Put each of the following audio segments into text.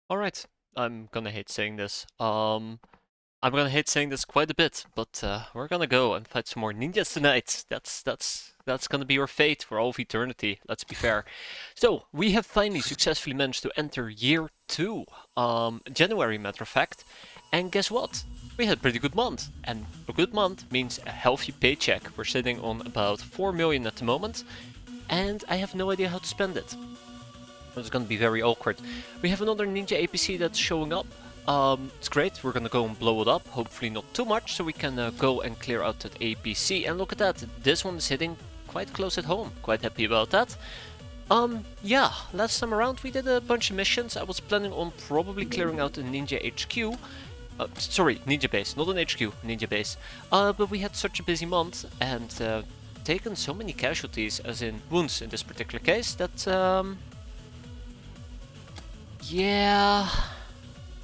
Alright, I'm gonna hate saying this. I'm gonna hate saying this quite a bit, but we're gonna go and fight some more ninjas tonight. That's gonna be your fate for all of eternity, let's be fair. So, we have finally successfully managed to enter year 2, January matter of fact, and guess what? We had a pretty good month, and a good month means a healthy paycheck. We're sitting on about 4 million at the moment, and I have no idea how to spend it. It's gonna be very awkward. We have another Ninja APC that's showing up. It's great, we're gonna go and blow it up, hopefully not too much, so we can go and clear out that APC. And look at that, this one is hitting quite close at home. Quite happy about that. Yeah, last time around we did a bunch of missions. I was planning on probably clearing out a Ninja HQ. Sorry, Ninja Base, not an HQ, Ninja Base. But we had such a busy month and taken so many casualties, as in wounds in this particular case, that yeah,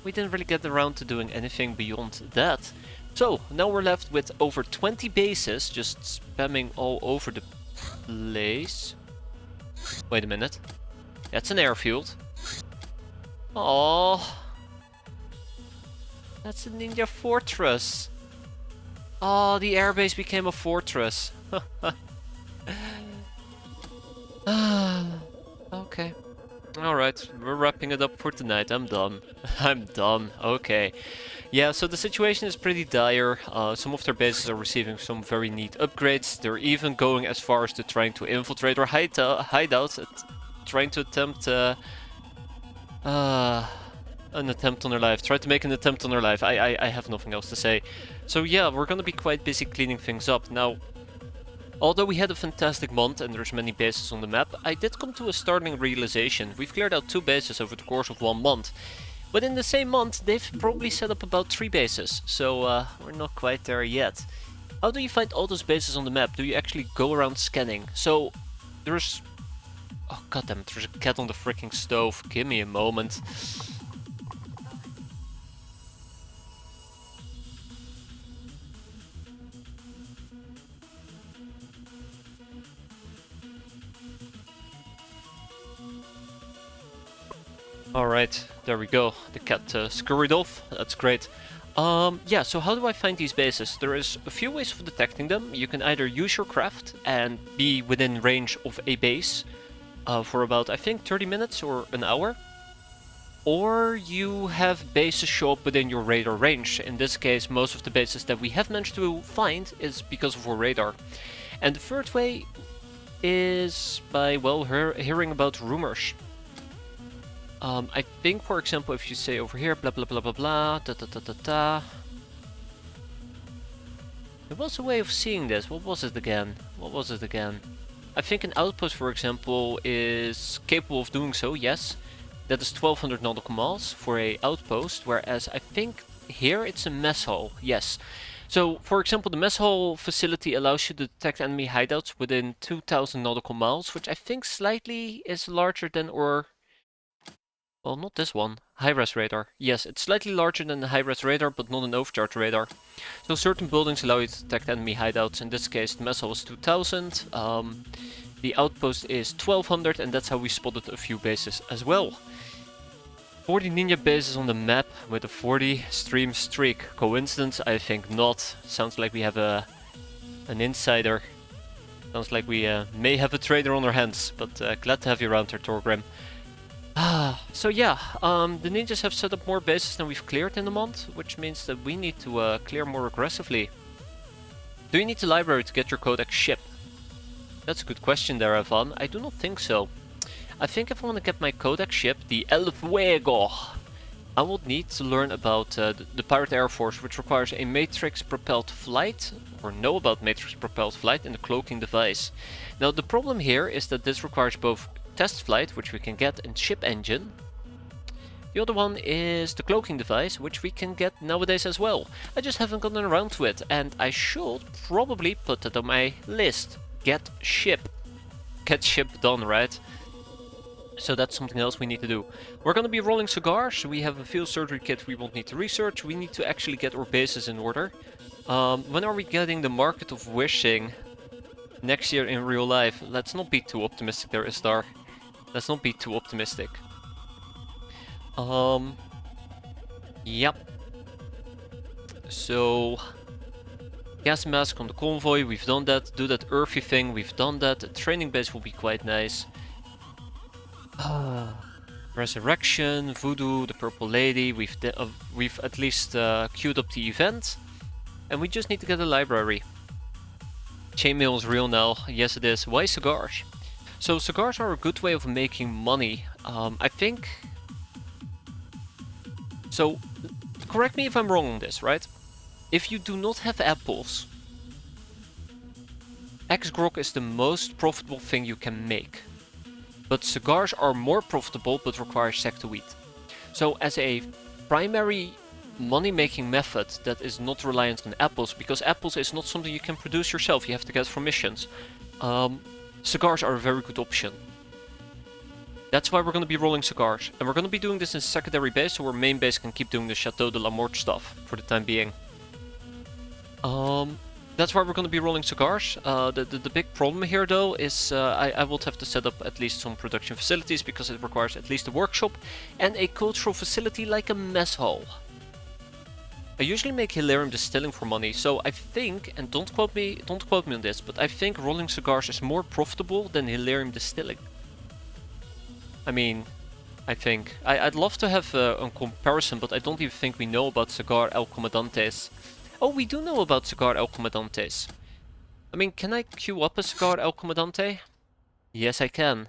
we didn't really get around to doing anything beyond that. So, now we're left with over 20 bases, just spamming all over the place. Wait a minute. That's an airfield. Oh, that's a ninja fortress. Oh, the airbase became a fortress. Okay. Alright, we're wrapping it up for tonight. I'm done. I'm done. Okay. Yeah, so the situation is pretty dire. Some of their bases are receiving some very neat upgrades. They're even going as far as to trying to infiltrate our hideouts, trying to attempt an attempt on their life. Try to make an attempt on their life. I have nothing else to say. So yeah, we're gonna be quite busy cleaning things up. Now, although we had a fantastic month and there's many bases on the map, I did come to a startling realization. We've cleared out 2 bases over the course of 1 month. But in the same month, they've probably set up about 3 bases, so we're not quite there yet. How do you find all those bases on the map? Do you actually go around scanning? So, there's... Oh goddammit, there's a cat on the freaking stove. Give me a moment. Alright, there we go. The cat scurried off. That's great. Yeah, so how do I find these bases? There is a few ways of detecting them. You can either use your craft and be within range of a base for about, I think, 30 minutes or an hour. Or you have bases show up within your radar range. In this case, most of the bases that we have managed to find is because of our radar. And the third way is by, well, hearing about rumors. I think, for example, if you say over here, blah blah blah blah blah, da da da da da. There was a way of seeing this. What was it again? What was it again? I think an outpost, for example, is capable of doing so, yes. That is 1200 nautical miles for a outpost, whereas I think here it's a mess hall, yes. So, for example, the mess hall facility allows you to detect enemy hideouts within 2000 nautical miles, which I think slightly is larger than or... Well, not this one. High-res radar. Yes, it's slightly larger than the high-res radar, but not an overcharge radar. So certain buildings allow you to detect enemy hideouts. In this case, the mess hall is 2000. The outpost is 1200, and that's how we spotted a few bases as well. 40 ninja bases on the map with a 40 stream streak. Coincidence? I think not. Sounds like we have an insider. Sounds like we may have a trader on our hands, but glad to have you around here, Torgrim. So yeah, the ninjas have set up more bases than we've cleared in a month, which means that we need to clear more aggressively. Do you need the library to get your codex ship? That's a good question there, Evan. I do not think so. I think if I want to get my codex ship, the El Fuego, I will need to learn about the Pirate Air Force, which requires a matrix-propelled flight, or know about matrix-propelled flight in the cloaking device. Now the problem here is that this requires both test flight, which we can get in ship engine. The other one is the cloaking device, which we can get nowadays as well. I just haven't gotten around to it, and I should probably put that on my list. Get ship. Get ship done, right? So that's something else we need to do. We're gonna be rolling cigars. We have a field surgery kit we won't need to research. We need to actually get our bases in order. When are we getting the Market of Wishing next year in real life? Let's not be too optimistic there, Istar. Let's not be too optimistic. Yep. So, gas mask on the convoy, we've done that. Do that earthy thing, we've done that. The training base will be quite nice. Resurrection, Voodoo, the Purple Lady, we've at least queued up the event. And we just need to get a library. Chainmail is real now. Yes, it is. Why cigars? So cigars are a good way of making money. I think... So, correct me if I'm wrong on this, right? If you do not have apples, X-grog is the most profitable thing you can make. But cigars are more profitable but require sec to wheat. So as a primary money-making method that is not reliant on apples, because apples is not something you can produce yourself, you have to get from missions, cigars are a very good option. That's why we're going to be rolling cigars. And we're going to be doing this in secondary base, so our main base can keep doing the Chateau de la Morte stuff for the time being. That's why we're going to be rolling cigars. The big problem here though is I will have to set up at least some production facilities because it requires at least a workshop and a cultural facility like a mess hall. I usually make Hilarium distilling for money, so I think, and don't quote me on this, but I think rolling cigars is more profitable than Hilarium distilling. I mean, I think. I'd love to have a comparison, but I don't even think we know about Cigar El Comandantes. Oh, we do know about Cigar El Comandantes. I mean, can I queue up a Cigar El Comandante? Yes, I can.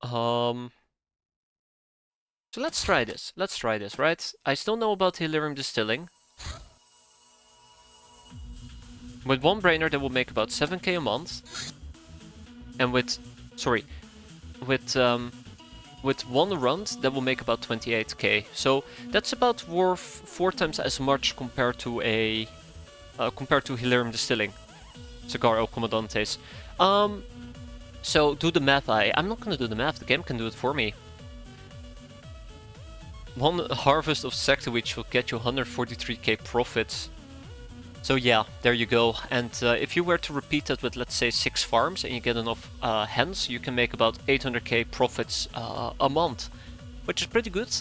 So let's try this. Let's try this, right? I still know about Hilarium distilling. With one brainer, that will make about 7k a month. And with one run, that will make about 28k. So that's about worth 4 times as much compared to Hilarium distilling, Cigar El Comandantes. So do the math. I'm not gonna do the math. The game can do it for me. One harvest of sector which will get you 143k profits. So yeah, there you go. And if you were to repeat that with, let's say, 6 farms and you get enough hens, you can make about 800k profits a month, which is pretty good.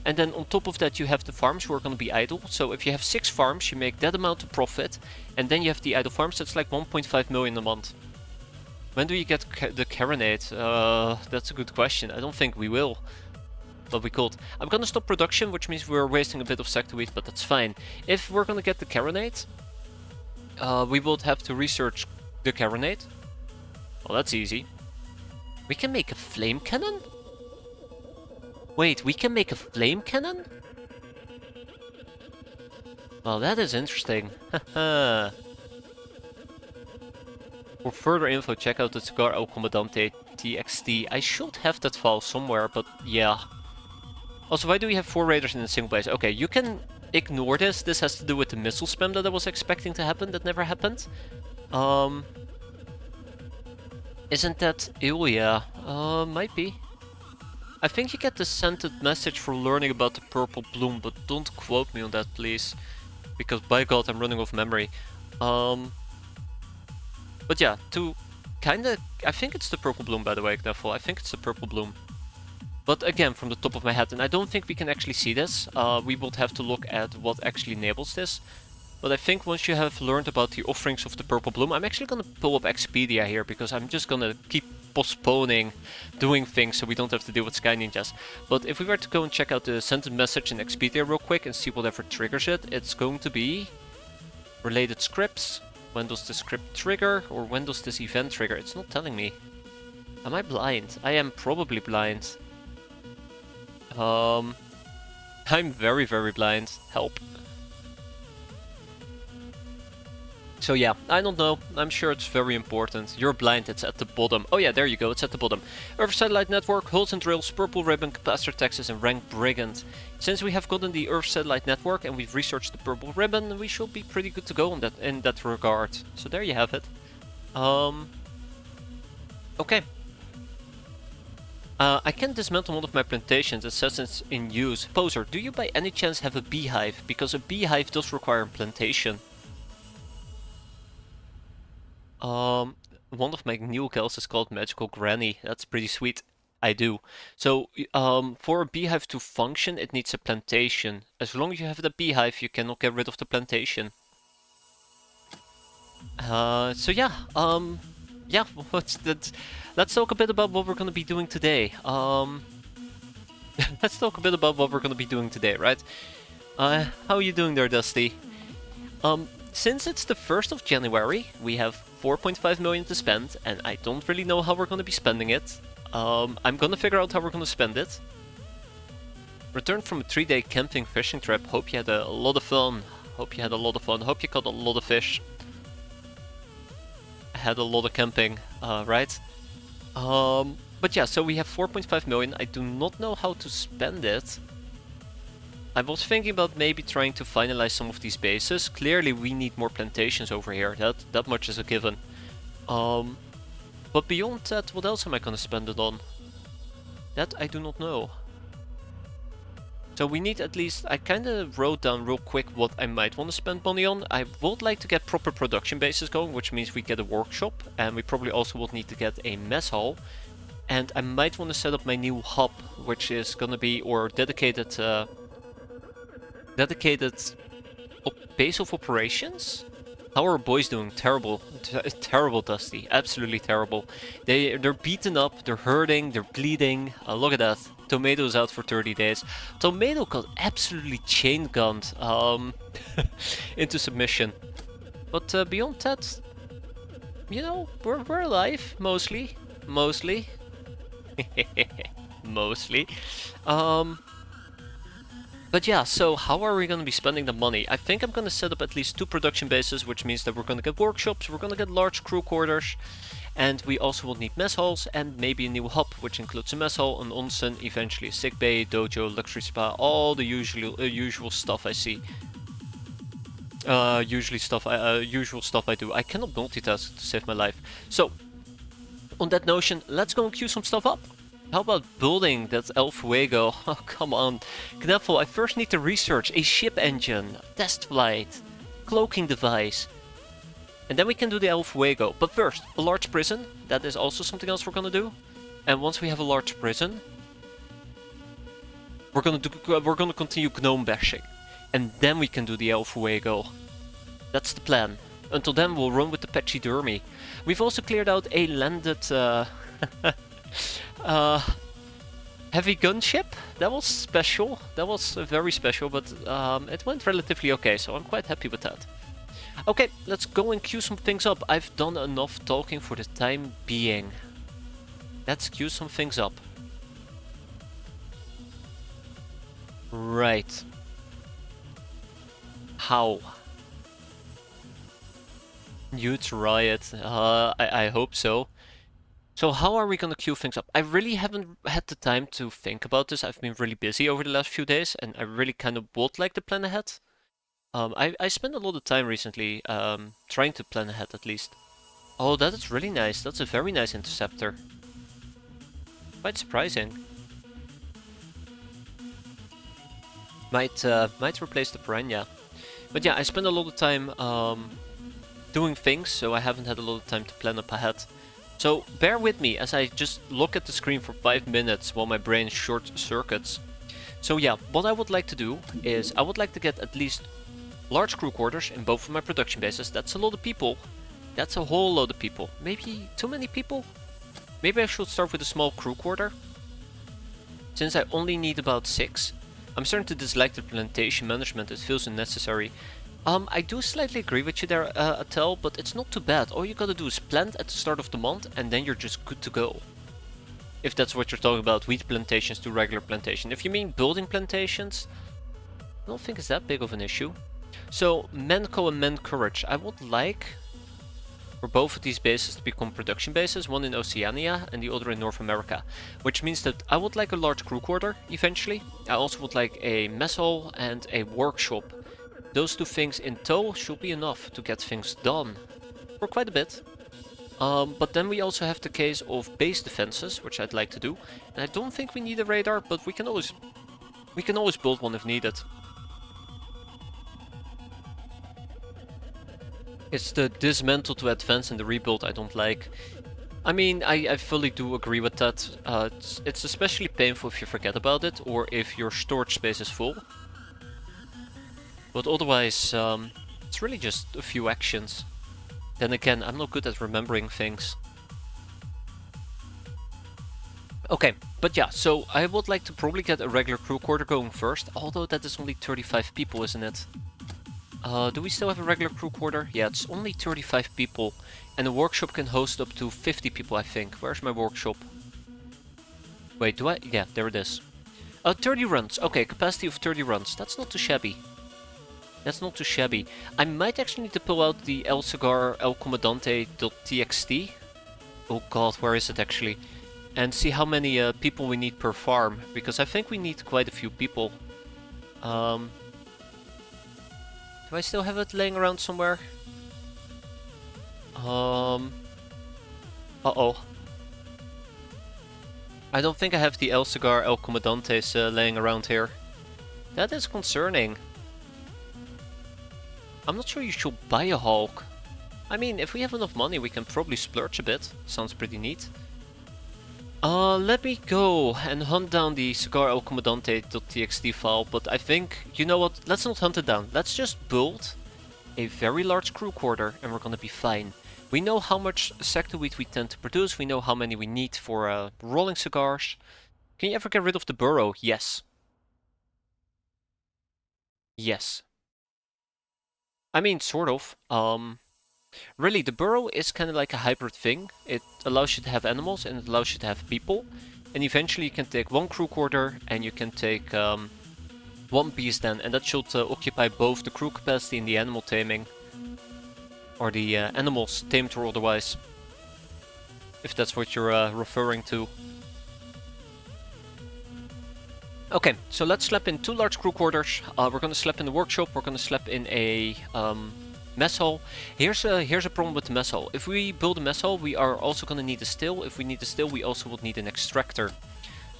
And then on top of that you have the farms who are going to be idle. So if you have 6 farms, you make that amount of profit, and then you have the idle farms, that's like 1.5 million a month. When do you get the Caronate? That's a good question. I don't think we will. But we could. I'm gonna stop production, which means we're wasting a bit of sector wheat, but that's fine. If we're gonna get the Caronate, we will have to research the Caronate. Well, that's easy. We can make a flame cannon? Wait, we can make a flame cannon? Well, that is interesting. Haha. For further info, check out the Cigar El Comandante TXT. I should have that file somewhere, but yeah. Also, why do we have 4 raiders in a single base? Okay, you can ignore this. This has to do with the missile spam that I was expecting to happen that never happened. Isn't that ill? Yeah, might be. I think you get the scented message for learning about the purple bloom, but don't quote me on that, please. Because by god, I'm running off memory. But yeah, to kinda... I think it's the purple bloom, by the way, Kneffel. I think it's the purple bloom. But again, from the top of my head, and I don't think we can actually see this. We would have to look at what actually enables this. But I think once you have learned about the offerings of the purple bloom, I'm actually gonna pull up Expedia here, because I'm just gonna keep postponing doing things so we don't have to deal with Sky Ninjas. But if we were to go and check out the scented message in Expedia real quick and see whatever triggers it, it's going to be related scripts. When does the script trigger, or when does this event trigger? It's not telling me. Am I blind? I am probably blind. I'm very, very blind. Help. So yeah, I don't know. I'm sure it's very important. You're blind, it's at the bottom. Oh yeah, there you go, it's at the bottom. Earth Satellite Network, Hulls and Drills, Purple Ribbon, Capacitor Texas, and Rank Brigand. Since we have gotten the Earth Satellite Network and we've researched the Purple Ribbon, we should be pretty good to go on that, in that regard. So there you have it. Okay. I can dismantle one of my plantations, it says it's in use. Poser, do you by any chance have a beehive? Because a beehive does require a plantation. One of my new kills is called Magical Granny. That's pretty sweet. I do. So, for a beehive to function, it needs a plantation. As long as you have the beehive, you cannot get rid of the plantation. So yeah, yeah, what's that? Let's talk a bit about what we're gonna be doing today. Let's talk a bit about what we're gonna be doing today, right? How are you doing there, Dusty? Since it's the 1st of January, we have 4.5 million to spend, and I don't really know how we're gonna be spending it. I'm gonna figure out how we're gonna spend it. Returned from a 3-day camping fishing trip. Hope you had a lot of fun. Hope you had a lot of fun. Hope you caught a lot of fish. Had a lot of camping, right? But yeah, so we have 4.5 million. I do not know how to spend it. I was thinking about maybe trying to finalize some of these bases. Clearly we need more plantations over here, that much is a given. But beyond that, what else am I gonna spend it on? That I do not know. So we need at least, I kinda wrote down real quick what I might want to spend money on. I would like to get proper production bases going, which means we get a workshop, and we probably also would need to get a mess hall. And I might want to set up my new hub, which is gonna be, or dedicated base of operations? How are Boyz doing? Terrible. Terrible, Dusty. Absolutely terrible. They're beaten up, they're hurting, they're bleeding. Look at that. Tomato's out for 30 days. Tomato got absolutely chain gunned into submission. But beyond that, you know, we're alive, mostly. Mostly. Mostly. But yeah, so how are we going to be spending the money? I think I'm going to set up at least 2 production bases, which means that we're going to get workshops, we're going to get large crew quarters, and we also will need mess halls and maybe a new hub, which includes a mess hall, an onsen, eventually a sick bay, dojo, luxury spa, all the usual stuff I see. Usual stuff I do. I cannot multitask to save my life. So, on that notion, let's go and queue some stuff up. How about building that El Fuego? Oh, come on. Knaffel, I first need to research a ship engine, test flight, cloaking device. And then we can do the El Fuego. But first, a large prison. That is also something else we're gonna do. And once we have a large prison, we're gonna continue gnome bashing. And then we can do the El Fuego. That's the plan. Until then, we'll run with the pachydermy. We've also cleared out a landed heavy gunship. That was special. That was very special, but it went relatively okay, so I'm quite happy with that. Okay, let's go and queue some things up. I've done enough talking for the time being. Let's queue some things up. Right. How? You'd riot. I hope so. So how are we gonna queue things up? I really haven't had the time to think about this. I've been really busy over the last few days, and I really kind of would like to plan ahead. I spent a lot of time recently trying to plan ahead at least. Oh, that is really nice. That's a very nice interceptor. Quite surprising. Might replace the piranha. But yeah, I spent a lot of time doing things, so I haven't had a lot of time to plan up ahead. So bear with me as I just look at the screen for 5 minutes while my brain short circuits. So yeah, what I would like to do is I would like to get at least large crew quarters in both of my production bases. That's a lot of people. That's a whole load of people. Maybe too many people? Maybe I should start with a small crew quarter. Since I only need about 6. I'm starting to dislike the plantation management, it feels unnecessary. I do slightly agree with you there, Atel, but it's not too bad. All you gotta do is plant at the start of the month and then you're just good to go. If that's what you're talking about, wheat plantations to regular plantation. If you mean building plantations, I don't think it's that big of an issue. So, Menco and Men Courage. I would like for both of these bases to become production bases, one in Oceania and the other in North America. Which means that I would like a large crew quarter, eventually. I also would like a mess hall and a workshop. Those 2 things in tow should be enough to get things done. For quite a bit. But then we also have the case of base defenses, which I'd like to do. And I don't think we need a radar, but we can always build one if needed. It's the dismantle to advance and the rebuild I don't like. I mean, I fully do agree with that. It's especially painful if you forget about it or if your storage space is full. But otherwise, it's really just a few actions. Then again, I'm not good at remembering things. Okay, but yeah, so I would like to probably get a regular crew quarter going first, although that is only 35 people, isn't it? Do we still have a regular crew quarter? Yeah, it's only 35 people, and the workshop can host up to 50 people, I think. Where's my workshop? Wait, do I? Yeah, there it is. 30 runs. Okay, capacity of 30 runs. That's not too shabby. That's not too shabby. I might actually need to pull out the El Cigar El Comandante.txt. Oh god, where is it actually? And see how many people we need per farm, because I think we need quite a few people. Do I still have it laying around somewhere? Uh-oh. I don't think I have the El Cigar El Comandantes laying around here. That is concerning. I'm not sure you should buy a Hulk. I mean, if we have enough money, we can probably splurge a bit. Sounds pretty neat. Let me go and hunt down the Cigar El Comandante.txt file, but I think, you know what, let's not hunt it down. Let's just build a very large crew quarter and we're gonna be fine. We know how much sector wheat we tend to produce, we know how many we need for rolling cigars. Can you ever get rid of the burrow? Yes. Yes. I mean, sort of. Really, the burrow is kind of like a hybrid thing. It allows you to have animals and it allows you to have people. And eventually you can take one crew quarter and you can take one beast then. And that should occupy both the crew capacity and the animal taming. Or the animals tamed or otherwise. If that's what you're referring to. Okay, so let's slap in 2 large crew quarters. We're gonna slap in the workshop, we're gonna slap in a mess hall. Here's a problem with the mess hall. If we build a mess hall, we are also gonna need a still. If we need a still, we also would need an extractor.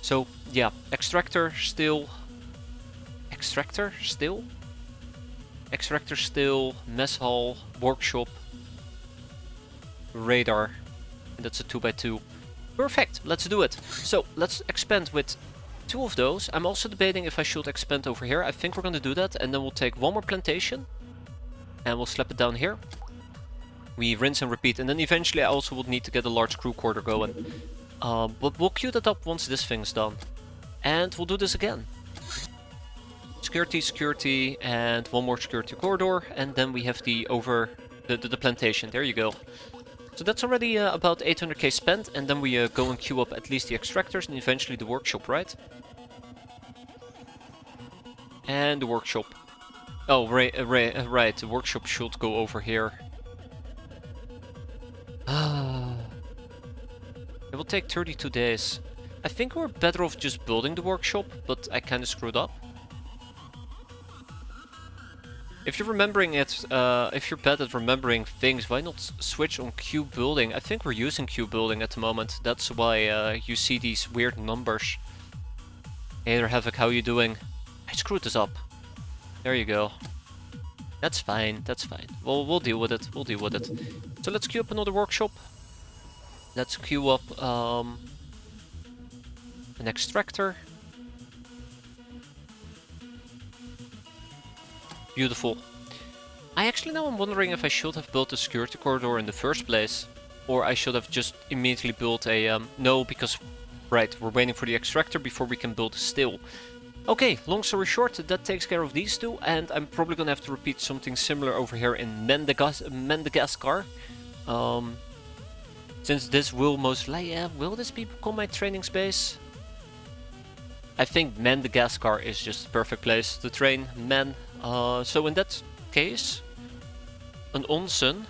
So yeah, extractor, still, mess hall, workshop, radar. And that's a 2x2. Perfect, let's do it. So let's expand with 2 of those. I'm also debating if I should expand over here. I think we're gonna do that, and then we'll take 1 more plantation. And we'll slap it down here. We rinse and repeat, and then eventually I also would need to get a large crew quarter going. But we'll queue that up once this thing's done. And we'll do this again. Security, security, and 1 more security corridor, and then we have the plantation. There you go. So that's already about 800k spent, and then we go and queue up at least the extractors and eventually the workshop, right? And the workshop. Oh, right, the workshop should go over here. It will take 32 days. I think we're better off just building the workshop, but I kinda screwed up. If you're remembering it, if you're bad at remembering things, why not switch on cube building? I think we're using cube building at the moment. That's why you see these weird numbers. Hey there, Havoc, how you doing? I screwed this up. There you go. That's fine, that's fine. We'll deal with it, we'll deal with it. So let's queue up another workshop. Let's queue up an extractor. Beautiful. Now I'm wondering if I should have built a security corridor in the first place. Or I should have just immediately built a... no, because... Right, we're waiting for the extractor before we can build a still. Okay, long story short, that takes care of these 2. And I'm probably gonna have to repeat something similar over here in Madagascar. Since this will most likely... will this become my training space? I think Madagascar is just the perfect place to train men. So in that case, an onsen.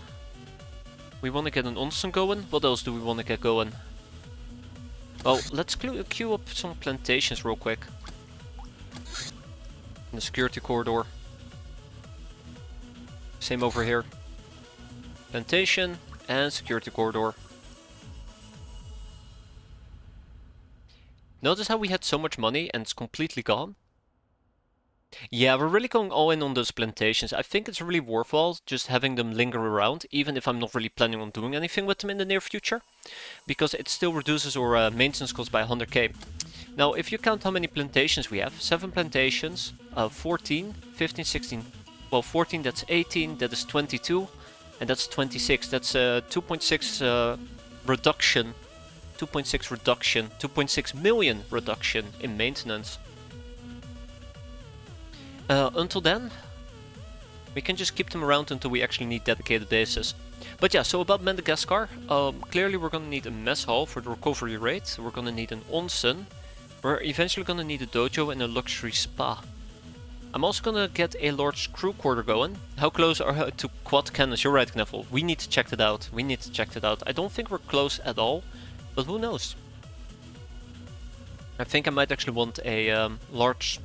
We want to get an onsen going. What else do we want to get going? Well, let's queue up some plantations real quick. In the security corridor. Same over here. Plantation and security corridor. Notice how we had so much money and it's completely gone? Yeah, we're really going all in on those plantations. I think it's really worthwhile just having them linger around, even if I'm not really planning on doing anything with them in the near future, because it still reduces our maintenance cost by 100k. Now, if you count how many plantations we have, 7 plantations, 14, 15, 16, well, 14, that's 18, that is 22, and that's 26. That's a 2.6 reduction, 2.6 reduction, 2.6 million reduction in maintenance. Until then, we can just keep them around until we actually need dedicated bases. But yeah, so about Madagascar, clearly we're gonna need a mess hall for the recovery rate, we're gonna need an onsen, we're eventually gonna need a dojo and a luxury spa. I'm also gonna get a large crew quarter going. How close are to quad cannons? You're right, Knuffle. We need to check that out. We need to check that out. I don't think we're close at all, but who knows? I think I might actually want a large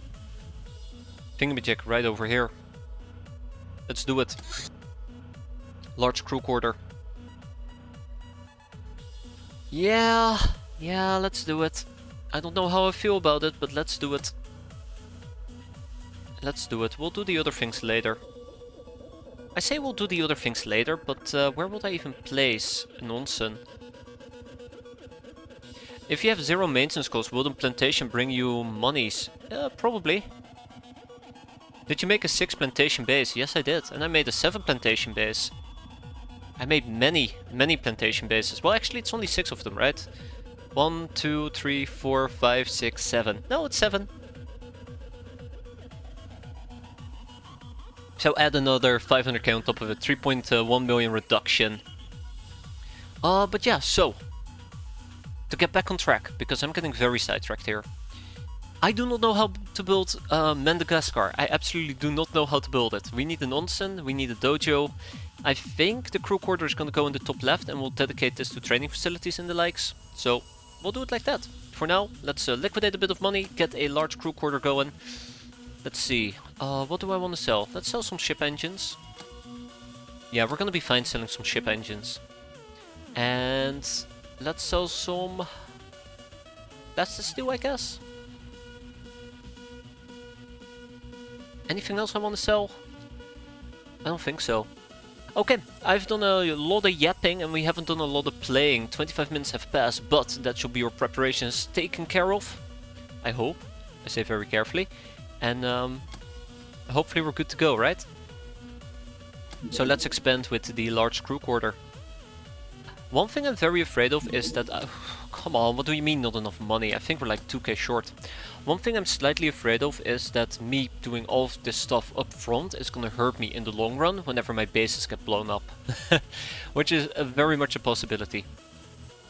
thingamajig right over here. Let's do it. Large crew quarter. Yeah, let's do it. I don't know how I feel about it, but let's do it. Let's do it. We'll do the other things later. I say we'll do the other things later, but where would I even place an onsen? If you have 0 maintenance costs, will the plantation bring you monies? Probably. Did you make a 6 plantation base? Yes, I did. And I made a 7 plantation base. I made many plantation bases. Well, actually, it's only 6 of them, right? 1, 2, 3, 4, 5, 6, 7. No, it's 7. So add another 500k on top of it. 3.1 million reduction. But yeah, so to get back on track, because I'm getting very sidetracked here. I do not know how to build Madagascar. I absolutely do not know how to build it. We need an onsen, we need a dojo. I think the crew quarter is going to go in the top left and we'll dedicate this to training facilities and the likes. So we'll do it like that. For now, let's liquidate a bit of money, get a large crew quarter going. Let's see, what do I want to sell? Let's sell some ship engines. Yeah, we're going to be fine selling some ship engines. And let's sell some... That's the steel, I guess. Anything else I want to sell? I don't think so. Okay, I've done a lot of yapping and we haven't done a lot of playing. 25 minutes have passed, but that should be your preparations taken care of. I hope. I say very carefully. And hopefully we're good to go, right? So let's expand with the large crew quarter. One thing I'm very afraid of is that... come on, what do you mean not enough money? I think we're like 2k short. One thing I'm slightly afraid of is that me doing all of this stuff up front is gonna hurt me in the long run whenever my bases get blown up. Which is very much a possibility.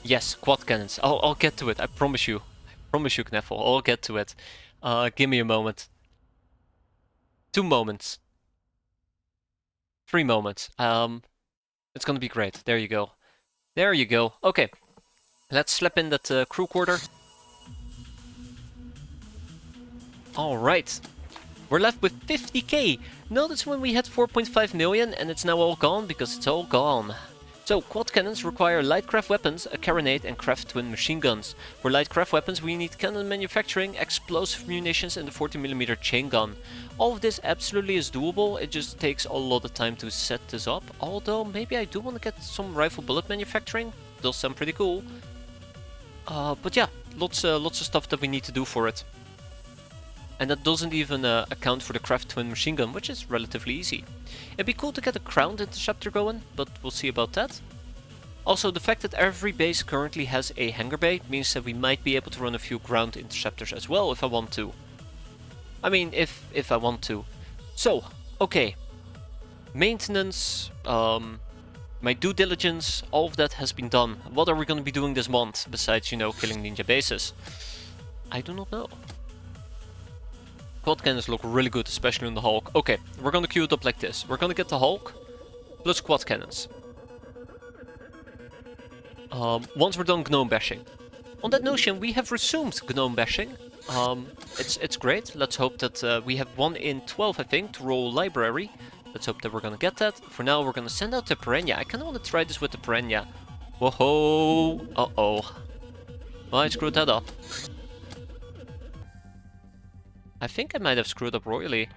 Yes, quad cannons. I'll get to it, I promise you. I promise you, Knuffle, I'll get to it. Give me a moment. 2 moments. 3 moments. It's gonna be great. There you go. There you go. Okay. Let's slap in that crew quarter. Alright. We're left with 50k. Notice when we had 4.5 million and it's now all gone because it's all gone. So, quad cannons require light craft weapons, a carronade and craft twin machine guns. For light craft weapons we need cannon manufacturing, explosive munitions and the 40mm chain gun. All of this absolutely is doable, it just takes a lot of time to set this up. Although, maybe I do want to get some rifle bullet manufacturing. Those sound pretty cool. But yeah, lots of stuff that we need to do for it. And that doesn't even account for the craft twin machine gun, which is relatively easy. It'd be cool to get a ground interceptor going, but we'll see about that. Also, the fact that every base currently has a hangar bay means that we might be able to run a few ground interceptors as well if I want to. I mean, if I want to. So, okay. Maintenance, my due diligence, all of that has been done. What are we going to be doing this month, besides, you know, killing ninja bases? I do not know. Quad cannons look really good, especially on the Hulk. Okay, we're gonna queue it up like this. We're gonna get the Hulk, plus quad cannons. Once we're done gnome bashing. On that notion, we have resumed gnome bashing. It's great. Let's hope that we have 1 in 12, I think, to roll library. Let's hope that we're gonna get that. For now, we're gonna send out the Piranha. I kinda wanna try this with the Piranha. Whoa-ho! Uh-oh. Well, I screwed that up. I think I might have screwed up royally.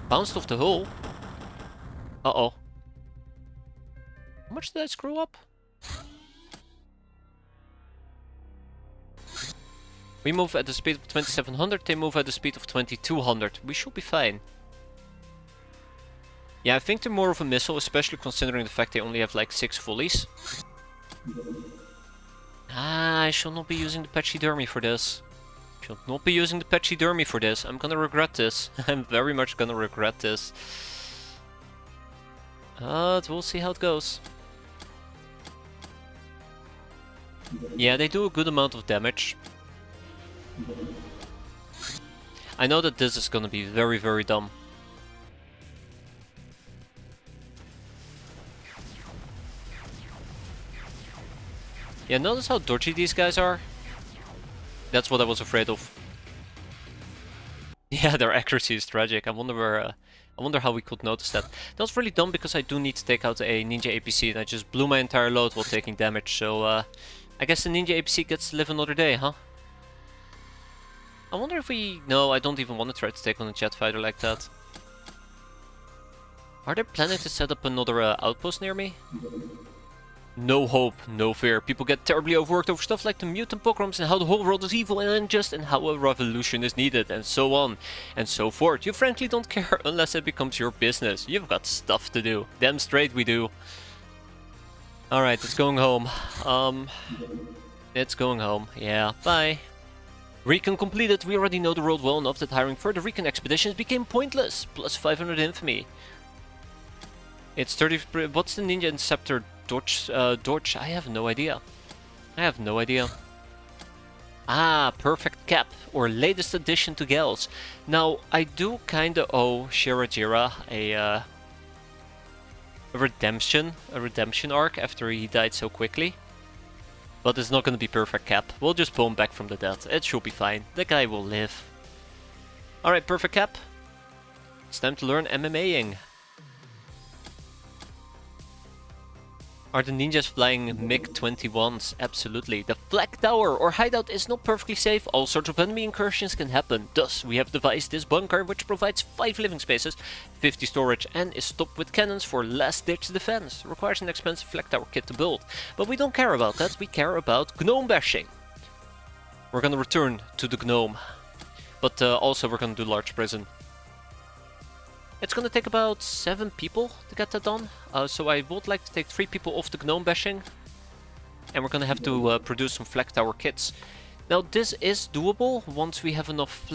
Bounced off the hull. Uh-oh. How much did I screw up? We move at the speed of 2700, they move at the speed of 2200. We should be fine. Yeah, I think they're more of a missile, especially considering the fact they only have like 6 volleys. Ah, I shall not be using the pachydermy for this. Should not be using the pachydermy for this. I'm gonna regret this. I'm very much gonna regret this. But we'll see how it goes. Yeah, they do a good amount of damage. I know that this is gonna be very, very dumb. Yeah, notice how dodgy these guys are? That's what I was afraid of. Yeah, their accuracy is tragic. I wonder how we could notice that. That was really dumb because I do need to take out a Ninja APC and I just blew my entire load while taking damage, so I guess the Ninja APC gets to live another day, huh? I wonder if we... No, I don't even want to try to take on a jet fighter like that. Are they planning to set up another outpost near me? No hope, no fear. People get terribly overworked over stuff like the mutant pogroms and how the whole world is evil and unjust and how a revolution is needed and so on and so forth. You frankly don't care unless it becomes your business. You've got stuff to do. Damn straight we do. Alright, it's going home. It's going home. Yeah, bye. Recon completed. We already know the world well enough that hiring further recon expeditions became pointless. Plus 500 infamy. It's 30... What's the Ninja Inceptor dodge? Dodge? I have no idea. I have no idea. Ah, perfect cap. Or latest addition to Gals. Now, I do kinda owe Shirajira a redemption arc after he died so quickly. But it's not gonna be perfect cap. We'll just pull him back from the dead. It should be fine. The guy will live. Alright, perfect cap. It's time to learn MMAing. Are the ninjas flying MiG-21s? Absolutely. The flag tower or hideout is not perfectly safe. All sorts of enemy incursions can happen. Thus, we have devised this bunker which provides 5 living spaces, 50 storage and is stocked with cannons for last-ditch defense. Requires an expensive flag tower kit to build. But we don't care about that, we care about gnome bashing. We're gonna return to the gnome. But also we're gonna do large prison. It's gonna take about 7 people to get that done, so I would like to take 3 people off the gnome bashing. And we're gonna have to produce some flag tower kits. Now this is doable once we have enough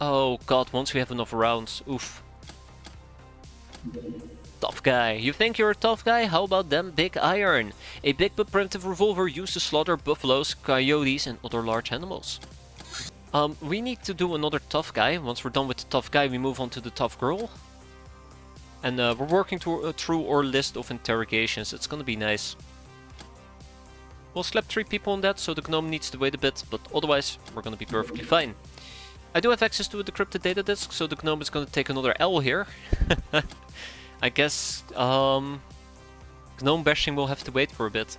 oh god, once we have enough rounds. Oof. Tough guy. You think you're a tough guy? How about them big iron? A big but primitive revolver used to slaughter buffaloes, coyotes and other large animals. We need to do another tough guy. Once we're done with the tough guy, we move on to the tough girl. And we're working through our list of interrogations. It's gonna be nice. We'll slap 3 people on that, so the gnome needs to wait a bit, but otherwise we're gonna be perfectly fine. I do have access to a decrypted data disk, so the gnome is gonna take another L here. I guess gnome bashing will have to wait for a bit.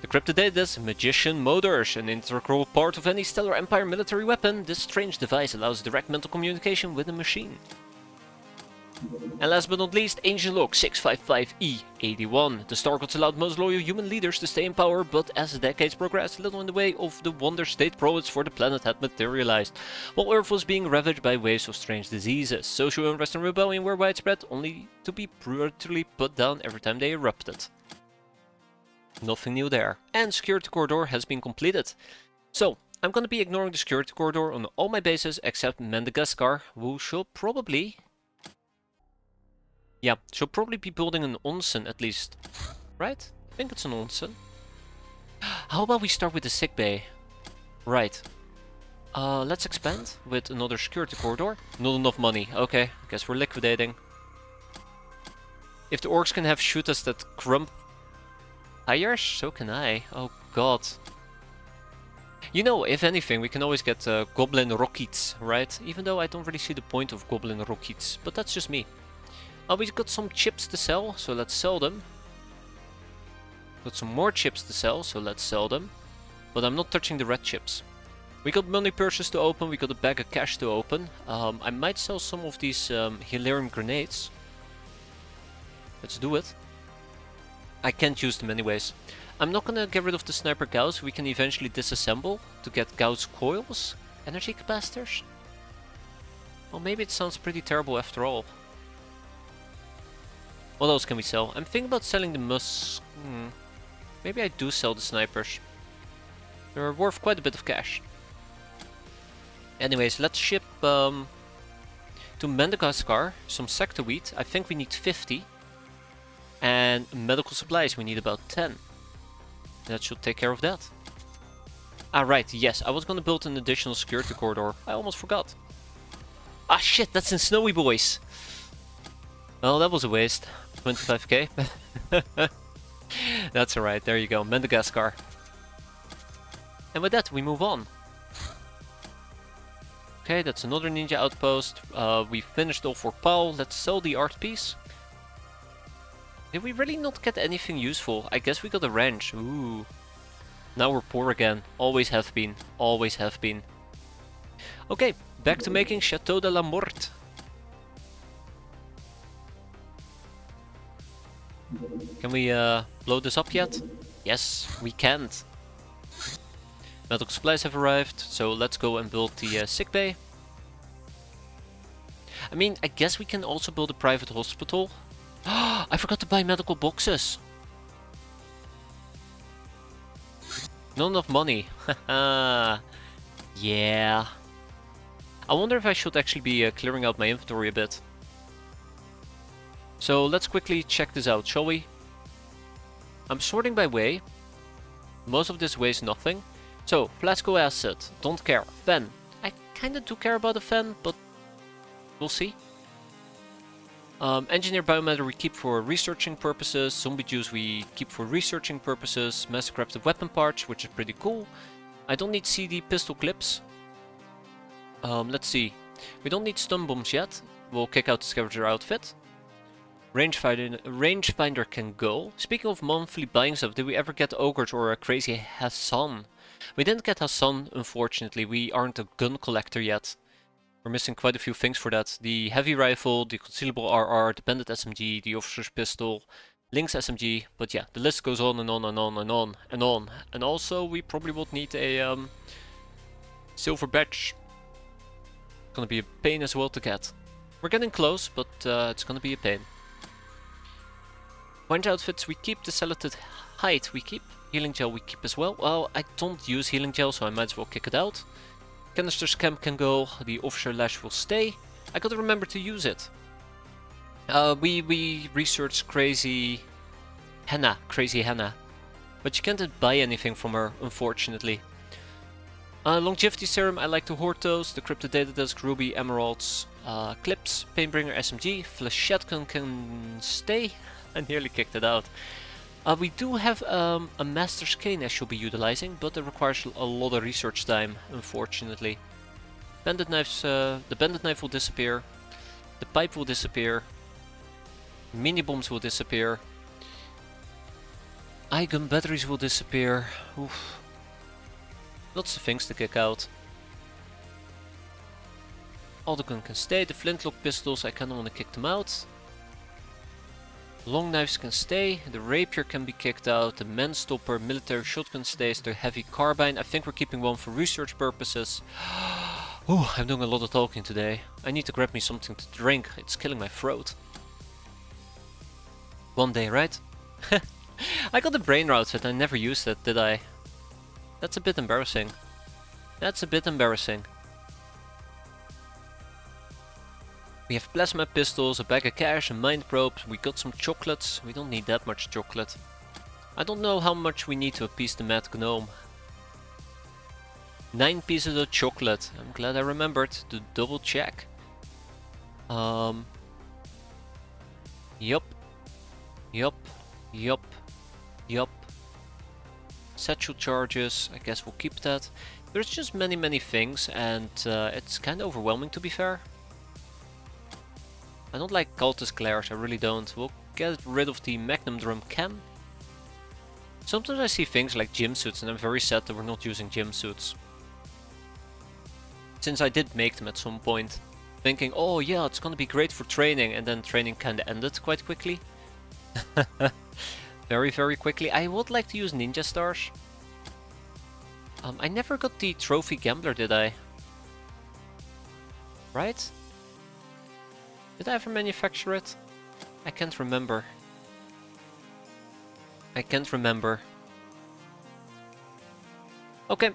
Decrypted data disk, magician motors, an integral part of any Stellar Empire military weapon. This strange device allows direct mental communication with a machine. And last but not least, Ancient Log 655E81. The Star Gods allowed most loyal human leaders to stay in power, but as the decades progressed, little in the way of the wonder state prophets for the planet had materialized. While Earth was being ravaged by waves of strange diseases, social unrest and rebellion were widespread, only to be brutally put down every time they erupted. Nothing new there. And security corridor has been completed. So, I'm gonna be ignoring the security corridor on all my bases except Madagascar, who should probably... Yeah, she'll probably be building an onsen at least, right? I think it's an onsen. How about we start with the sick bay? Right. Let's expand with another security corridor. Not enough money. Okay, I guess we're liquidating. If the orcs can have shooters that crump tires, so can I. Oh god. You know, if anything, we can always get goblin rockets, right? Even though I don't really see the point of goblin rockets, but that's just me. We've got some chips to sell, so let's sell them. Got some more chips to sell, so let's sell them. But I'm not touching the red chips. We got money purses to open, we got a bag of cash to open. I might sell some of these Hilarion grenades. Let's do it. I can't use them anyways. I'm not gonna get rid of the sniper Gauss. We can eventually disassemble to get Gauss coils. Energy capacitors? Well, maybe it sounds pretty terrible after all. What else can we sell? I'm thinking about selling the Maybe I do sell the snipers. They're worth quite a bit of cash. Anyways, let's ship to Madagascar some sector wheat. I think we need 50. And medical supplies, we need about 10. That should take care of that. Right, yes, I was gonna build an additional security corridor. I almost forgot. Ah shit, that's in Snowy Boys. Well, that was a waste. 25k. That's alright, there you go, Madagascar. And with that, we move on. Okay, that's another ninja outpost. We finished all for Paul. Let's sell the art piece. Did we really not get anything useful? I guess we got a wrench. Ooh. Now we're poor again. Always have been. Always have been. Okay, back to making Chateau de la Morte. Can we blow this up yet? Yes, we can't. Medical supplies have arrived, so let's go and build the sick bay. I mean, I guess we can also build a private hospital. I forgot to buy medical boxes. Not enough money. Yeah. I wonder if I should actually be clearing out my inventory a bit. So let's quickly check this out, shall we? I'm sorting by way. Most of this weighs nothing. So, Flasco acid, don't care. Fen, I kinda do care about a Fen, but we'll see. Engineer biomatter we keep for researching purposes. Zombie juice we keep for researching purposes. Mastercrafted weapon parts, which is pretty cool. I don't need CD pistol clips. Let's see. We don't need stun bombs yet. We'll kick out the scavenger outfit. Rangefinder can go. Speaking of monthly buying stuff, did we ever get Ogres or a crazy Hassan? We didn't get Hassan, unfortunately. We aren't a gun collector yet. We're missing quite a few things for that. The heavy rifle, the concealable RR, the bandit SMG, the officer's pistol, Lynx SMG. But yeah, the list goes on and on and on and on and on. And also, we probably would need a silver badge. It's gonna be a pain as well to get. We're getting close, but it's gonna be a pain. Orange outfits we keep, the Cellated hide we keep. Healing gel we keep as well. Well, I don't use healing gel, so I might as well kick it out. Canister's camp can go. The officer lash will stay. I gotta remember to use it. We researched crazy henna, but you can't buy anything from her, unfortunately. Longevity serum, I like to hoard those. The crypto data disk, ruby, emeralds, clips, paintbringer, SMG, flechette gun can stay. I nearly kicked it out. We do have a Master's Cane I should be utilizing, but it requires a lot of research time, unfortunately. Bandit knives, the bandit knife will disappear. The pipe will disappear. Mini bombs will disappear. Eye gun batteries will disappear. Oof. Lots of things to kick out. All the gun can stay. The flintlock pistols, I kinda wanna kick them out. Long knives can stay, the rapier can be kicked out, the manstopper, military shotgun stays, the heavy carbine. I think we're keeping one for research purposes. Oh, I'm doing a lot of talking today. I need to grab me something to drink, it's killing my throat. One day, right? I got the brain outfit, I never used it, did I? That's a bit embarrassing. That's a bit embarrassing. We have plasma pistols, a bag of cash, and mind probes. We got some chocolates. We don't need that much chocolate. I don't know how much we need to appease the mad gnome. 9 pieces of chocolate. I'm glad I remembered to double check. Yup. Satchel charges, I guess we'll keep that. There's just many things, and it's kind of overwhelming, to be fair. I don't like cultist glares, I really don't. We'll get rid of the magnum drum can. Sometimes I see things like gym suits and I'm very sad that we're not using gym suits. since I did make them at some point, thinking, oh yeah, it's gonna be great for training, and then training kinda ended quite quickly. Very, very quickly. I would like to use ninja stars. I never got the trophy gambler, did I? Right? Did I ever manufacture it? I can't remember. I can't remember. Okay.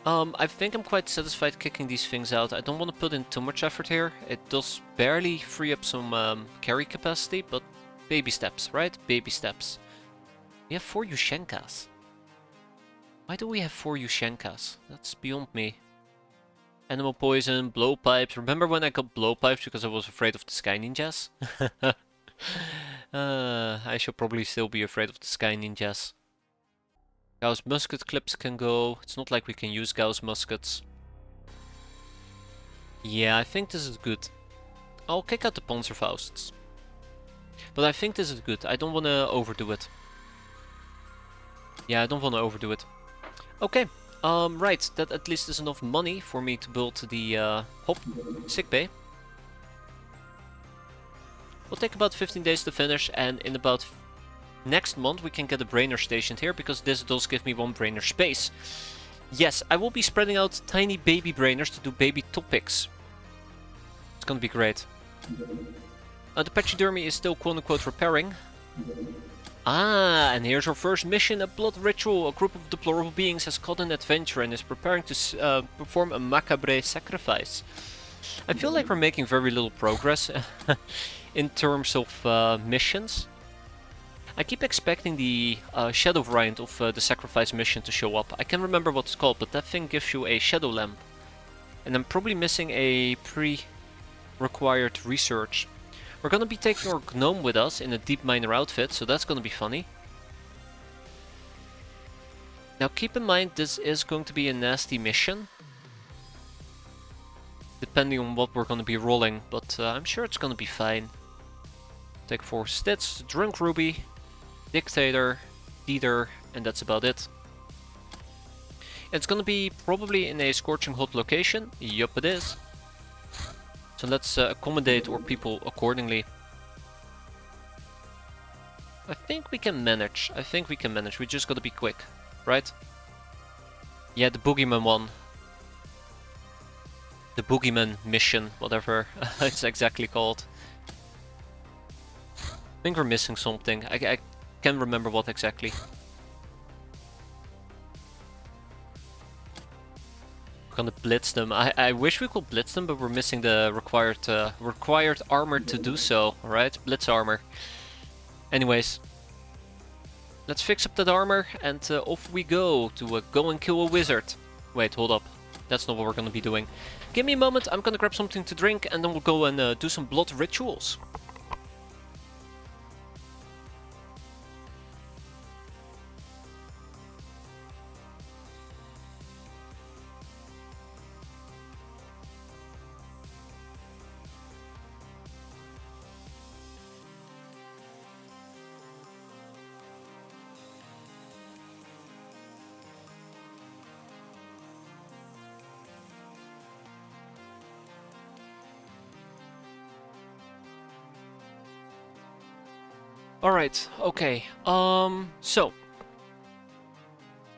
I think I'm quite satisfied kicking these things out. I don't want to put in too much effort here. It does barely free up some carry capacity, but baby steps, right? Baby steps. We have 4 Yushenkas. Why do we have 4 Yushenkas? That's beyond me. Animal poison, blowpipes. Remember when I got blowpipes because I was afraid of the Sky Ninjas? I should probably still be afraid of the Sky Ninjas. Gauss musket clips can go. It's not like we can use Gauss muskets. Yeah, I think this is good. I'll kick out the Panzerfausts. But I think this is good. I don't want to overdo it. Yeah, I don't want to overdo it. Okay. Right. That at least is enough money for me to build the hop sickbay. Will take about 15 days to finish, and in about next month we can get a brainer stationed here, because this does give me 1 brainer space. Yes, I will be spreading out tiny baby brainers to do baby topics. It's gonna be great. The pachydermy is still quote-unquote repairing. Ah, and here's our first mission, a blood ritual. A group of deplorable beings has caught an adventure and is preparing to perform a macabre sacrifice. I feel like we're making very little progress in terms of missions. I keep expecting the shadow variant of the sacrifice mission to show up. I can't remember what it's called, but that thing gives you a shadow lamp. And I'm probably missing a pre-required research. We're gonna be taking our gnome with us in a deep miner outfit, so that's gonna be funny. Now keep in mind, this is going to be a nasty mission. Depending on what we're gonna be rolling, but I'm sure it's gonna be fine. Take 4 Stits, Drunk Ruby, Dictator, Leader, and that's about it. It's gonna be probably in a scorching hot location. Yup, it is. So let's accommodate our people accordingly. I think we can manage. I think we can manage. We just gotta be quick, right? Yeah, the Boogeyman one. The Boogeyman mission, whatever it's exactly called. I think we're missing something. I can't remember what exactly. We're gonna blitz them. I wish we could blitz them, but we're missing the required armor to do so. Alright, blitz armor. Anyways, let's fix up that armor and off we go to go and kill a wizard. Wait, hold up. That's not what we're gonna be doing. Give me a moment, I'm gonna grab something to drink and then we'll go and do some blood rituals. Alright, okay, so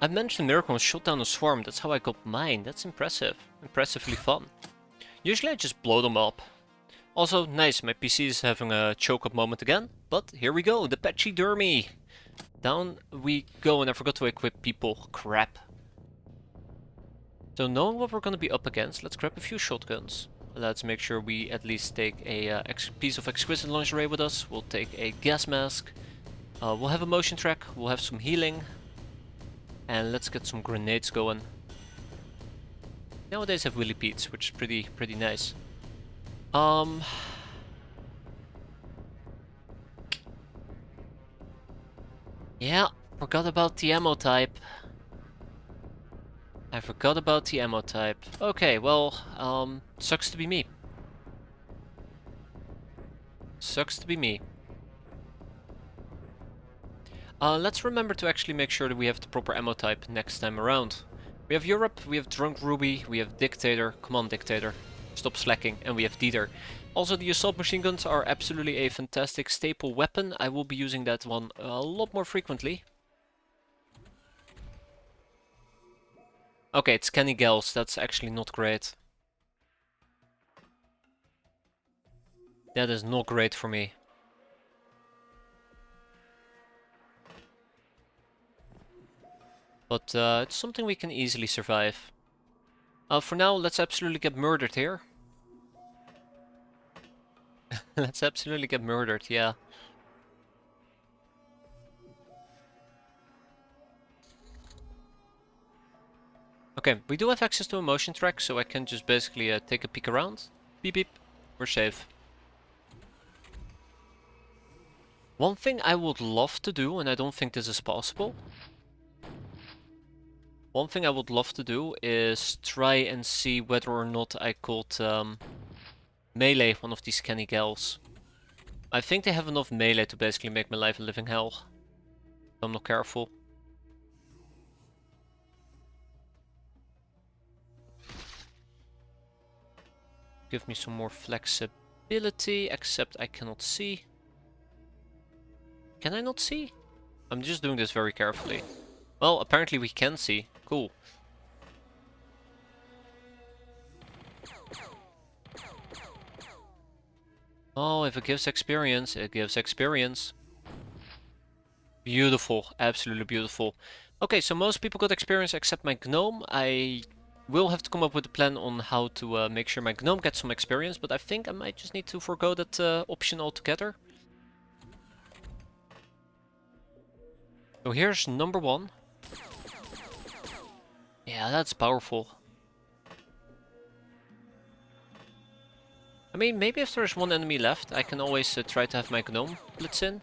I mentioned Miracle shot down a swarm, that's how I got mine. That's impressive. Impressively fun. Usually I just blow them up. Also, nice, my PC is having a choke-up moment again, but here we go, the pachydermy! Down we go, and I forgot to equip people. Crap. So knowing what we're gonna be up against, let's grab a few shotguns. Let's make sure we at least take a piece of exquisite lingerie with us. We'll take a gas mask. We'll have a motion track. We'll have some healing. And let's get some grenades going. Nowadays I have Willy Pete's, which is pretty nice. Yeah, forgot about the ammo type. I forgot about the ammo type. Okay, well, sucks to be me. Sucks to be me. Let's remember to actually make sure that we have the proper ammo type next time around. We have Europe, we have Drunk Ruby, we have Dictator. Come on, Dictator. Stop slacking. And we have Dieter. Also, the assault machine guns are absolutely a fantastic staple weapon. I will be using that one a lot more frequently. Okay, it's Kenny Gels. That's actually not great. That is not great for me. But it's something we can easily survive. For now, let's absolutely get murdered here. Let's absolutely get murdered, yeah. Okay, we do have access to a motion track, so I can just basically take a peek around. Beep beep, we're safe. One thing I would love to do, and I don't think this is possible. One thing I would love to do is try and see whether or not I could melee one of these Kenny Gals. I think they have enough melee to basically make my life a living hell. If I'm not careful. Give me some more flexibility, except I cannot see. Can I not see? I'm just doing this very carefully. Well, apparently we can see. Cool. Oh, if it gives experience, it gives experience. Beautiful, absolutely beautiful. Okay, so most people got experience except my gnome. I will have to come up with a plan on how to make sure my gnome gets some experience, but I think I might just need to forgo that option altogether. So here's number 1. Yeah, that's powerful. I mean, maybe if there's one enemy left, I can always try to have my gnome blitz in.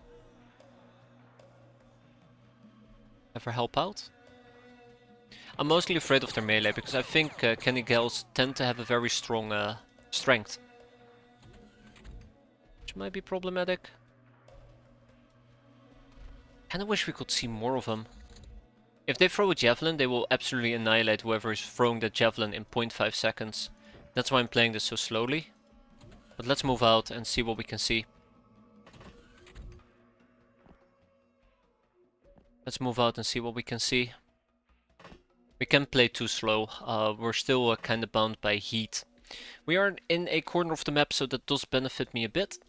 Have her help out. I'm mostly afraid of their melee, because I think Kenny Gals tend to have a very strong strength. Which might be problematic. Kinda wish we could see more of them. If they throw a javelin, they will absolutely annihilate whoever is throwing that javelin in 0.5 seconds. That's why I'm playing this so slowly. But let's move out and see what we can see. Let's move out and see what we can see. We can't play too slow. We're still kind of bound by heat. We are in a corner of the map, so that does benefit me a bit.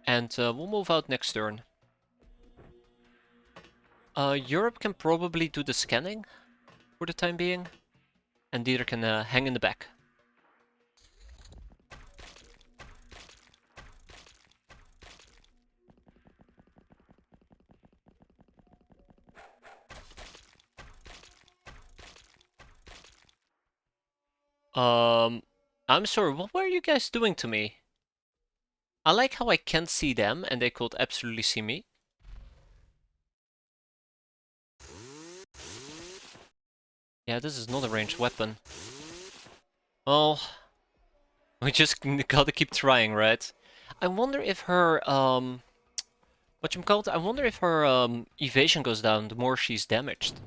And we'll move out next turn. Europe can probably do the scanning for the time being. And Dieter can hang in the back. I'm sorry, what were you guys doing to me? I like how I can't see them and they could absolutely see me. Yeah, this is not a ranged weapon. Well, we just gotta keep trying, right? I wonder if her, I wonder if her evasion goes down the more she's damaged.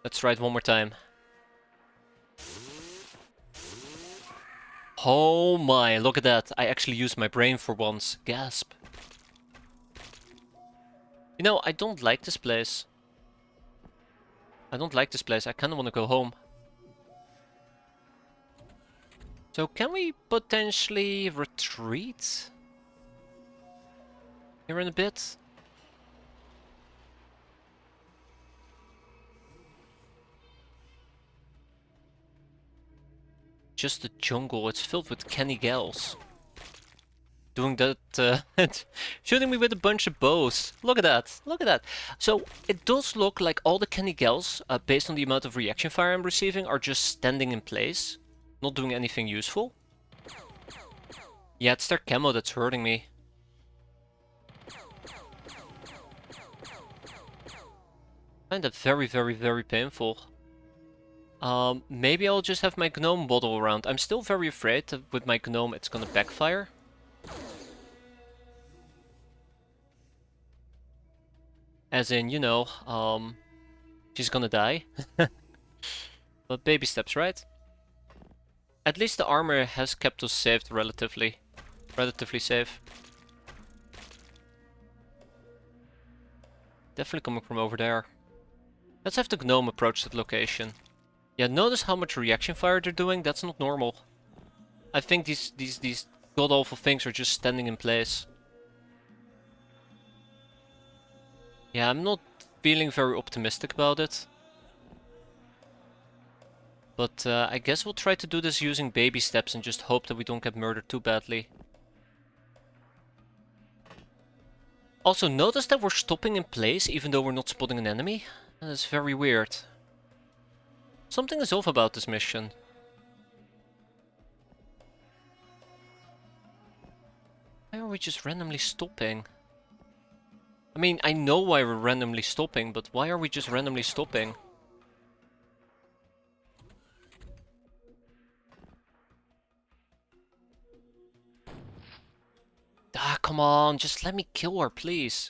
Let's try it one more time. Oh my, look at that. I actually used my brain for once. Gasp. You know, I don't like this place. I don't like this place. I kinda wanna go home. So can we potentially retreat? Here in a bit? Just the jungle, it's filled with Kenny Gals. Doing that, shooting me with a bunch of bows. Look at that, look at that. So, it does look like all the Kenny Gals, based on the amount of reaction fire I'm receiving, are just standing in place. Not doing anything useful. Yeah, it's their camo that's hurting me. I find that very, very, very painful. Maybe I'll just have my gnome bottle around. I'm still very afraid that with my gnome it's gonna backfire. As in, you know, she's gonna die. But baby steps, right? At least the armor has kept us saved relatively. Relatively safe. Definitely coming from over there. Let's have the gnome approach that location. Yeah, notice how much reaction fire they're doing? That's not normal. I think these god-awful things are just standing in place. Yeah, I'm not feeling very optimistic about it. But I guess we'll try to do this using baby steps and just hope that we don't get murdered too badly. Also, notice that we're stopping in place even though we're not spotting an enemy. That is very weird. Something is off about this mission. Why are we just randomly stopping? I mean, I know why we're randomly stopping, but why are we just randomly stopping? Ah, come on, just let me kill her, please.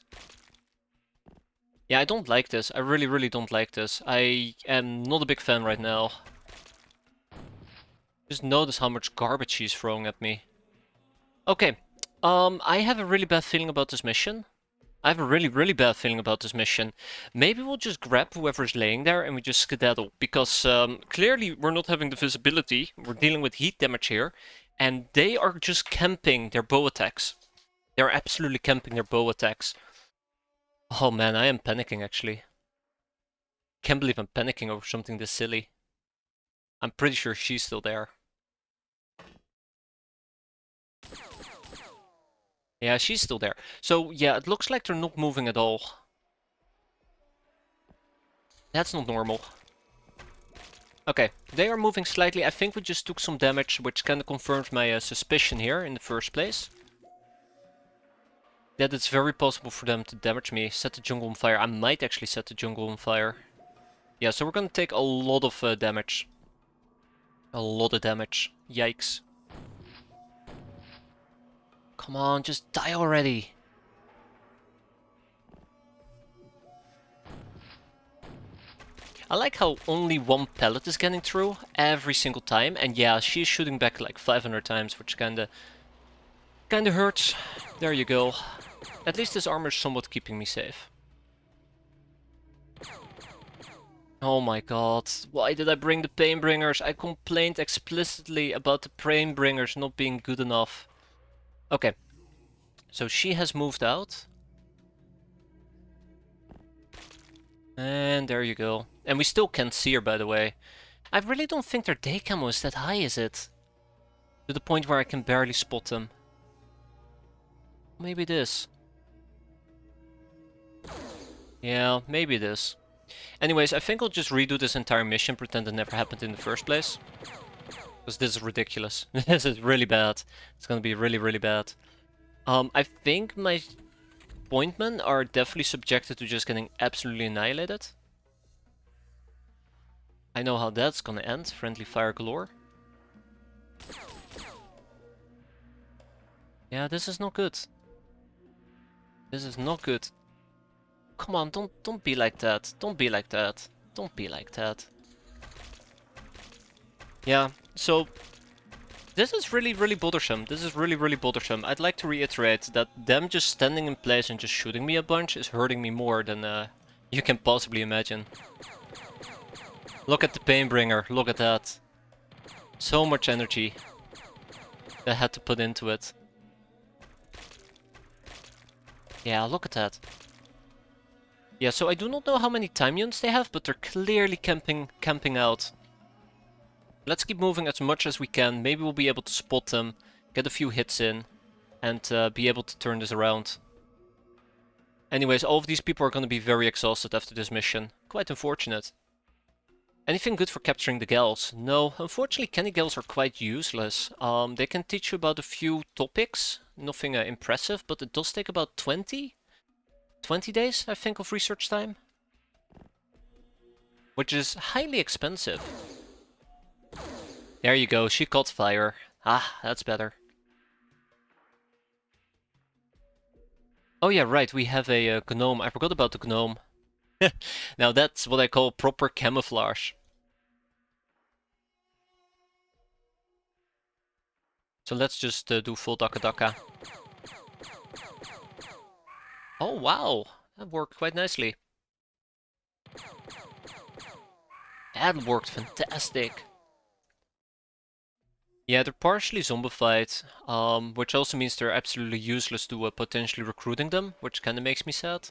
Yeah, I don't like this. I really, really don't like this. I am not a big fan right now. Just notice how much garbage she's throwing at me. Okay, I have a really bad feeling about this mission. I have a really, really bad feeling about this mission. Maybe we'll just grab whoever's laying there and we just skedaddle. Because clearly we're not having the visibility. We're dealing with heat damage here. And they are just camping their bow attacks. They're absolutely camping their bow attacks. Oh man, I am panicking actually. Can't believe I'm panicking over something this silly. I'm pretty sure she's still there. Yeah, she's still there. So yeah, it looks like they're not moving at all. That's not normal. Okay, they are moving slightly. I think we just took some damage, which kind of confirms my suspicion here in the first place. That it's very possible for them to damage me. Set the jungle on fire. I might actually set the jungle on fire. Yeah, so we're gonna take a lot of damage. A lot of damage. Yikes. Come on, just die already. I like how only one pellet is getting through every single time. And yeah, she's shooting back like 500 times, which kinda hurts. There you go. At least this armor is somewhat keeping me safe. Oh my god, why did I bring the Painbringers? I complained explicitly about the Painbringers not being good enough. Okay, so she has moved out. And there you go. And we still can't see her, by the way. I really don't think their day camo is that high, is it? To the point where I can barely spot them. Maybe this. Yeah, maybe this. Anyways, I think I'll just redo this entire mission, pretend it never happened in the first place. Because this is ridiculous. This is really bad. It's gonna be really, really bad. I think my pointmen are definitely subjected to just getting absolutely annihilated. I know how that's gonna end. Friendly fire galore. Yeah, this is not good. This is not good. Come on, don't be like that. Don't be like that. Don't be like that. Yeah, so this is really, really bothersome. This is really, really bothersome. I'd like to reiterate that them just standing in place and just shooting me a bunch is hurting me more than you can possibly imagine. Look at the Painbringer, look at that. So much energy I had to put into it. Yeah, look at that. Yeah, so I do not know how many time units they have, but they're clearly camping out. Let's keep moving as much as we can. Maybe we'll be able to spot them, get a few hits in, and be able to turn this around. Anyways, all of these people are going to be very exhausted after this mission. Quite unfortunate. Anything good for capturing the gals? No, unfortunately candy gals are quite useless. They can teach you about a few topics, nothing impressive, but it does take about 20 days, I think, of research time. Which is highly expensive. There you go, she caught fire. Ah, that's better. Oh yeah, right, we have a gnome. I forgot about the gnome. Now that's what I call proper camouflage. So let's just do full Daka Daka. Oh wow, that worked quite nicely. That worked fantastic. Yeah, they're partially zombified, which also means they're absolutely useless to potentially recruiting them, which kind of makes me sad.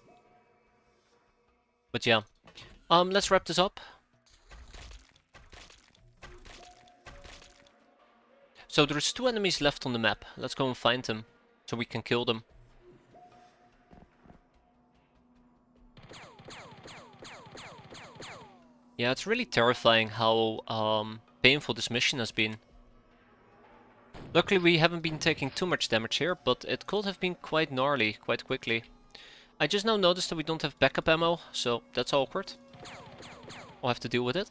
But yeah, let's wrap this up. So there's 2 enemies left on the map. Let's go and find them, so we can kill them. Yeah, it's really terrifying how painful this mission has been. Luckily we haven't been taking too much damage here, but it could have been quite gnarly quite quickly. I just now noticed that we don't have backup ammo, so that's awkward. I'll have to deal with it.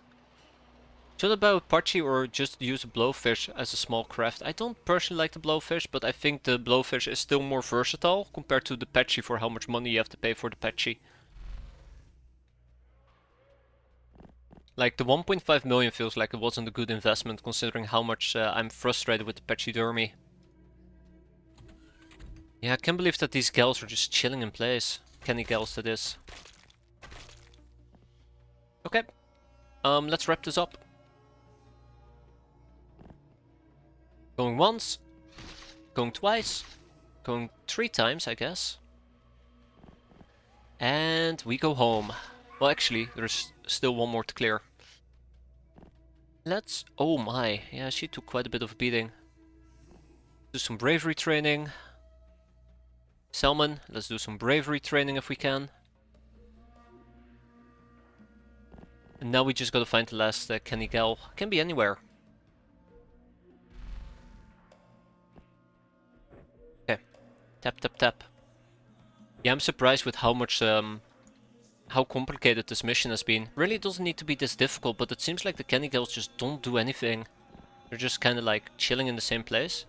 Should I buy a Apache or just use a blowfish as a small craft? I don't personally like the blowfish, but I think the blowfish is still more versatile compared to the Apache for how much money you have to pay for the Apache. Like the 1.5 million feels like it wasn't a good investment considering how much I'm frustrated with the pachydermy. Yeah, I can't believe that these gals are just chilling in place. Kenny gals that is. Okay, let's wrap this up. Going once, going twice, going 3 times, I guess. And we go home. Well, actually, there's still one more to clear. Let's... Oh my, yeah, she took quite a bit of a beating. Do some bravery training. Salmon, let's do some bravery training if we can. And now we just gotta find the last Kenny gal. Can be anywhere. Okay, tap tap tap. Yeah, I'm surprised with how much how complicated this mission has been. Really, it doesn't need to be this difficult, but it seems like the Kenny girls just don't do anything. They're just kind of like chilling in the same place.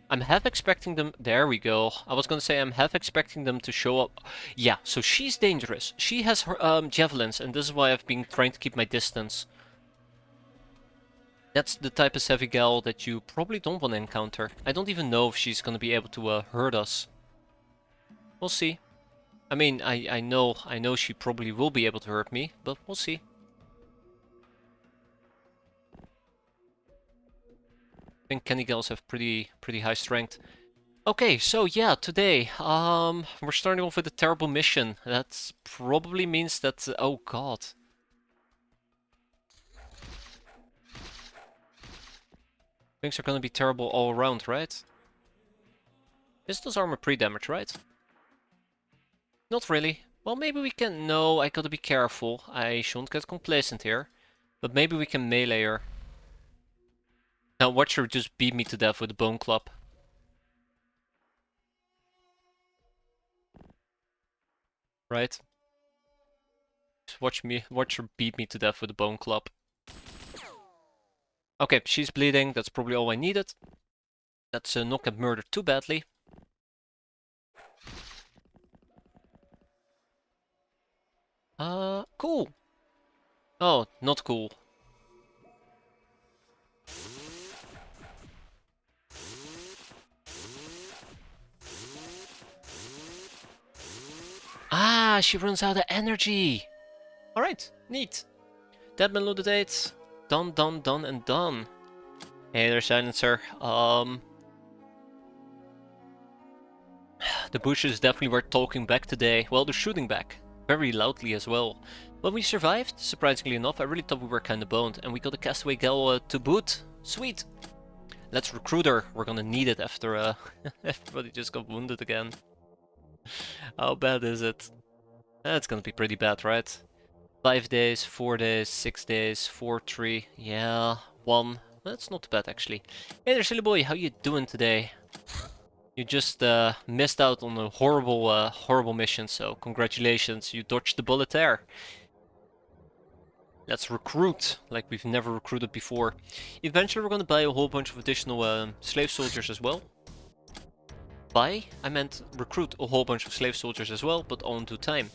I'm half expecting them... There we go. I was gonna say I'm half expecting them to show up. Yeah, so she's dangerous. She has her javelins, and this is why I've been trying to keep my distance. That's the type of savvy gal that you probably don't want to encounter. I don't even know if she's gonna be able to hurt us. We'll see. I mean, I know she probably will be able to hurt me, but we'll see. I think Kenny girls have pretty high strength. Okay, so yeah, today we're starting off with a terrible mission. That probably means that oh god. Things are gonna be terrible all around, right? This does armor pre-damage, right? Not really. Well, maybe we can... No, I gotta be careful. I shouldn't get complacent here. But maybe we can melee her. Now watch her just beat me to death with a bone club. Right? Just watch her beat me to death with a bone club. Okay, she's bleeding. That's probably all I needed. That's not get murdered too badly. Cool. Oh, not cool. Ah, she runs out of energy. Alright, neat. Deadman loaded 8. Done, done, done, and done. Hey there, Silencer. The bushes definitely were talking back today. Well, they're shooting back. Very loudly as well. But we survived, surprisingly enough. I really thought we were kinda boned. And we got a castaway gal to boot. Sweet. Let's recruit her. We're gonna need it after everybody just got wounded again. How bad is it? That's gonna be pretty bad, right? 5 days, 4 days, 6 days, 4, 3, yeah, 1. That's not bad actually. Hey there, silly boy, how you doing today? You just missed out on a horrible mission, so congratulations, you dodged the bullet there. Let's recruit like we've never recruited before. Eventually we're gonna buy a whole bunch of additional slave soldiers as well. Buy? I meant recruit a whole bunch of slave soldiers as well, but all in due time.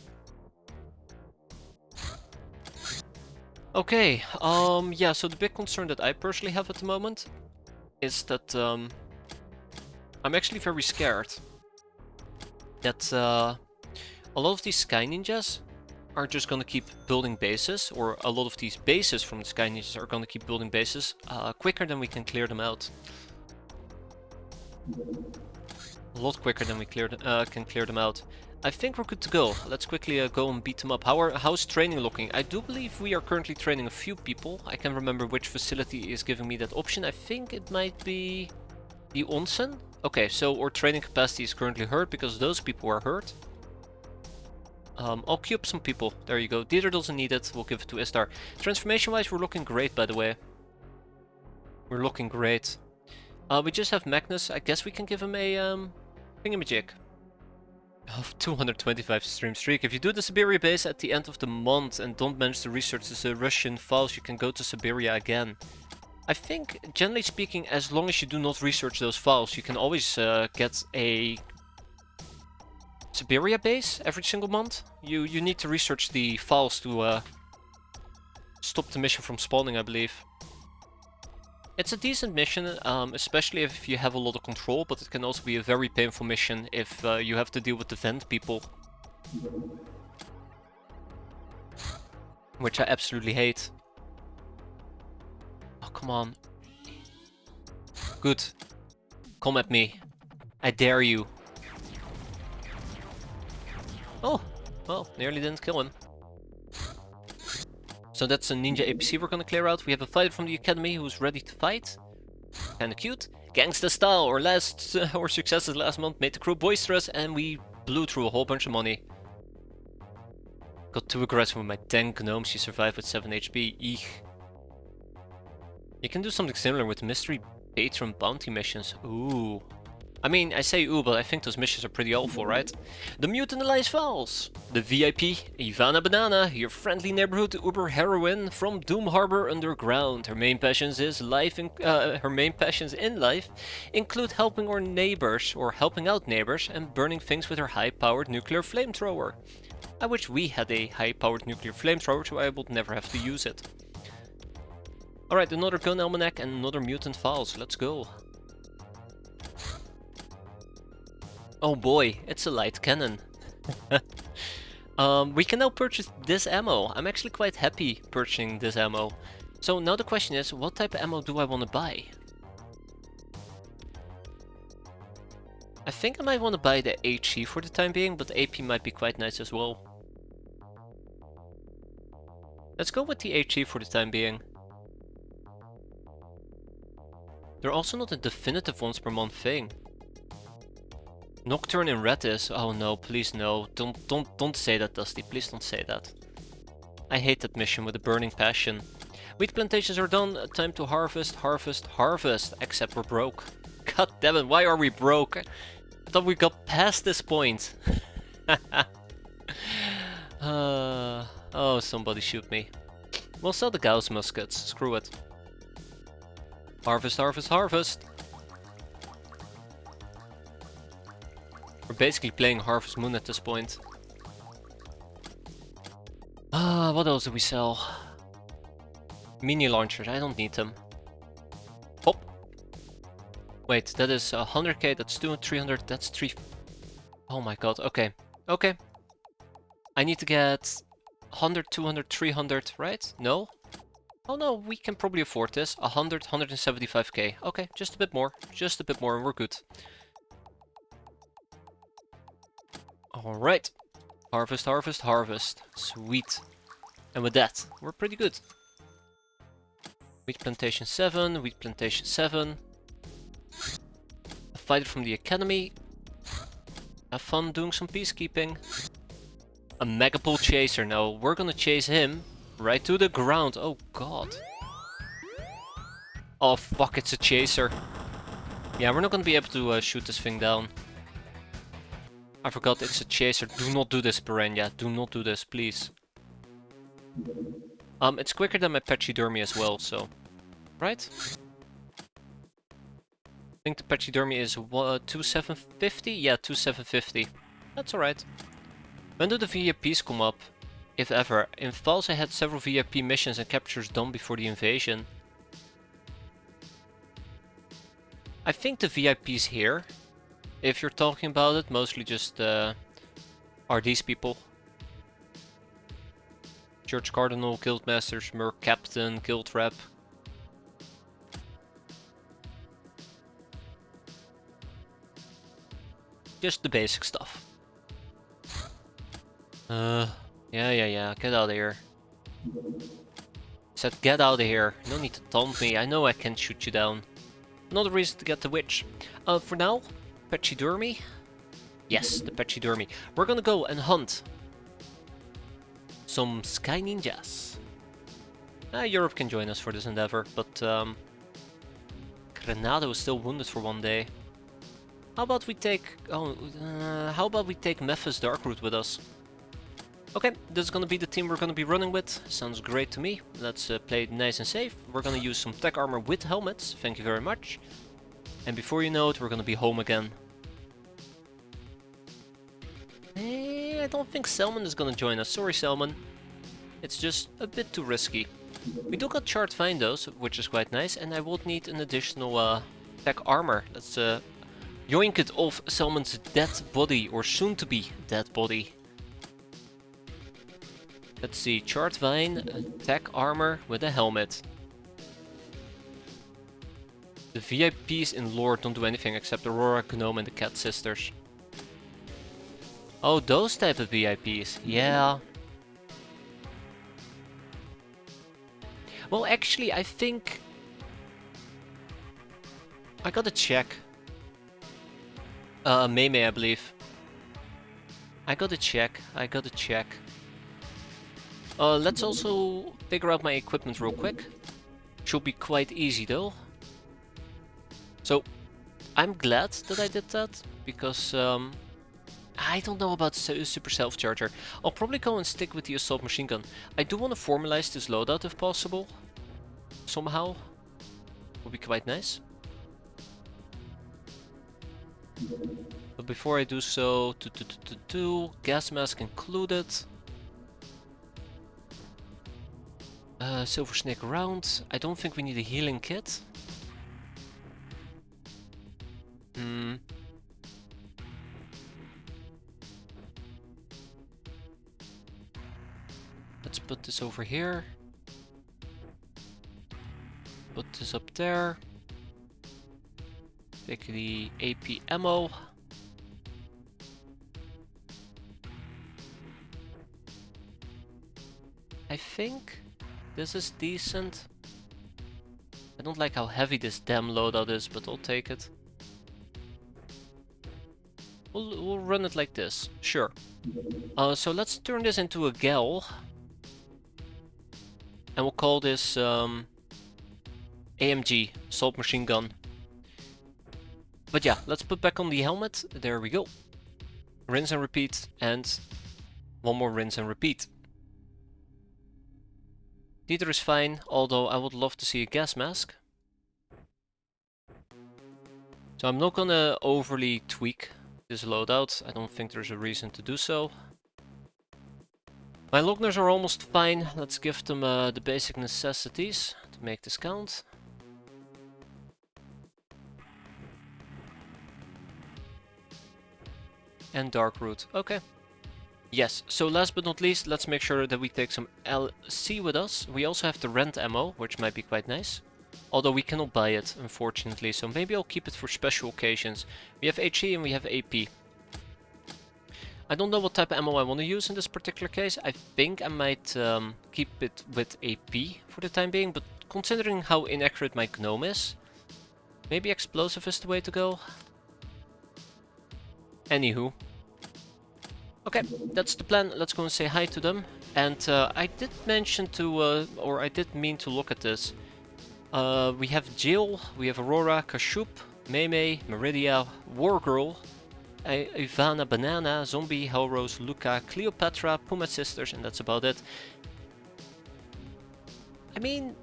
Okay, yeah, so the big concern that I personally have at the moment is that I'm actually very scared that a lot of these Sky Ninjas are just gonna keep building bases, or a lot of these bases from the Sky Ninjas are gonna keep building bases quicker than we can clear them out. A lot quicker than we can clear them out. I think we're good to go. Let's quickly go and beat them up. How's training looking? I do believe we are currently training a few people. I can't remember which facility is giving me that option. I think it might be the onsen. Okay, so our training capacity is currently hurt because those people are hurt. I'll queue up some people. There you go. Dieter doesn't need it. We'll give it to Istar. Transformation-wise, we're looking great, by the way. We're looking great. We just have Magnus. I guess we can give him a thingamajig. Of 225 stream streak. If you do the Siberia base at the end of the month and don't manage to research the Russian files, you can go to Siberia again. I think, generally speaking, as long as you do not research those files, you can always get a Siberia base every single month. You need to research the files to stop the mission from spawning, I believe. It's a decent mission, especially if you have a lot of control, but it can also be a very painful mission if you have to deal with the vent people. Which I absolutely hate. Oh, come on. Good. Come at me. I dare you. Oh, well, nearly didn't kill him. So that's a ninja APC we're gonna clear out. We have a fighter from the academy who's ready to fight. Kinda cute. Gangsta style. Our successes last month made the crew boisterous, and we blew through a whole bunch of money. Got too aggressive with my 10 gnomes. She survived with 7 HP. Eek. You can do something similar with mystery patron bounty missions. Ooh. I mean, I say ooh, but I think those missions are pretty awful, right? The Mutant Alliance Files! The VIP, Ivana Banana, your friendly neighborhood Uber heroine from Doom Harbor Underground. Her main passions in life include helping our neighbors, or helping out neighbors, and burning things with her high-powered nuclear flamethrower. I wish we had a high-powered nuclear flamethrower, so I would never have to use it. Alright, another gun almanac and another mutant files. Let's go. Oh boy, it's a light cannon. We can now purchase this ammo. I'm actually quite happy purchasing this ammo. So now the question is, what type of ammo do I want to buy? I think I might want to buy the HE for the time being, but the AP might be quite nice as well. Let's go with the HE for the time being. They're also not a definitive once per month thing. Nocturne in red is... Oh no, please no. Don't say that, Dusty. Please don't say that. I hate that mission with a burning passion. Wheat plantations are done. Time to harvest, harvest, harvest. Except we're broke. God damn it, why are we broke? I thought we got past this point. Oh, somebody shoot me. We'll sell the Gauss muskets. Screw it. Harvest, harvest, harvest. We're basically playing Harvest Moon at this point. What else do we sell? Mini launchers, I don't need them. Hop. Wait, that is 100k, that's 200, 300, that's 3... Oh my god, okay. Okay. I need to get 100, 200, 300, right? No? Oh no, we can probably afford this. 100, 175k. Okay, just a bit more. Just a bit more and we're good. Alright. Harvest, harvest, harvest. Sweet. And with that, we're pretty good. Wheat plantation 7, wheat plantation 7. A fighter from the academy. Have fun doing some peacekeeping. A megapole chaser. Now we're gonna chase him right to the ground. Oh god. Oh fuck, it's a chaser. Yeah, we're not gonna be able to shoot this thing down. I forgot it's a chaser. Do not do this, Piranha. Do not do this, please. It's quicker than my Pachydermy as well, so... Right? I think the Pachydermy is 2750? Yeah, 2750. That's alright. When do the VIPs come up? If ever. In Vals I had several VIP missions and captures done before the invasion. I think the VIPs here, if you're talking about it, mostly just are these people. Church Cardinal, Guildmasters, Merc Captain, Guild Rep. Just the basic stuff. Yeah, get out of here. Said get out of here. No need to taunt me, I know I can shoot you down. Another reason to get the witch. For now, Pachydermy. Yes, the Pachydermy. We're gonna go and hunt some Sky Ninjas. Europe can join us for this endeavor, but Granado is still wounded for 1 day. How about we take... how about we take Memphis Darkroot with us? Okay, this is gonna be the team we're gonna be running with. Sounds great to me. Let's play it nice and safe. We're gonna use some tech armor with helmets. Thank you very much. And before you know it, we're gonna be home again. I don't think Selman is gonna join us. Sorry, Selman. It's just a bit too risky. We do got Chart Vine though, which is quite nice. And I would need an additional tech armor. Let's yoink it off Selman's dead body, or soon to be dead body. Let's see, Chart Vine, tech armor with a helmet. The VIPs in lore don't do anything except Aurora, Gnome and the Cat Sisters. Oh, those type of VIPs, yeah. Well, actually, I think... I gotta check. Meme, I believe. I gotta check. Let's also figure out my equipment real quick. Should be quite easy though. So, I'm glad that I did that, because I don't know about Super Self-Charger. I'll probably go and stick with the Assault Machine Gun. I do want to formalize this loadout if possible. Somehow. Would be quite nice. But before I do so, gas mask included. Silver Snake round. I don't think we need a healing kit. Let's put this over here. Put this up there. Take the AP ammo. I think this is decent. I don't like how heavy this damn loadout is, but I'll take it. We'll run it like this, sure. So let's turn this into a Gal. And we'll call this AMG, Assault Machine Gun. But yeah, let's put back on the helmet. There we go. Rinse and repeat, and one more rinse and repeat. Neither is fine, although I would love to see a gas mask. So I'm not gonna overly tweak this loadout. I don't think there's a reason to do so. My Logners are almost fine. Let's give them the basic necessities to make this count. And Darkroot, okay. Yes, so last but not least, let's make sure that we take some LC with us. We also have the rent ammo, which might be quite nice. Although we cannot buy it, unfortunately, so maybe I'll keep it for special occasions. We have HE and we have AP. I don't know what type of ammo I want to use in this particular case. I think I might keep it with AP for the time being, but considering how inaccurate my Gnome is, maybe explosive is the way to go. Anywho. Okay, that's the plan. Let's go and say hi to them. And I did mention to, or I did mean to look at this. We have Jill, we have Aurora, Kashup, Meme, Meridia, Wargirl, Ivana, Banana, Zombie, Hellrose, Luca, Cleopatra, Puma Sisters, and that's about it. I mean,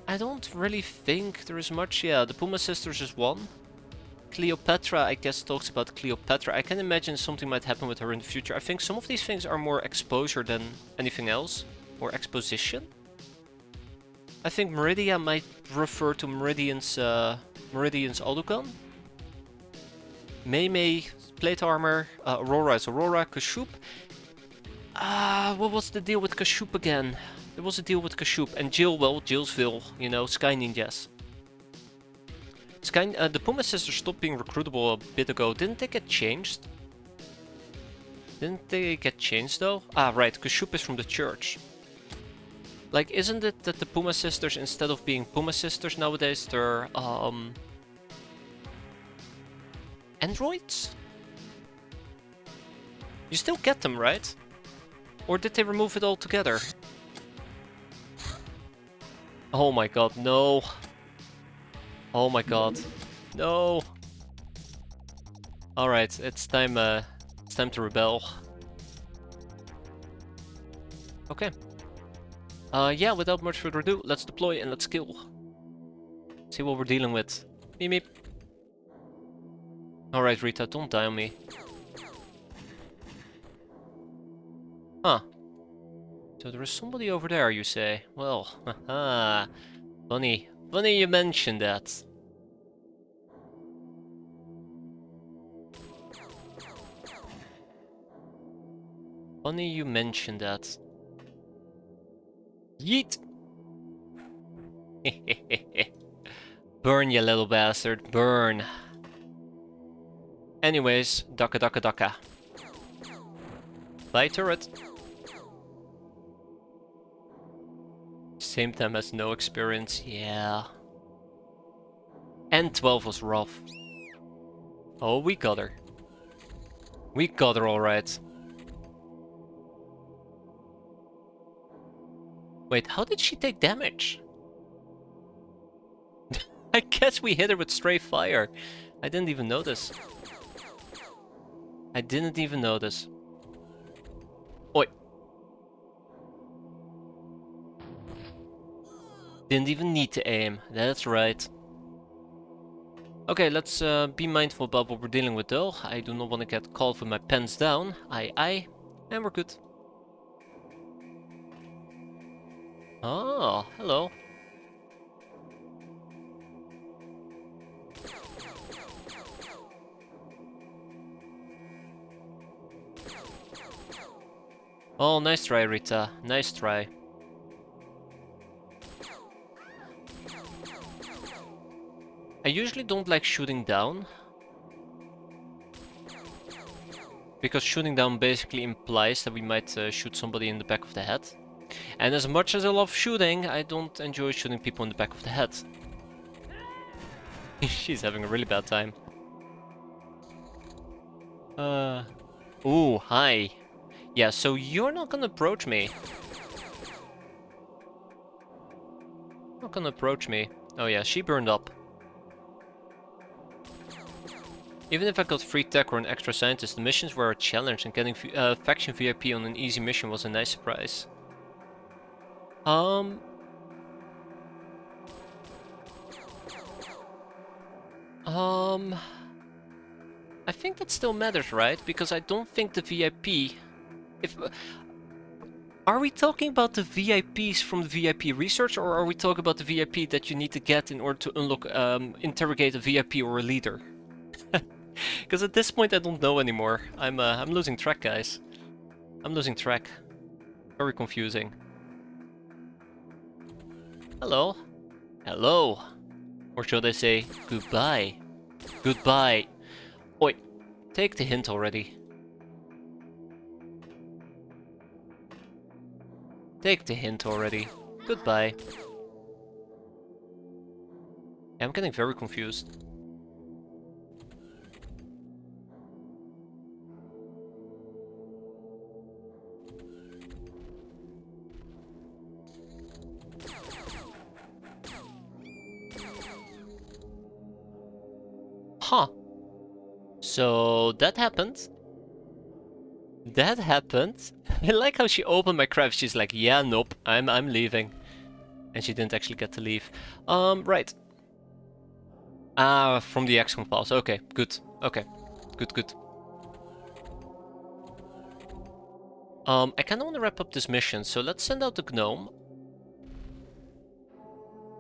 I don't really think there is much. Yeah, the Puma sisters is one. Cleopatra, I guess, talks about Cleopatra. I can imagine something might happen with her in the future. I think some of these things are more exposure than anything else. Or exposition. I think Meridia might refer to Meridian's autogun. Mei, plate armor, Aurora is Aurora, Kashyyyk. What was the deal with Kashyyyk again? There was a deal with Kashyyyk and Jill, well, Jillsville, you know, Sky Ninjas. The Puma sisters stopped being recruitable a bit ago. Didn't they get changed? Didn't they get changed though? Ah, right, Kashyyyk is from the church. Like, isn't it that the Puma sisters, instead of being Puma sisters nowadays, they're, androids? You still get them, right? Or did they remove it altogether? Oh my god, no. Oh my god. No. Alright, it's time to rebel. Okay. Yeah, without much further ado, let's deploy and let's kill. See what we're dealing with. Meep meep. Alright, Rita, don't die on me. Huh. So there is somebody over there, you say? Well, haha. Funny. Funny you mentioned that. Funny you mentioned that. Yeet! Burn, you little bastard. Burn. Anyways, daka daka daka. Bye, turret. Same time as no experience, yeah. And 12 was rough. Oh, we got her. We got her alright. Wait, how did she take damage? I guess we hit her with stray fire. I didn't even notice. I didn't even notice. Oi. Didn't even need to aim. That's right. Okay, let's be mindful about what we're dealing with though. I do not want to get caught with my pants down. Aye. And we're good. Oh, hello. Oh, nice try, Rita. Nice try. I usually don't like shooting down. Because shooting down basically implies that we might shoot somebody in the back of the head. And as much as I love shooting, I don't enjoy shooting people in the back of the head. She's having a really bad time. Ooh, hi. Yeah, so you're not gonna approach me. Not gonna approach me. Oh yeah, she burned up. Even if I got free tech or an extra scientist, the missions were a challenge, and getting faction VIP on an easy mission was a nice surprise. I think that still matters, right? Because I don't think the VIP... Are we talking about the VIPs from the VIP research, or are we talking about the VIP that you need to get in order to unlock, interrogate a VIP or a leader? Because at this point I don't know anymore. I'm losing track, guys. I'm losing track. Very confusing. Hello. Hello. Or should I say, goodbye. Goodbye. Oi, take the hint already. Take the hint already. Goodbye. I'm getting very confused. Huh. So that happened. That happened. I like how she opened my craft. She's like, yeah, nope, I'm leaving. And she didn't actually get to leave. Right. Ah, from the XCOM files. Okay, good. Okay, good. I kinda wanna wrap up this mission, so let's send out the gnome.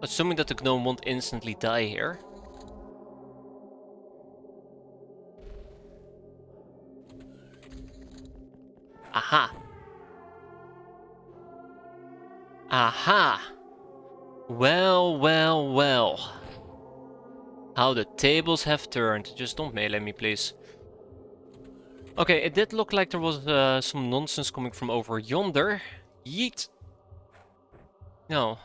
Assuming that the gnome won't instantly die here. Aha! Aha! Well. How the tables have turned. Just don't melee me, please. Okay, it did look like there was some nonsense coming from over yonder. Yeet! No,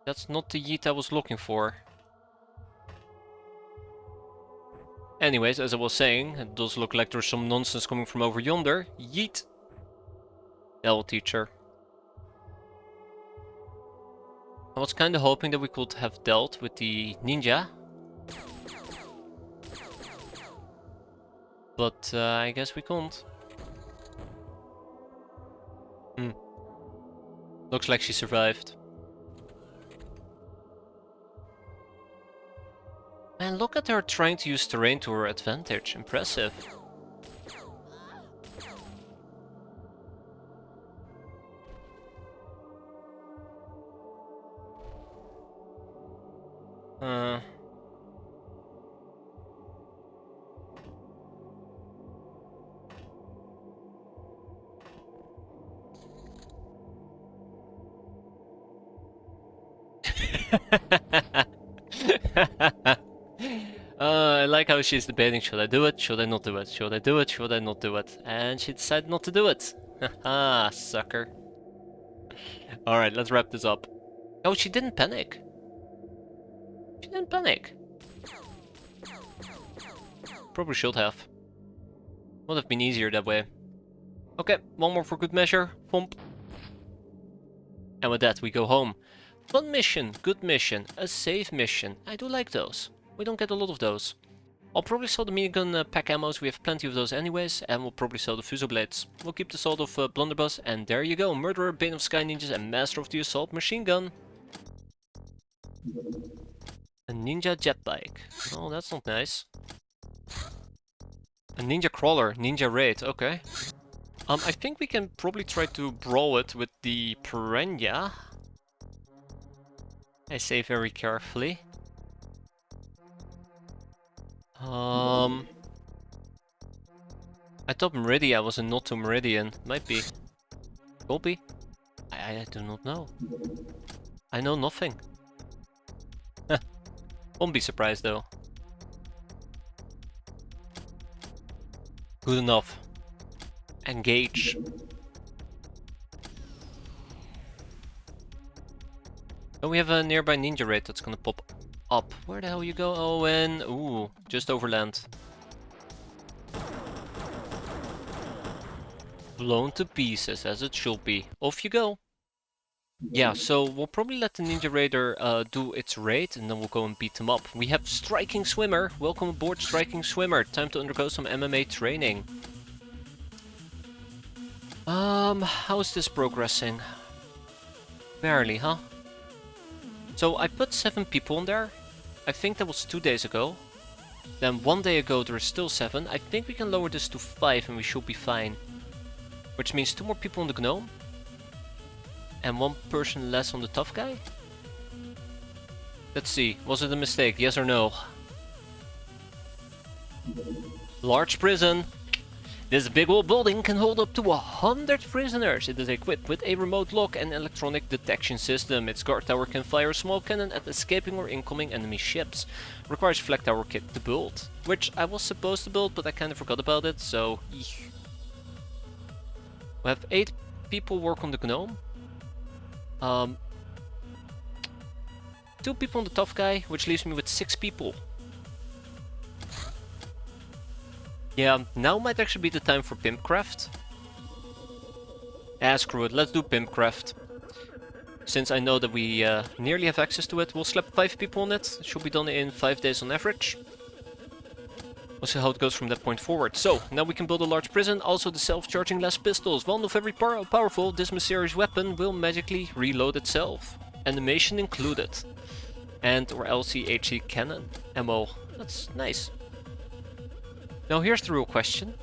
that's not the yeet I was looking for. Anyways, as I was saying, it does look like there's some nonsense coming from over yonder. Yeet! That will teach her. I was kinda hoping that we could have dealt with the ninja. But I guess we can't. Looks like she survived. Man, look at her trying to use terrain to her advantage. Impressive. I like how she's debating, should I do it, should I not do it, should I do it, should I not do it, and she decided not to do it. Haha, sucker. Alright, let's wrap this up. Oh, she didn't panic. She didn't panic. Probably should have. Would have been easier that way. Okay, one more for good measure. Thump. And with that, we go home. Fun mission, good mission, a safe mission. I do like those. We don't get a lot of those. I'll probably sell the minigun pack ammos, we have plenty of those anyways, and we'll probably sell the fuso blades. We'll keep the Sword of Blunderbuss, and there you go, Murderer, Bane of Sky Ninjas, and Master of the Assault Machine Gun. A ninja jet bike. Oh, that's not nice. A ninja crawler, ninja raid, okay. I think we can probably try to brawl it with the piranha. I say very carefully. I thought Meridia was a not to Meridian. Might be. Will be. I do not know. I know nothing. Won't be surprised though. Good enough. Engage. Oh, we have a nearby ninja raid that's gonna pop up. Where the hell you go, Owen? Ooh, just overland. Blown to pieces, as it should be. Off you go. Yeah, so we'll probably let the Ninja Raider do its raid, and then we'll go and beat them up. We have Striking Swimmer. Welcome aboard, Striking Swimmer. Time to undergo some MMA training. How is this progressing? Barely, huh? So I put 7 people in there. I think that was 2 days ago. Then 1 day ago there is still 7. I think we can lower this to 5 and we should be fine. Which means 2 more people on the gnome. And 1 person less on the tough guy? Let's see, was it a mistake, yes or no? Large prison. This big old building can hold up to 100 prisoners. It is equipped with a remote lock and electronic detection system. Its guard tower can fire a small cannon at escaping or incoming enemy ships. Requires flag tower kit to build, which I was supposed to build, but I kind of forgot about it, so... eek. We have 8 people work on the gnome. 2 people on the tough guy, which leaves me with 6 people. Yeah, now might actually be the time for Pimpcraft. Ah, screw it, let's do Pimpcraft. Since I know that we nearly have access to it, we'll slap 5 people on it. It should be done in 5 days on average. We'll see how it goes from that point forward. So, now we can build a large prison, also the self-charging less pistols. One of every powerful, this mysterious weapon will magically reload itself. Animation included. And or LCHE cannon ammo. That's nice. Now here's the real question.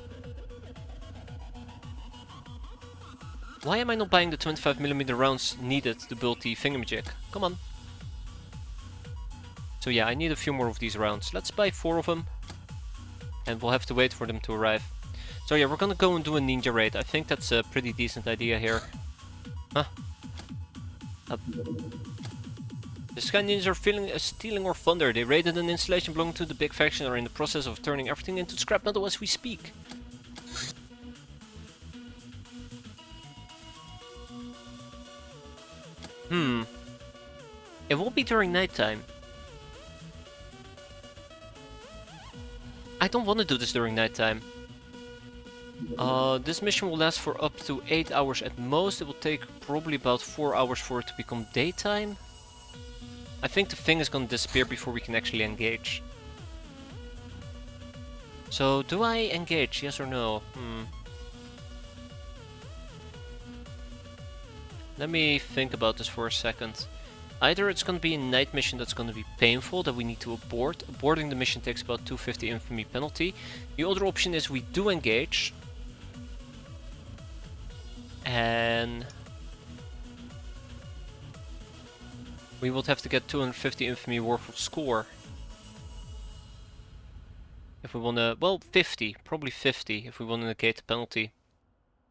Why am I not buying the 25mm rounds needed to build the thingamajig? Come on. So yeah, I need a few more of these rounds. Let's buy 4 of them. And we'll have to wait for them to arrive. So yeah, we're gonna go and do a ninja raid. I think that's a pretty decent idea here. Huh? The Sky Ninjas are stealing our thunder. They raided an installation belonging to the big faction and are in the process of turning everything into scrap metal as we speak. It will be during nighttime. I don't want to do this during nighttime. This mission will last for up to 8 hours at most. It will take probably about 4 hours for it to become daytime. I think the thing is gonna disappear before we can actually engage. So, do I engage? Yes or no? Let me think about this for a second. Either it's gonna be a night mission that's gonna be painful, that we need to abort. Aborting the mission takes about 250 infamy penalty. The other option is we do engage. And we would have to get 250 infamy worth of score. If we wanna, well, 50, probably 50 if we wanna negate the penalty.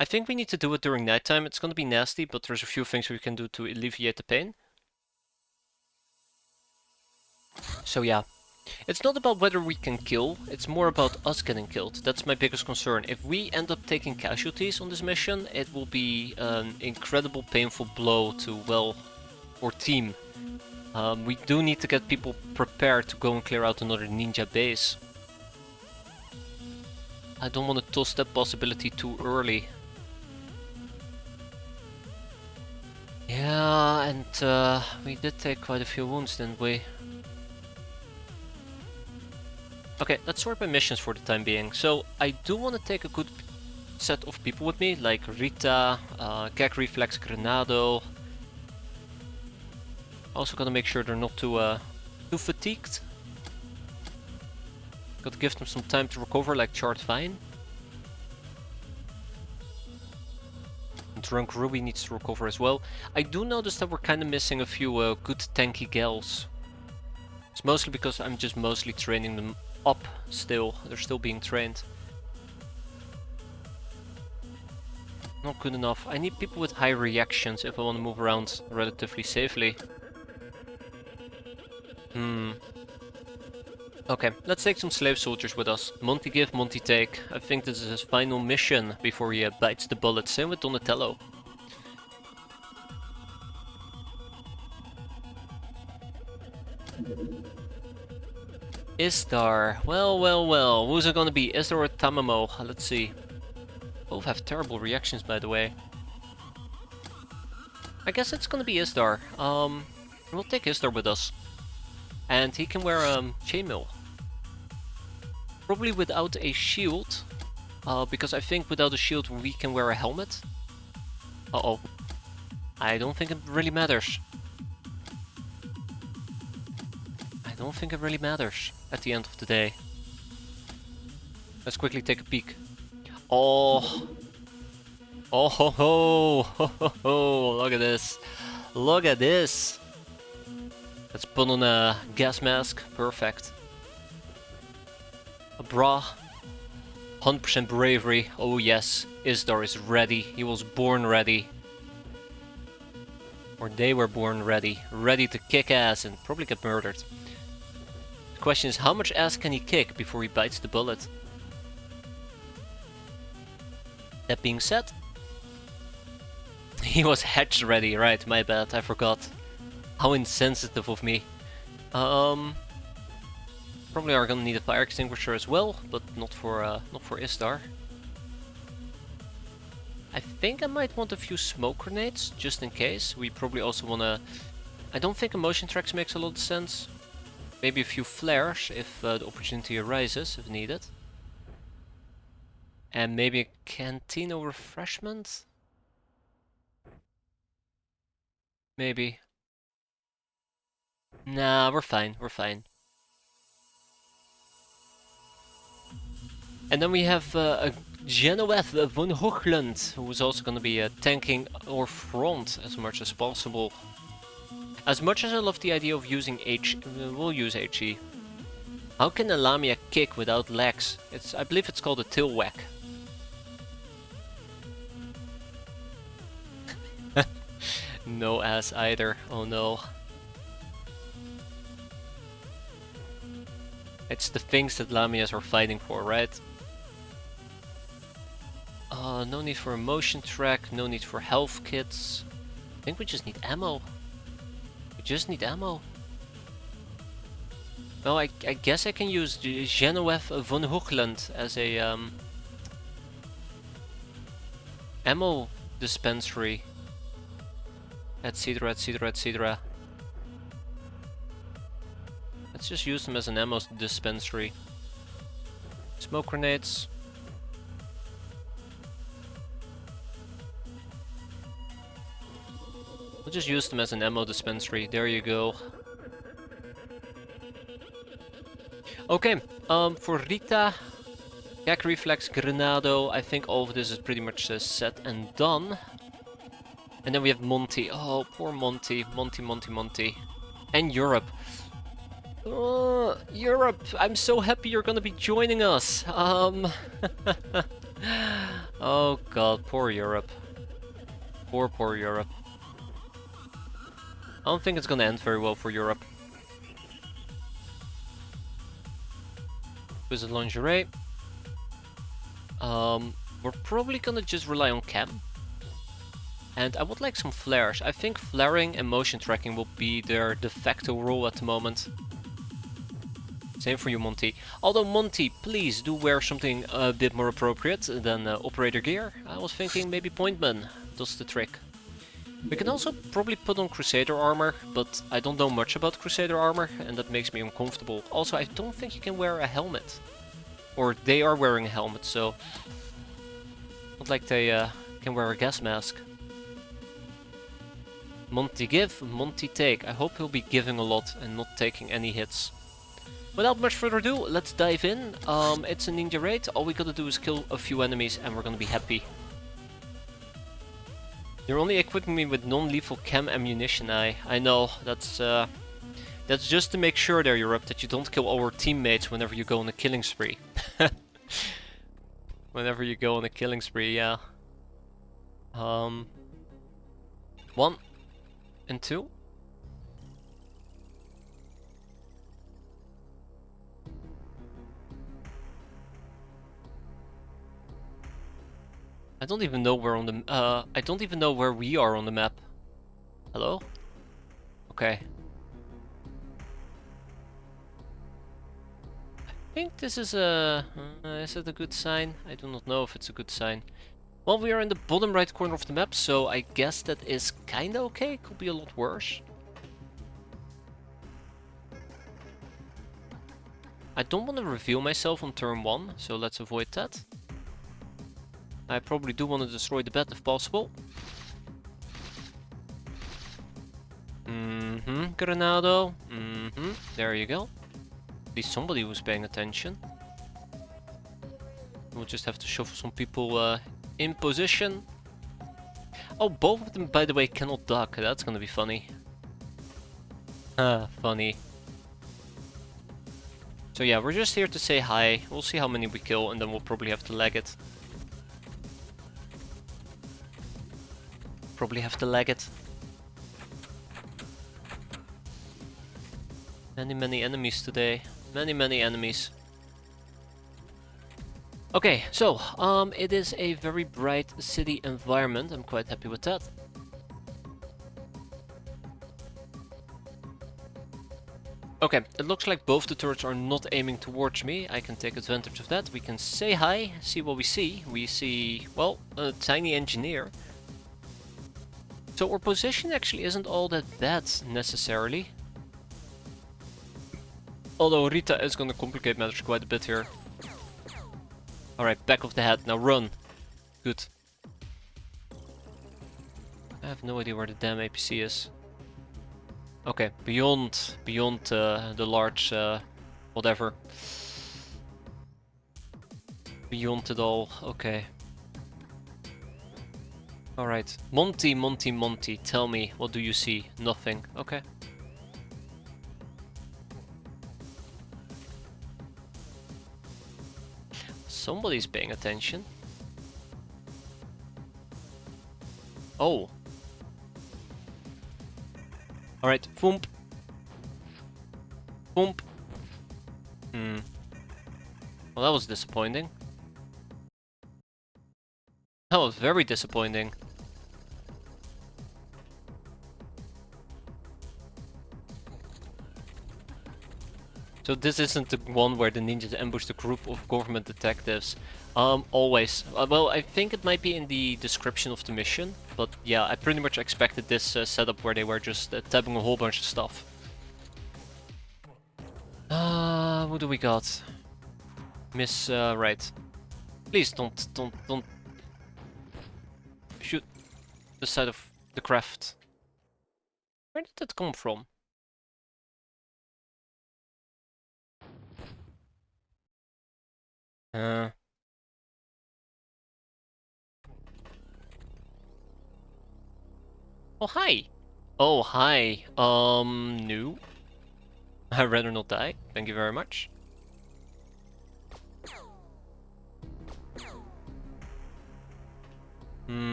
I think we need to do it during nighttime. It's gonna be nasty, but there's a few things we can do to alleviate the pain. So yeah, it's not about whether we can kill, it's more about us getting killed. That's my biggest concern. If we end up taking casualties on this mission, it will be an incredible painful blow to, well, our team. We do need to get people prepared to go and clear out another ninja base. I don't want to toss that possibility too early. Yeah, and we did take quite a few wounds, didn't we? Okay, let's sort by missions for the time being. So, I do want to take a good set of people with me, like Rita, Gag Reflex, Granado. Also gotta make sure they're not too fatigued. Gotta give them some time to recover, like Charred Vine. Drunk Ruby needs to recover as well. I do notice that we're kind of missing a few good tanky gals. It's mostly because I'm just mostly training them up still. They're still being trained. Not good enough. I need people with high reactions if I want to move around relatively safely. Okay, let's take some slave soldiers with us. Monty give, Monty take. I think this is his final mission before he bites the bullet. Same with Donatello. Istar. Well. Who's it gonna be? Istar or Tamamo? Let's see. Both have terrible reactions, by the way. I guess it's gonna be Istar. We'll take Istar with us. And he can wear chainmail. Probably without a shield. Because I think without a shield we can wear a helmet. Uh-oh. I don't think it really matters. I don't think it really matters at the end of the day. Let's quickly take a peek. Oh. Oh ho ho. Ho ho ho. Look at this. Look at this. Let's put on a gas mask. Perfect. A bra. 100% bravery. Oh yes. Isdar is ready. He was born ready. Or they were born ready. Ready to kick ass and probably get murdered. The question is, how much ass can he kick before he bites the bullet? That being said, he was hatch ready, right, my bad, I forgot. How insensitive of me. Probably are gonna need a fire extinguisher as well, but not for Istar. I think I might want a few smoke grenades, just in case. We probably also wanna... I don't think emotion tracks makes a lot of sense. Maybe a few flares if the opportunity arises, if needed. And maybe a canteen or refreshment? Maybe. Nah, we're fine, we're fine. And then we have a Genevieve von Hoogland, who is also going to be tanking our front as much as possible. As much as I love the idea of using we'll use HE. How can a Lamia kick without legs? I believe it's called a tail whack. No ass either, oh no. It's the things that Lamias are fighting for, right? No need for a motion track, no need for health kits. I think we just need ammo. We just need ammo. Well, I guess I can use Genevieve von Hoogland as a ammo dispensary, etc, etc, etc. Let's just use them as an ammo dispensary. Smoke grenades. We'll just use them as an ammo dispensary. There you go. Okay, for Rita, Gag Reflex, Grenado, I think all of this is pretty much set and done. And then we have Monty. Oh, poor Monty. Monty. And Europe. Europe, I'm so happy you're gonna be joining us. Oh god, poor Europe. Poor Europe. I don't think it's gonna end very well for Europe. Wizard lingerie. We're probably gonna just rely on chem. And I would like some flares. I think flaring and motion tracking will be their de facto role at the moment. Same for you, Monty. Although, Monty, please do wear something a bit more appropriate than operator gear. I was thinking maybe Pointman does the trick. We can also probably put on Crusader armor, but I don't know much about Crusader armor, and that makes me uncomfortable. Also, I don't think you can wear a helmet. Or they are wearing a helmet, so... not like they can wear a gas mask. Monty give, Monty take. I hope he'll be giving a lot and not taking any hits. Without much further ado, let's dive in. It's a ninja raid. All we gotta do is kill a few enemies and we're gonna be happy. You're only equipping me with non-lethal chem ammunition. I know, that's just to make sure there, Europe, that you don't kill our teammates whenever you go on a killing spree. Whenever you go on a killing spree, yeah. 1 and 2. I don't even know where on the I don't even know where we are on the map. Hello? Okay. I think this is it a good sign? I do not know if it's a good sign. Well, we are in the bottom right corner of the map, so I guess that is kinda okay. Could be a lot worse. I don't want to reveal myself on turn 1, so let's avoid that. I probably do want to destroy the bed if possible. Granado. There you go. At least somebody was paying attention. We'll just have to shuffle some people in position. Oh, both of them, by the way, cannot duck. That's gonna be funny. Funny. So yeah, we're just here to say hi. We'll see how many we kill, and then we'll probably have to leg it. Probably have to leg it. Many enemies today. Many enemies. Okay, so it is a very bright city environment. I'm quite happy with that. Okay, it looks like both the turrets are not aiming towards me. I can take advantage of that. We can say hi, see what we see. We see, well, a tiny engineer. So our position actually isn't all that bad, necessarily. Although Rita is gonna complicate matters quite a bit here. Alright, back of the head, now run. Good. I have no idea where the damn APC is. Okay, beyond the large whatever. Beyond it all, okay. Alright, Monty, tell me, what do you see? Nothing, okay. Somebody's paying attention. Oh. Alright, thump. Thump. Well, that was disappointing. That was very disappointing. So this isn't the one where the ninjas ambushed a group of government detectives. Always. Well, I think it might be in the description of the mission, but yeah, I pretty much expected this setup where they were just tabbing a whole bunch of stuff. What do we got? Miss, right. Please don't shoot the side of the craft. Where did that come from? Oh, hi! Oh, hi. No. I'd rather not die. Thank you very much.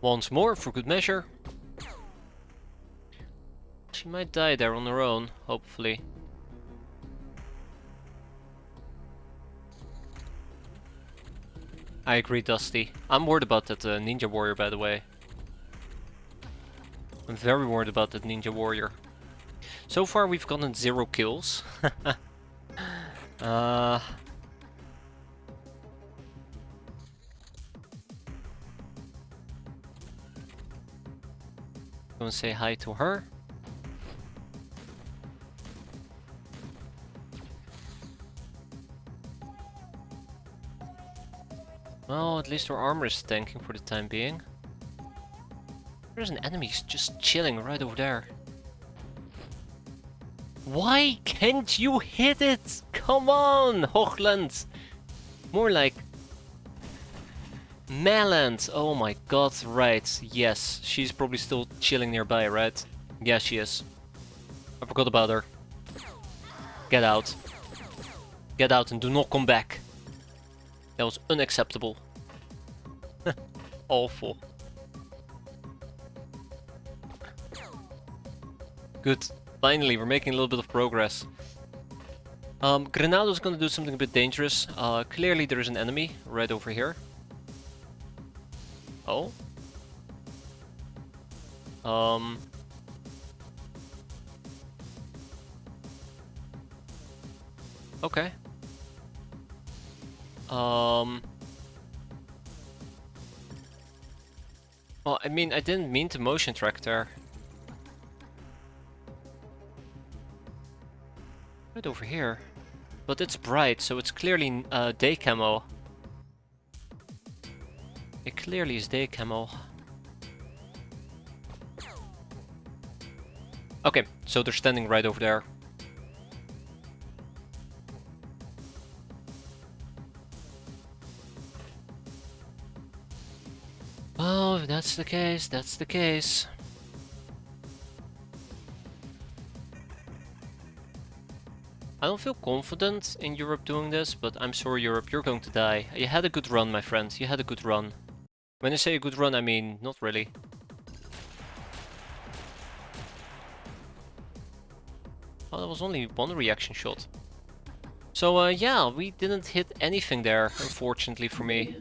Once more, for good measure. She might die there on her own, hopefully. I agree, Dusty. I'm worried about that ninja warrior, by the way. I'm very worried about that ninja warrior. So far we've gotten 0 kills. Go and say hi to her. Well, at least her armor is tanking for the time being. There's an enemy just chilling right over there. Why can't you hit it? Come on, Hochland! More like Meland. Oh my god, right. Yes, she's probably still chilling nearby, right? Yeah, she is. I forgot about her. Get out. Get out and do not come back. That was unacceptable. Awful. Good. Finally, we're making a little bit of progress. Grenado's gonna do something a bit dangerous. Clearly there is an enemy right over here. Oh. Okay. Well, I mean, I didn't mean to motion track there. Right over here. But it's bright, so it's clearly day camo. It clearly is day camo. Okay, so they're standing right over there. Oh, if that's the case, that's the case. I don't feel confident in Europe doing this, but I'm sorry Europe, you're going to die. You had a good run, my friend, you had a good run. When I say a good run, I mean, not really. Oh, that was only one reaction shot. So, yeah, we didn't hit anything there, unfortunately for me.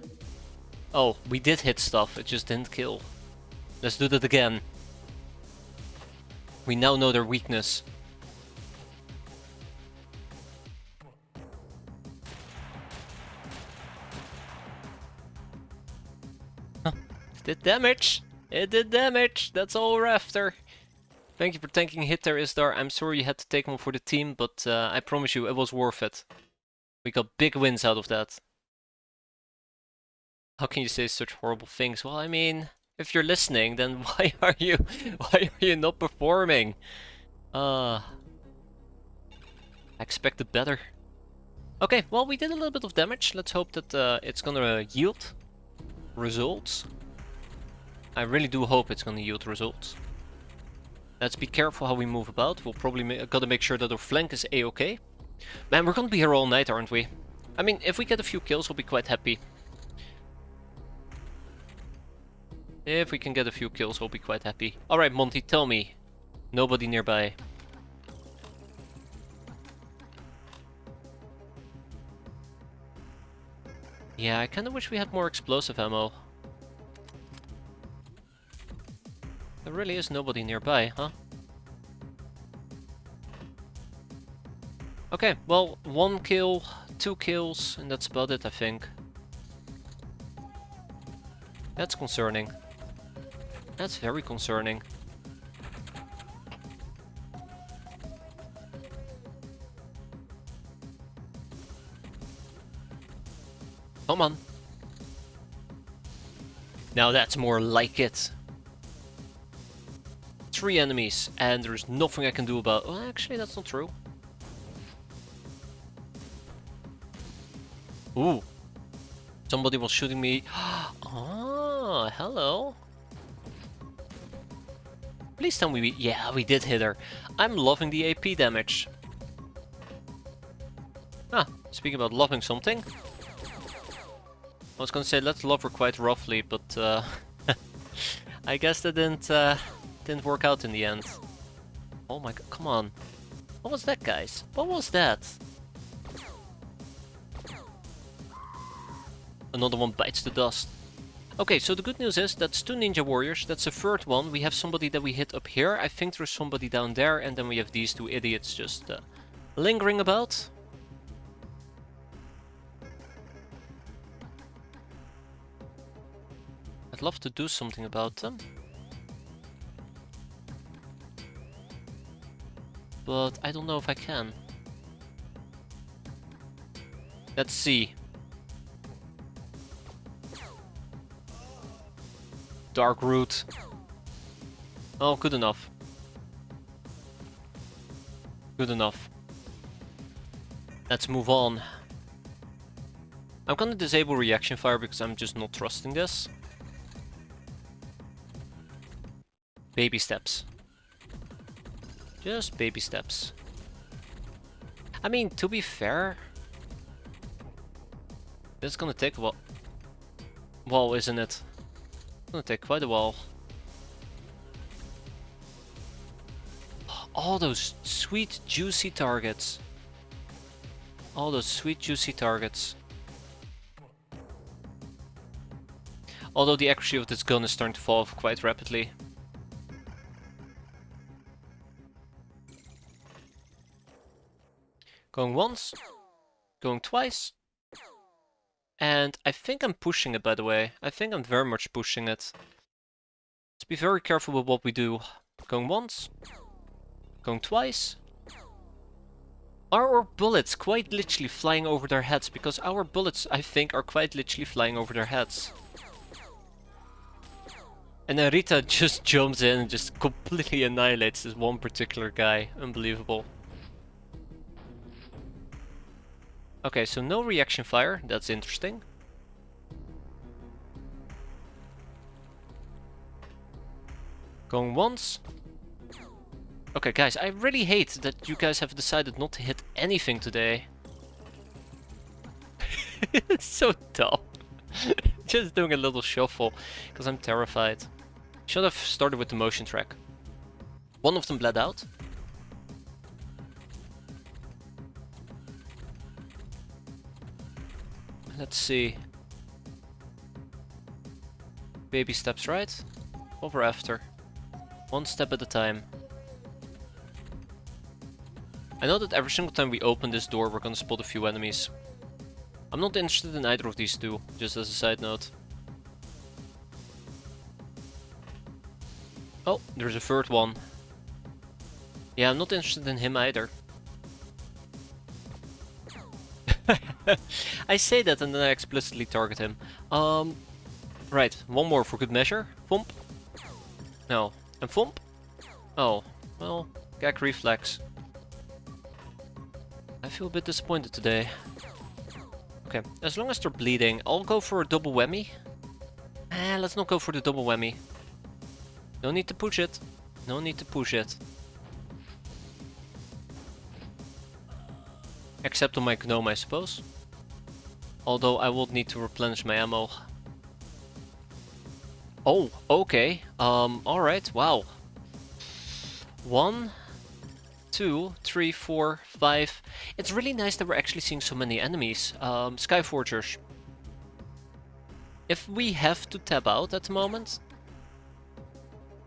Oh, we did hit stuff, it just didn't kill. Let's do that again. We now know their weakness. Huh. It did damage! It did damage! That's all we're after! Thank you for tanking hit there, Isdar. I'm sorry you had to take one for the team, but I promise you it was worth it. We got big wins out of that. How can you say such horrible things? Well, I mean, if you're listening, then why are you not performing? I expected better. Okay, well, we did a little bit of damage. Let's hope that it's gonna yield results. I really do hope it's gonna yield results. Let's be careful how we move about. We'll probably gotta make sure that our flank is a-okay. Man, we're gonna be here all night, aren't we? I mean, if we get a few kills, we'll be quite happy. If we can get a few kills, we'll be quite happy. Alright, Monty, tell me. Nobody nearby. Yeah, I kinda wish we had more explosive ammo. There really is nobody nearby, huh? Okay, well, 1 kill, 2 kills, and that's about it, I think. That's concerning. That's very concerning. Come on. Now that's more like it. 3 enemies, and there's nothing I can do about... Well, actually, that's not true. Ooh. Somebody was shooting me. Oh, hello. Please tell me we... Yeah, we did hit her. I'm loving the AP damage. Ah, speaking about loving something. I was gonna say let's love her quite roughly, but I guess that didn't work out in the end. Oh my god, come on. What was that, guys? What was that? Another one bites the dust. Okay, so the good news is that's 2 ninja warriors. That's the third one. We have somebody that we hit up here. I think there's somebody down there, and then we have these 2 idiots just lingering about. I'd love to do something about them. But I don't know if I can. Let's see. Dark root. Oh, good enough. Good enough. Let's move on. I'm gonna disable reaction fire because I'm just not trusting this. Baby steps. Just baby steps. I mean, to be fair, this is gonna take a while. Well, isn't it? It's gonna take quite a while. All those sweet, juicy targets. All those sweet, juicy targets. Although the accuracy of this gun is starting to fall off quite rapidly. Going once. Going twice. And I think I'm pushing it, by the way. I think I'm very much pushing it. Let's be very careful with what we do. Going once. Going twice. Are our bullets quite literally flying over their heads? Because our bullets, I think, are quite literally flying over their heads. And then Rita just jumps in and just completely annihilates this one particular guy. Unbelievable. Okay, so no reaction fire. That's interesting. Going once. Okay, guys, I really hate that you guys have decided not to hit anything today. It's so dumb. Just doing a little shuffle, because I'm terrified. Should have started with the motion track. One of them bled out. Let's see. Baby steps right. What we're after. One step at a time. I know that every single time we open this door, we're gonna spot a few enemies. I'm not interested in either of these two, just as a side note. Oh, there's a third one. Yeah, I'm not interested in him either. I say that and then I explicitly target him. Right, one more for good measure. Thump. No. And thump? Oh, well, gag reflex. I feel a bit disappointed today. Okay, as long as they're bleeding, I'll go for a double whammy. Let's not go for the double whammy. No need to push it. No need to push it. Except on my gnome, I suppose. Although I will need to replenish my ammo. Oh, okay. Alright, wow. 1, 2, 3, 4, 5. It's really nice that we're actually seeing so many enemies. Skyforgers. If we have to tab out at the moment,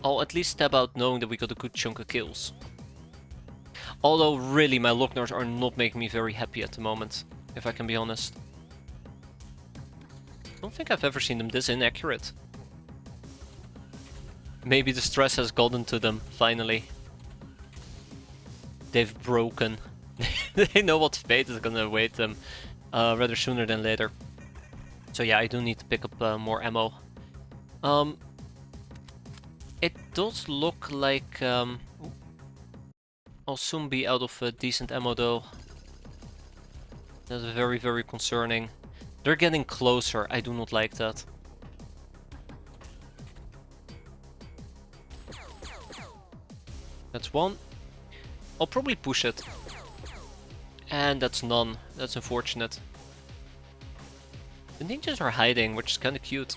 I'll at least tab out knowing that we got a good chunk of kills. Although, really, my Locknars are not making me very happy at the moment, if I can be honest. I don't think I've ever seen them this inaccurate. Maybe the stress has gotten to them, finally. They've broken. They know what fate is gonna await them rather sooner than later. So yeah, I do need to pick up more ammo. It does look like I'll soon be out of decent ammo though. That's very, very concerning. They're getting closer, I do not like that. That's one. I'll probably push it. And that's none. That's unfortunate. The ninjas are hiding, which is kinda cute.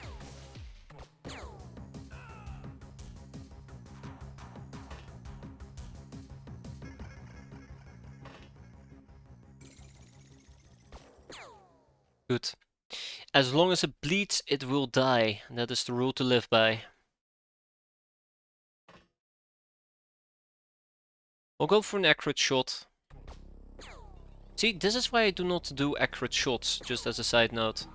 Good. As long as it bleeds, it will die. That is the rule to live by. I'll go for an accurate shot. See, this is why I do not do accurate shots, just as a side note.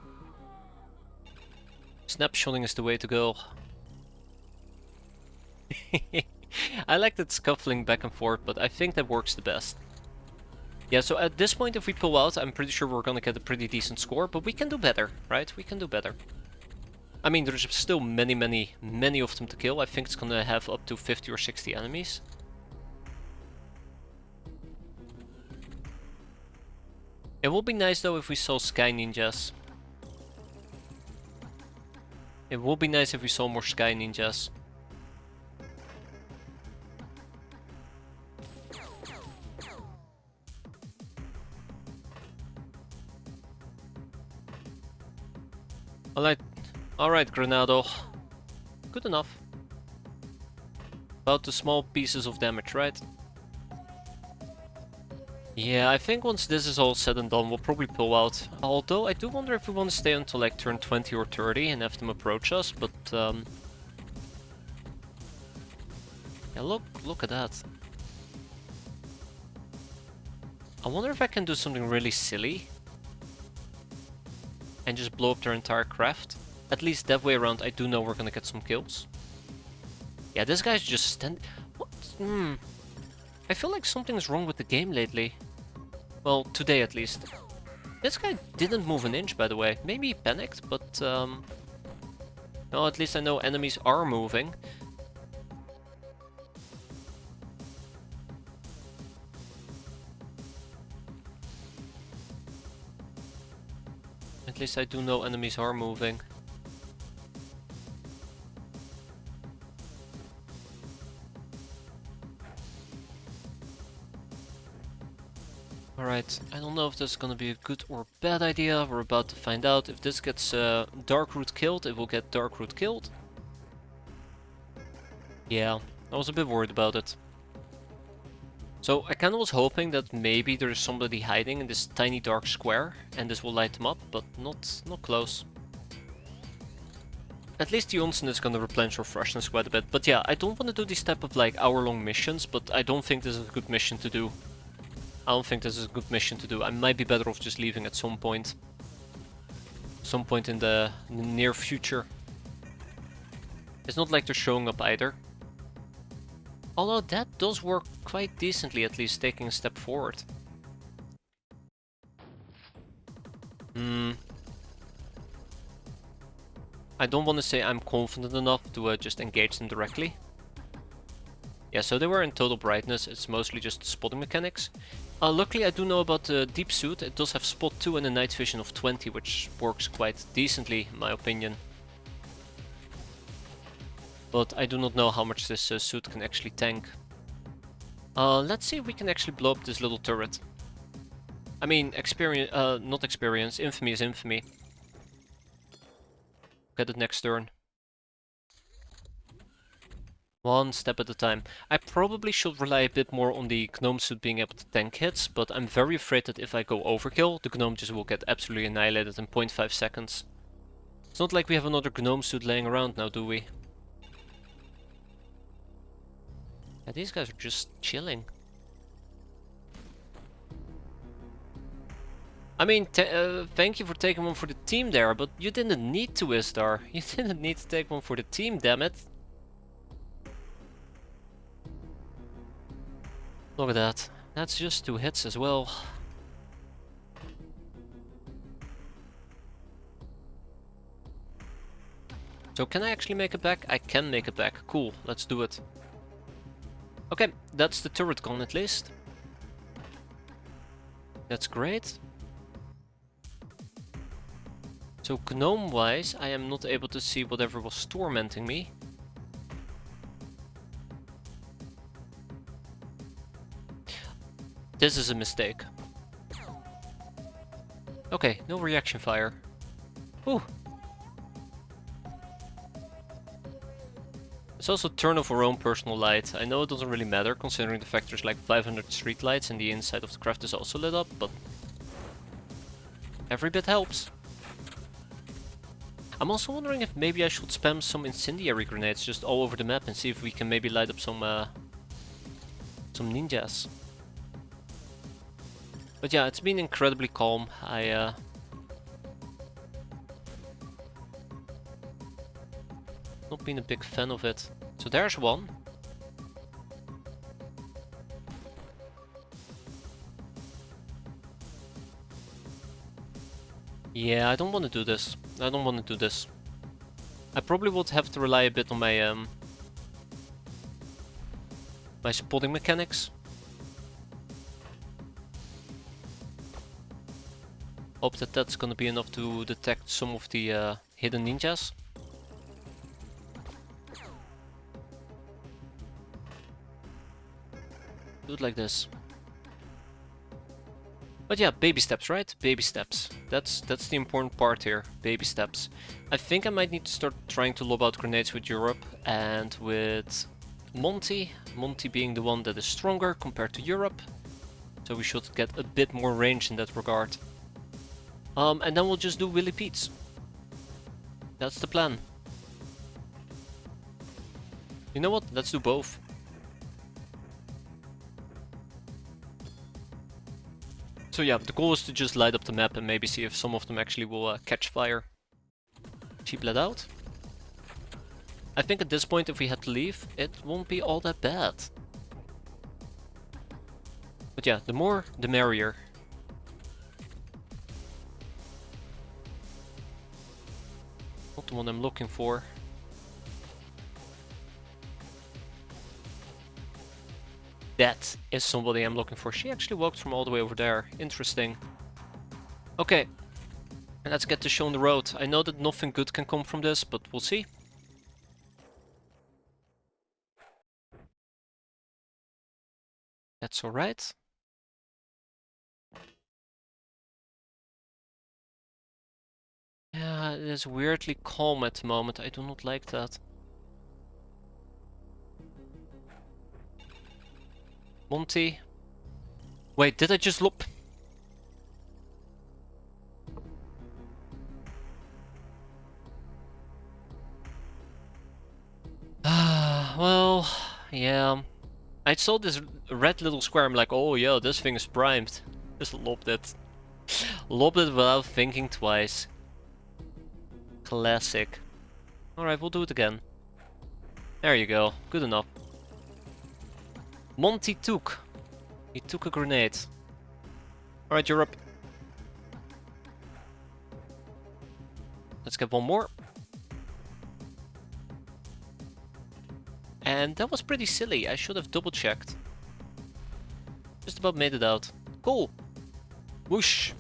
Snapshotting is the way to go. I like that scuffling back and forth, but I think that works the best. Yeah, so at this point if we pull out, I'm pretty sure we're gonna get a pretty decent score, but we can do better, right? We can do better. I mean, there's still many of them to kill. I think it's gonna have up to 50 or 60 enemies. It would be nice though if we saw Sky Ninjas. It would be nice if we saw more Sky Ninjas. Alright, Granado. Good enough. About the small pieces of damage, right? Yeah, I think once this is all said and done, we'll probably pull out. Although, I do wonder if we want to stay until like turn 20 or 30 and have them approach us, but yeah, look at that. I wonder if I can do something really silly and just blow up their entire craft. At least that way around, I do know we're gonna get some kills. Yeah, this guy's just what? I feel like something's wrong with the game lately. Well, today at least. This guy didn't move an inch, by the way. Maybe he panicked, but no, at least I know enemies are moving. At least I do know enemies are moving. Alright, I don't know if this is gonna be a good or bad idea. We're about to find out. If this gets Darkroot killed, it will get Darkroot killed. Yeah, I was a bit worried about it. So I kinda was hoping that maybe there's somebody hiding in this tiny dark square and this will light them up, but not close. At least Jonsen is gonna replenish our freshness quite a bit. But yeah, I don't want to do these type of like hour-long missions, but I don't think this is a good mission to do. I don't think this is a good mission to do. I might be better off just leaving at some point. Some point in the near future. It's not like they're showing up either. Although that does work quite decently, at least taking a step forward. I don't want to say I'm confident enough to just engage them directly. Yeah, so they were in total brightness, it's mostly just spotting mechanics. Luckily I do know about the deep suit, it does have spot 2 and a night vision of 20, which works quite decently in my opinion. But I do not know how much this suit can actually tank. Let's see if we can actually blow up this little turret. I mean, not experience, infamy is infamy. Get it next turn. One step at a time. I probably should rely a bit more on the gnome suit being able to tank hits, but I'm very afraid that if I go overkill, the gnome just will get absolutely annihilated in 0.5 seconds. It's not like we have another gnome suit laying around now, do we? Yeah, these guys are just chilling. I mean, thank you for taking one for the team there, but you didn't need to, Istar. You didn't need to take one for the team, damn it. Look at that. That's just 2 hits as well. So can I actually make it back? I can make it back. Cool, let's do it. Okay, that's the turret gone at least. That's great. So gnome-wise, I am not able to see whatever was tormenting me. This is a mistake. Okay, no reaction fire. Whew. It's also turn off our own personal light. I know it doesn't really matter considering the fact there's like 500 street lights and the inside of the craft is also lit up, but every bit helps. I'm also wondering if maybe I should spam some incendiary grenades just all over the map and see if we can maybe light up some ninjas. But yeah, it's been incredibly calm. Not been a big fan of it. So there's one. Yeah, I don't want to do this. I don't want to do this. I probably would have to rely a bit on my my spotting mechanics. Hope that that's gonna be enough to detect some of the hidden ninjas. Do it like this. But yeah, baby steps, right? Baby steps. That's the important part here. Baby steps. I think I might need to start trying to lob out grenades with Europe and with Monty. Monty being the one that is stronger compared to Europe. So we should get a bit more range in that regard. And then we'll just do Willy Pete's. That's the plan. You know what? Let's do both. So yeah, the goal is to just light up the map and maybe see if some of them actually will catch fire. She bled out. I think at this point if we had to leave, it won't be all that bad. But yeah, the more, the merrier. Not the one I'm looking for. That is somebody I'm looking for. She actually walked from all the way over there. Interesting. Okay. Let's get this show on the road. I know that nothing good can come from this, but we'll see. That's alright. Yeah, it is weirdly calm at the moment. I do not like that. Monty. Wait, did I just look? Well, yeah. I saw this red little square, I'm like, oh yeah, this thing is primed. Just lobbed it. Lobbed it without thinking twice. Classic. Alright, we'll do it again. There you go, good enough. Monty took. He took a grenade. Alright, you're up. Let's get one more. And that was pretty silly. I should have double checked. Just about made it out. Cool. Whoosh.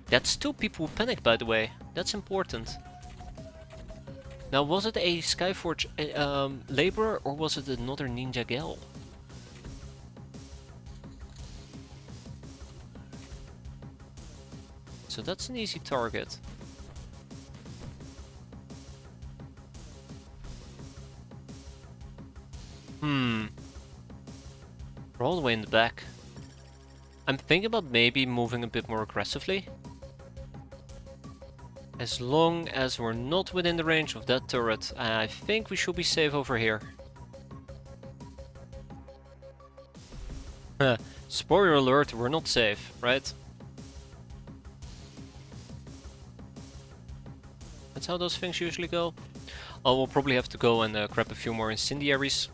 That's 2 people who panicked, by the way. That's important. Now, was it a Skyforge laborer or was it another ninja gal? So that's an easy target. We're all the way in the back. I'm thinking about maybe moving a bit more aggressively. As long as we're not within the range of that turret, I think we should be safe over here. Spoiler alert, we're not safe, right? That's how those things usually go. Oh, we'll probably have to go and grab a few more incendiaries.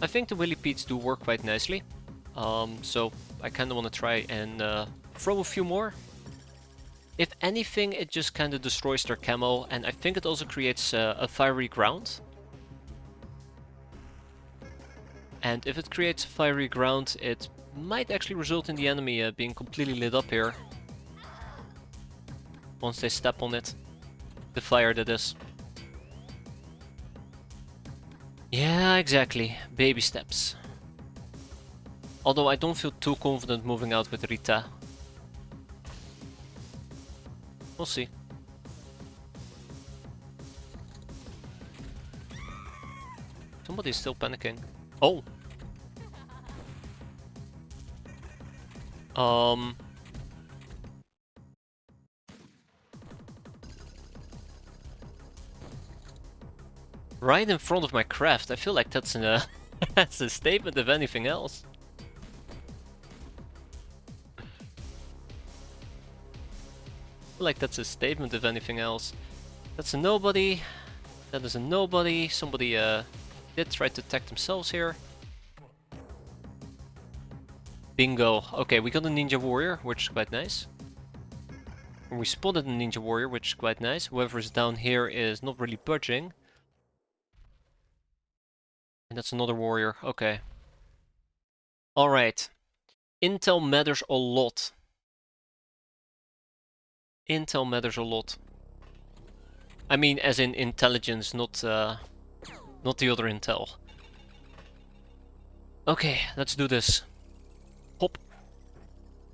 I think the Willy Pete's do work quite nicely. So I kind of want to try and throw a few more. If anything, it just kind of destroys their camo, and I think it also creates a fiery ground. And if it creates a fiery ground, it might actually result in the enemy being completely lit up here. Once they step on it. The fire, that is. Yeah, exactly. Baby steps. Although I don't feel too confident moving out with Rita. We'll see. Somebody's still panicking. Oh! Right in front of my craft. I feel like that's an that's a statement if anything else. I feel like that's a statement if anything else. That's a nobody. That is a nobody. Somebody did try to attack themselves here. Bingo. Okay, we got a ninja warrior, which is quite nice. And we spotted a ninja warrior, which is quite nice. Whoever is down here is not really budging. And that's another warrior. Okay. Alright. Intel matters a lot. Intel matters a lot. I mean, as in intelligence, not the other intel. Okay, let's do this. Hop.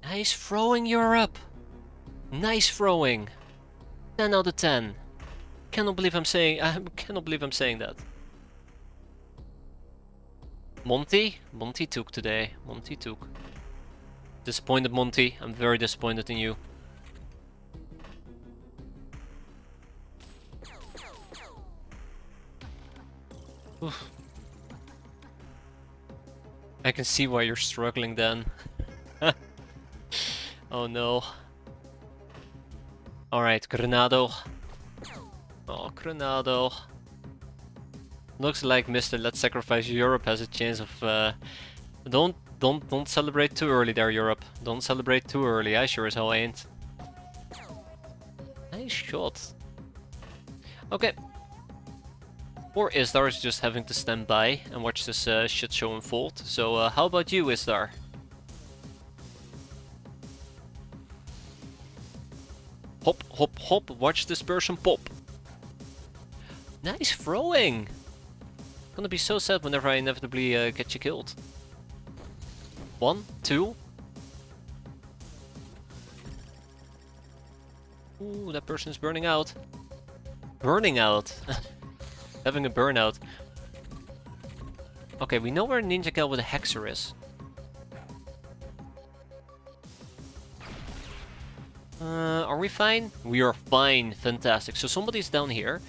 Nice throwing, Europe. Nice throwing. 10 out of 10. I cannot believe I'm saying that. Monty took today. Monty took. Disappointed, Monty. I'm very disappointed in you. Oof. I can see why you're struggling then. Oh no. Alright, Granado. Oh, Granado. Looks like Mr. Let's Sacrifice Europe has a chance of don't celebrate too early there, Europe. Don't celebrate too early, I sure as hell ain't. Nice shot. Okay. Or Isdar is just having to stand by and watch this shit show unfold. So how about you, Isdar? Hop, hop, hop, watch this person pop. Nice throwing! Gonna be so sad whenever I inevitably get you killed. 1, 2. Ooh, that person is burning out. Burning out? Having a burnout. Okay, we know where Ninja Gal with a Hexer is. Are we fine? We are fine. Fantastic. So somebody's down here.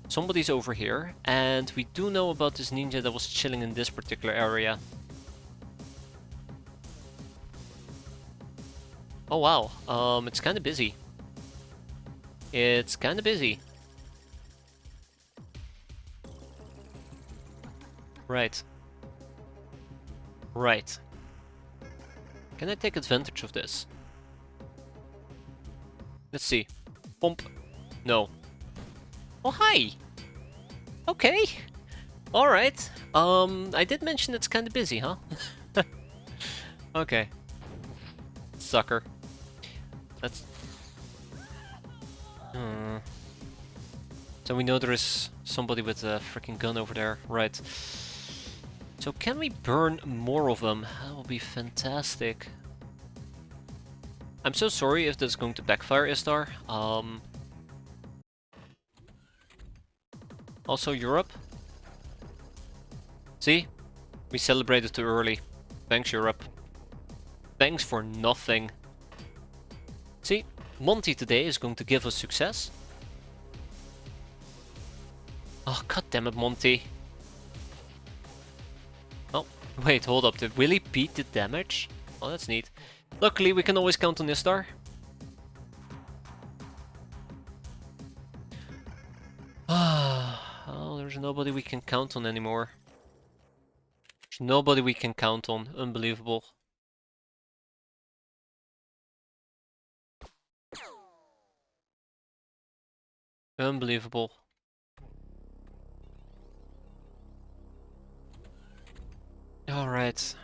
Somebody's over here. And we do know about this ninja that was chilling in this particular area. Oh wow. It's kind of busy. It's kind of busy. Right. Right. Can I take advantage of this? Let's see. Pump. No. Oh, hi! Okay. Alright. I did mention it's kinda busy, huh? Okay. Sucker. That's... So we know there is somebody with a freaking gun over there. Right. So can we burn more of them? That would be fantastic. I'm so sorry if this is going to backfire, Istar. Also Europe. See? We celebrated too early. Thanks, Europe. Thanks for nothing. See? Monty today is going to give us success. Oh, god damn it, Monty. Oh, wait, hold up. Did Willy beat the damage? Oh, that's neat. Luckily, we can always count on Istar. Oh, there's nobody we can count on anymore. There's nobody we can count on. Unbelievable. Unbelievable. Alright.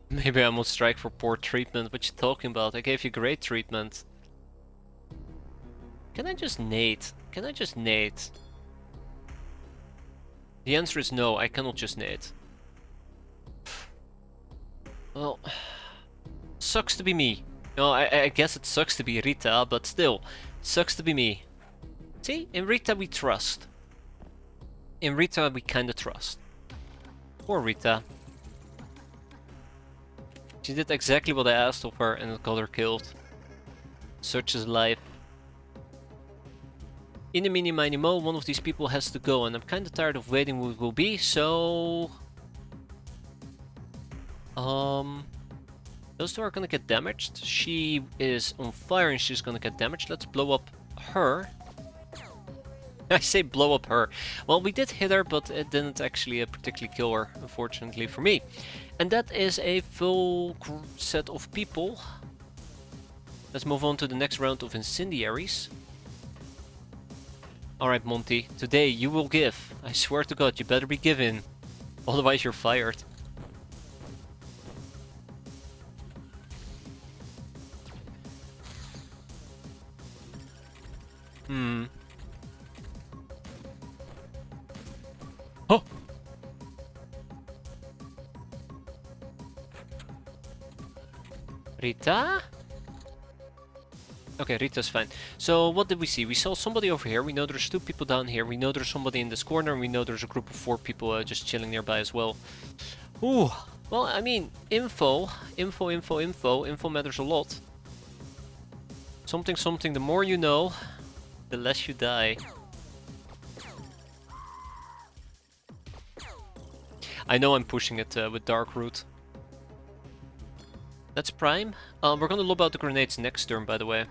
Maybe I'm on strike for poor treatment. What you talking about? I gave you great treatment. Can I just nade? Can I just nade? The answer is no, I cannot just nade. Well, sucks to be me. No, I guess it sucks to be Rita, but still, sucks to be me. See, in Rita we trust. In Rita we kinda trust. Poor Rita. She did exactly what I asked of her and it got her killed. Such is life. In the mini mini mo, one of these people has to go and I'm kinda tired of waiting who it will be, so... Those two are gonna get damaged. She is on fire and she's gonna get damaged. Let's blow up her. I say blow up her. Well, we did hit her, but it didn't actually particularly kill her, unfortunately for me. And that is a full set of people. Let's move on to the next round of incendiaries. Alright, Monty, today you will give. I swear to God, you better be giving. Otherwise you're fired. Oh! Rita? Okay, Rita's fine. So, what did we see? We saw somebody over here. We know there's two people down here. We know there's somebody in this corner. And we know there's a group of 4 people just chilling nearby as well. Ooh. Well, I mean, info matters a lot. Something, the more you know, the less you die. I know I'm pushing it with Dark Root. That's Prime. We're gonna lob out the grenades next turn, by the way.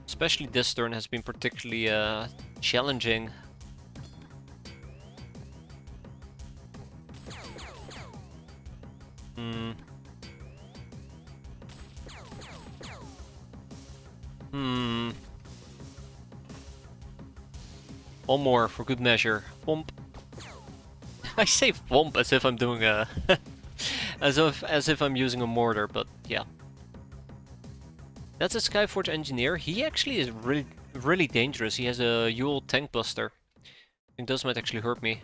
Especially this turn has been particularly challenging. One more for good measure. Womp. I say womp as if I'm doing a... as if I'm using a mortar, but yeah. That's a Skyforge engineer. He actually is really dangerous. He has a Yule tank buster. I think those might actually hurt me.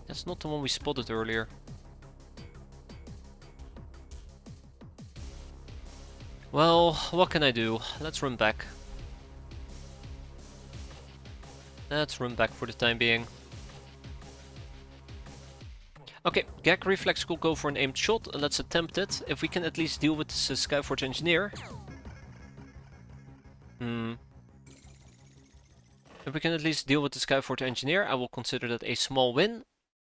That's not the one we spotted earlier. Well, what can I do? Let's run back. Let's run back for the time being. Okay, Gag Reflex will go for an aimed shot. Let's attempt it. If we can at least deal with this Skyforge engineer. If we can at least deal with the Skyforge engineer, I will consider that a small win.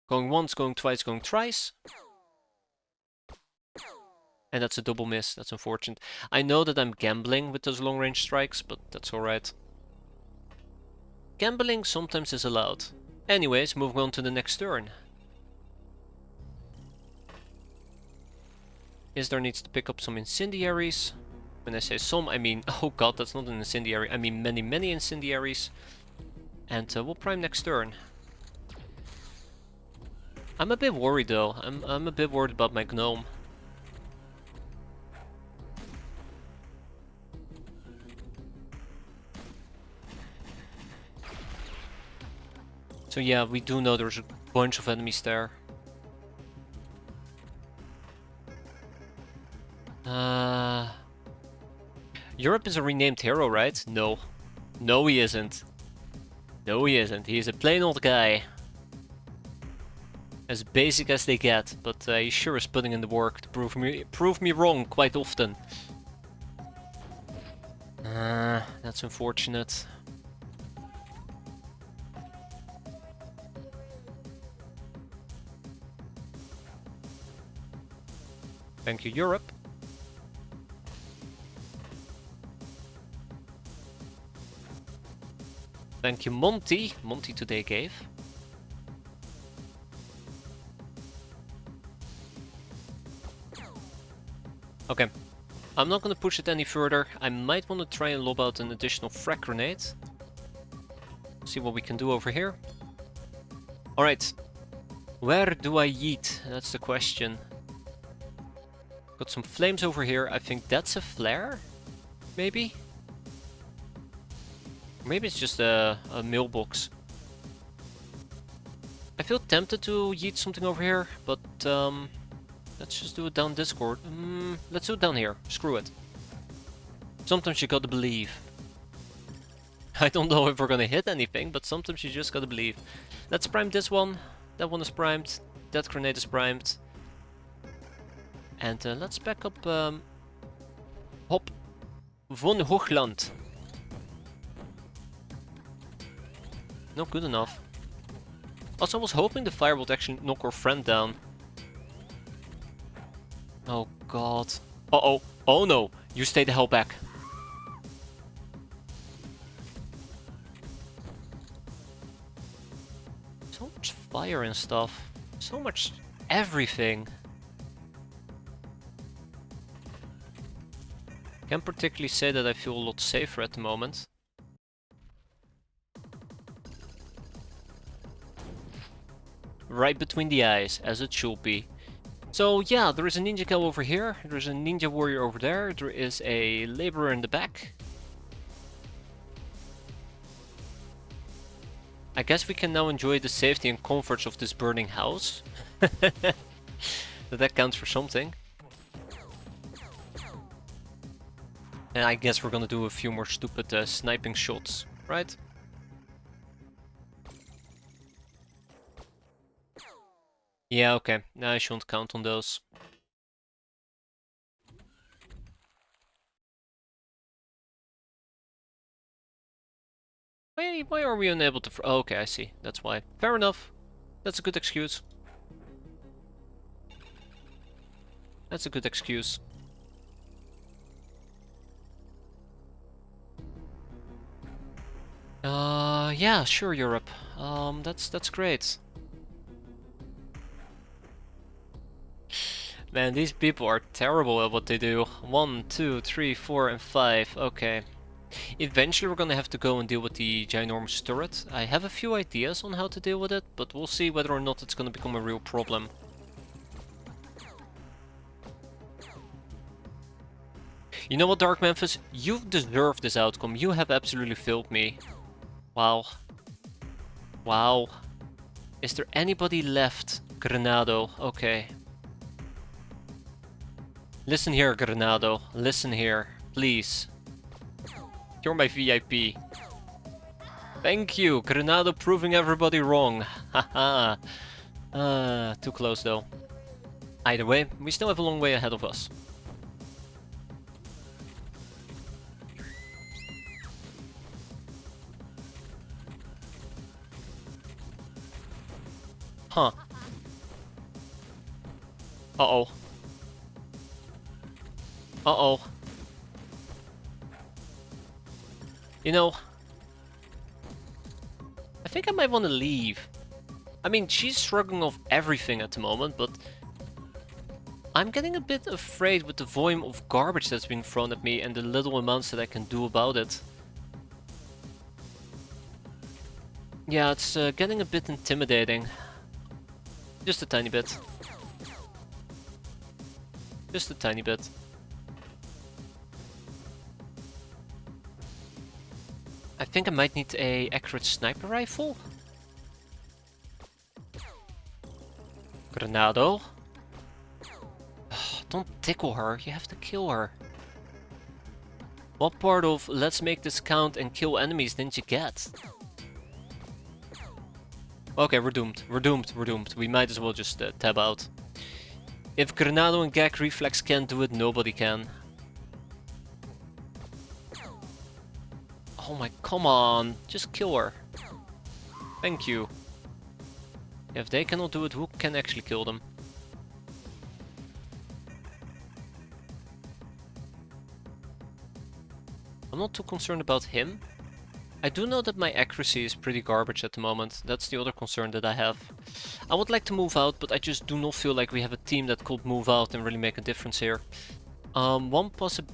Going once, going twice, going thrice. And that's a double miss. That's unfortunate. I know that I'm gambling with those long-range strikes, but that's alright. Gambling sometimes is allowed. Anyways, moving on to the next turn. Isdar needs to pick up some incendiaries. When I say some, I mean, oh god, that's not an incendiary. I mean many incendiaries. And we'll prime next turn. I'm a bit worried though. I'm a bit worried about my gnome. So yeah, we do know there's a bunch of enemies there. Europe is a renamed hero, right? No. No, he isn't. No, he isn't. He's a plain old guy. As basic as they get, but he sure is putting in the work to prove me wrong quite often. That's unfortunate. Thank you, Europe. Thank you, Monty. Monty today gave. Okay. I'm not gonna push it any further. I might want to try and lob out an additional frag grenade. See what we can do over here. Alright. Where do I yeet? That's the question. Got some flames over here. I think that's a flare? Maybe? Maybe it's just a mailbox. I feel tempted to yeet something over here, but let's just do it down Discord. Let's do it down here. Screw it. Sometimes you gotta believe. I don't know if we're gonna hit anything, but sometimes you just gotta believe. Let's prime this one. That one is primed. That grenade is primed. And let's back up Hop von Hoogland. Not good enough. Also, I was hoping the fire would actually knock our friend down. Oh god. Uh-oh. Oh no. You stay the hell back. So much fire and stuff. So much everything. Can't particularly say that I feel a lot safer at the moment. Right between the eyes, as it should be. So yeah, there is a ninja cow over here, there's a ninja warrior over there, there is a laborer in the back. I guess we can now enjoy the safety and comforts of this burning house. That counts for something. And I guess we're gonna do a few more stupid sniping shots, right? Yeah, okay. No, I shouldn't count on those. Why are we unable to... Oh, okay, I see. That's why. Fair enough. That's a good excuse. That's a good excuse. Yeah, sure, Europe. That's great. Man, these people are terrible at what they do. 1, 2, 3, 4, and 5. Okay. Eventually we're gonna have to go and deal with the ginormous turret. I have a few ideas on how to deal with it, but we'll see whether or not it's gonna become a real problem. You know what, Dark Memphis? You've deserved this outcome. You have absolutely failed me. Wow. Wow. Is there anybody left? Granado. Okay. Listen here, Granado. Listen here. Please. You're my VIP. Thank you, Granado, proving everybody wrong. Haha. Too close though. Either way, we still have a long way ahead of us. Huh. Uh-oh. Uh-oh. You know, I think I might want to leave. I mean, she's shrugging off everything at the moment, but I'm getting a bit afraid with the volume of garbage that's being thrown at me and the little amounts that I can do about it. Yeah, it's getting a bit intimidating. Just a tiny bit. Just a tiny bit. I think I might need a accurate sniper rifle. Granado. Don't tickle her, you have to kill her. What part of let's make this count and kill enemies didn't you get? Okay, we're doomed. We're doomed. We're doomed. We might as well just tab out. If Granado and Gag Reflex can't do it, nobody can. Oh my, come on. Just kill her. Thank you. If they cannot do it, who can actually kill them? I'm not too concerned about him. I do know that my accuracy is pretty garbage at the moment. That's the other concern that I have. I would like to move out, but I just do not feel like we have a team that could move out and really make a difference here. One possibility...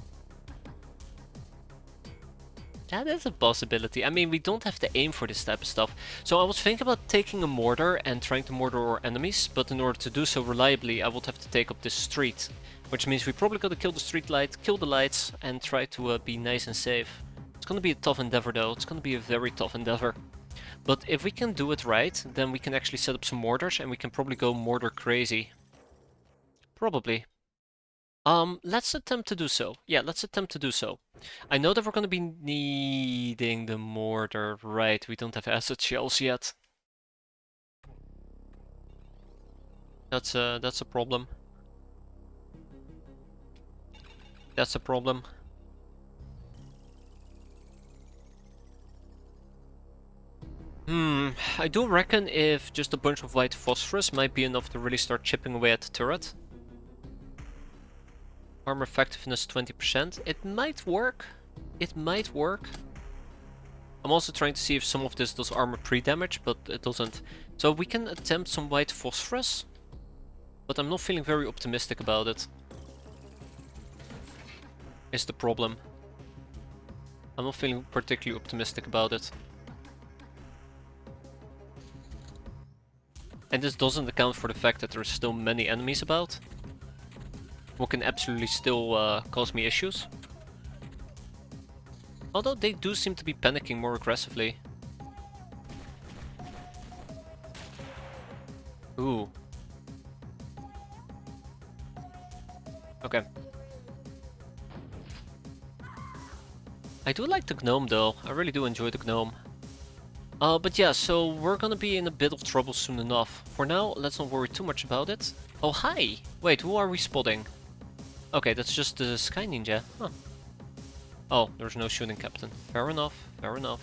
That is a possibility. I mean, we don't have to aim for this type of stuff. So I was thinking about taking a mortar and trying to mortar our enemies, but in order to do so reliably, I would have to take up this street. Which means we probably gotta kill the street light, kill the lights, and try to be nice and safe. It's gonna be a tough endeavor though, it's gonna be a very tough endeavor. But if we can do it right, then we can actually set up some mortars and we can probably go mortar crazy. Probably. Let's attempt to do so. Yeah, let's attempt to do so. I know that we're gonna be needing the mortar, right? We don't have acid shells yet. That's a problem. That's a problem. I do reckon if just a bunch of white phosphorus might be enough to really start chipping away at the turret. Armor effectiveness 20%. It might work. It might work. I'm also trying to see if some of this does armor pre-damage, but it doesn't. So we can attempt some white phosphorus, but I'm not feeling very optimistic about it. Is the problem. I'm not feeling particularly optimistic about it. And this doesn't account for the fact that there are still many enemies about, who can absolutely still cause me issues. Although they do seem to be panicking more aggressively. Ooh. Okay. I do like the gnome though, I really do enjoy the gnome. But yeah, so we're gonna be in a bit of trouble soon enough. For now, let's not worry too much about it. Oh, hi! Wait, who are we spotting? Okay, that's just the Sky Ninja. Huh. Oh, there's no shooting captain. Fair enough, fair enough.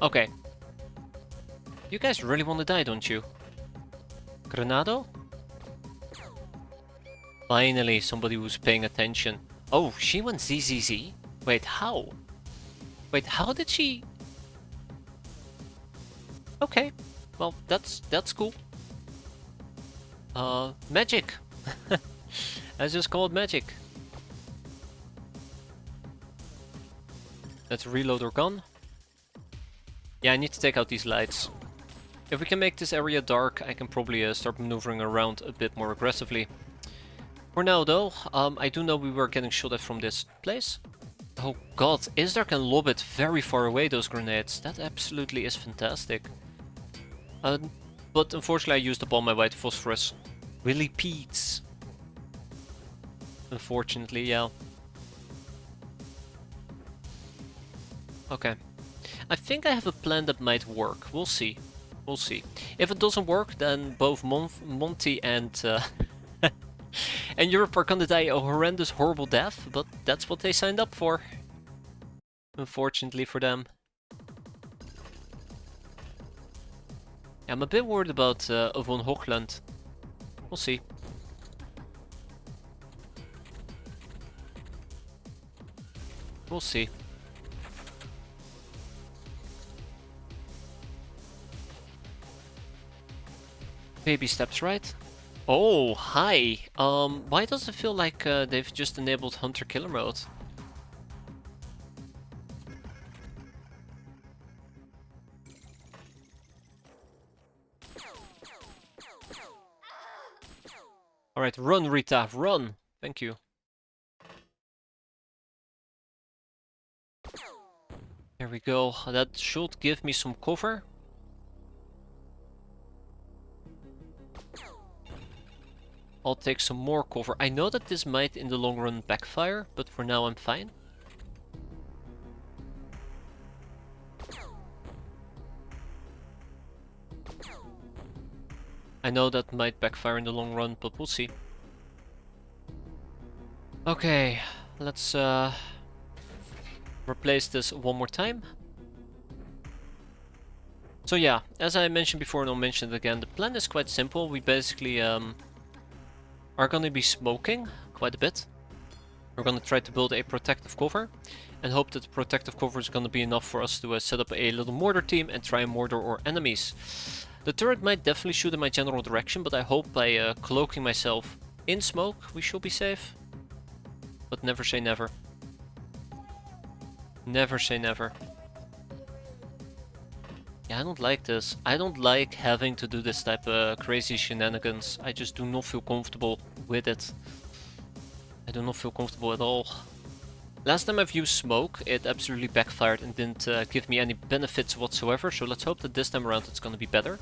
Okay. You guys really want to die, don't you? Granado? Finally, somebody who's paying attention. Oh, she went ZZZ? Wait, how? Wait, how did she... Okay, well, that's cool. Magic! Let's just call it magic. Let's reload our gun. Yeah, I need to take out these lights. If we can make this area dark, I can probably start maneuvering around a bit more aggressively. For now though, I do know we were getting shot at from this place. Oh god, Isdar can lob it very far away, those grenades. That absolutely is fantastic. But unfortunately I used up all my white phosphorus. Willy Pete's. Unfortunately, yeah. Okay. I think I have a plan that might work. We'll see. We'll see. If it doesn't work, then both Monty and and Europe are gonna die a horrendous, horrible death, but that's what they signed up for. Unfortunately for them. I'm a bit worried about Von Hochland. We'll see. We'll see. Baby steps, right? Oh, hi. Why does it feel like they've just enabled Hunter Killer mode? Alright, run, Rita, run! Thank you. There we go. That should give me some cover. I'll take some more cover. I know that this might in the long run backfire, but for now I'm fine. I know that might backfire in the long run, but we'll see. Okay, let's replace this one more time. So yeah, as I mentioned before and I'll mention it again, the plan is quite simple. We basically are gonna be smoking quite a bit. We're gonna try to build a protective cover and hope that the protective cover is gonna be enough for us to set up a little mortar team and try and mortar our enemies. The turret might definitely shoot in my general direction, but I hope by cloaking myself in smoke we should be safe. But never say never. Never say never. Yeah, I don't like this. I don't like having to do this type of crazy shenanigans. I just do not feel comfortable with it. I do not feel comfortable at all. Last time I've used smoke, it absolutely backfired and didn't give me any benefits whatsoever, so let's hope that this time around it's gonna be better.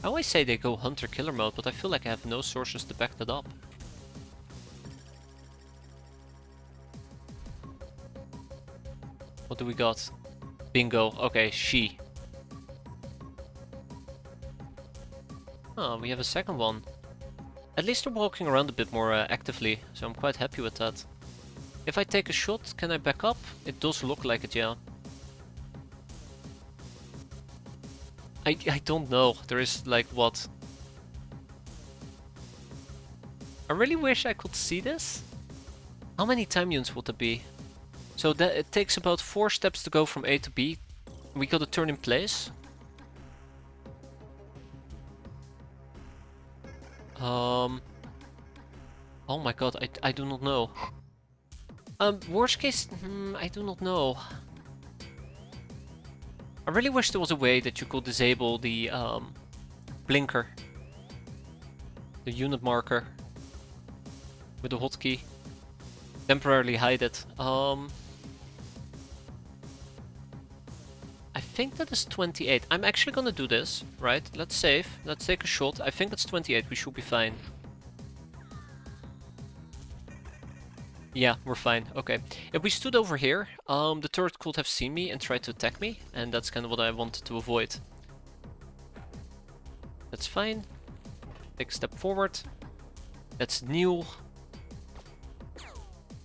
I always say they go hunter-killer mode, but I feel like I have no sources to back that up. What do we got? Bingo. Okay, she. Oh, we have a second one. At least they're walking around a bit more actively, so I'm quite happy with that. If I take a shot, can I back up? It does look like it, yeah. I don't know. There is like what? I really wish I could see this. How many time units would it be? So that it takes about 4 steps to go from A to B. We got to turn in place. Oh my god, I do not know. Worst case, I do not know. I really wish there was a way that you could disable the blinker. The unit marker. With the hotkey. Temporarily hide it. I think that is 28. I'm actually gonna do this, right? Let's save. Let's take a shot. I think that's 28. We should be fine. Yeah, we're fine. Okay. If we stood over here, the turret could have seen me and tried to attack me, and that's kind of what I wanted to avoid. That's fine. Take a step forward. That's new.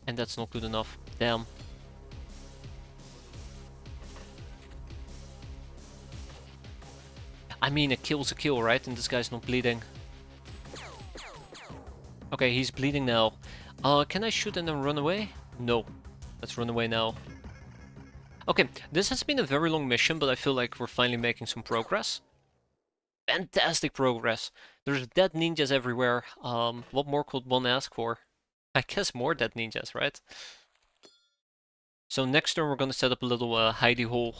And that's not good enough. Damn. I mean, a kill's a kill, right? And this guy's not bleeding. Okay, he's bleeding now. Can I shoot and then run away? No. Let's run away now. Okay, this has been a very long mission, but I feel like we're finally making some progress. Fantastic progress. There's dead ninjas everywhere. What more could one ask for? I guess more dead ninjas, right? So next turn we're gonna set up a little hidey hole.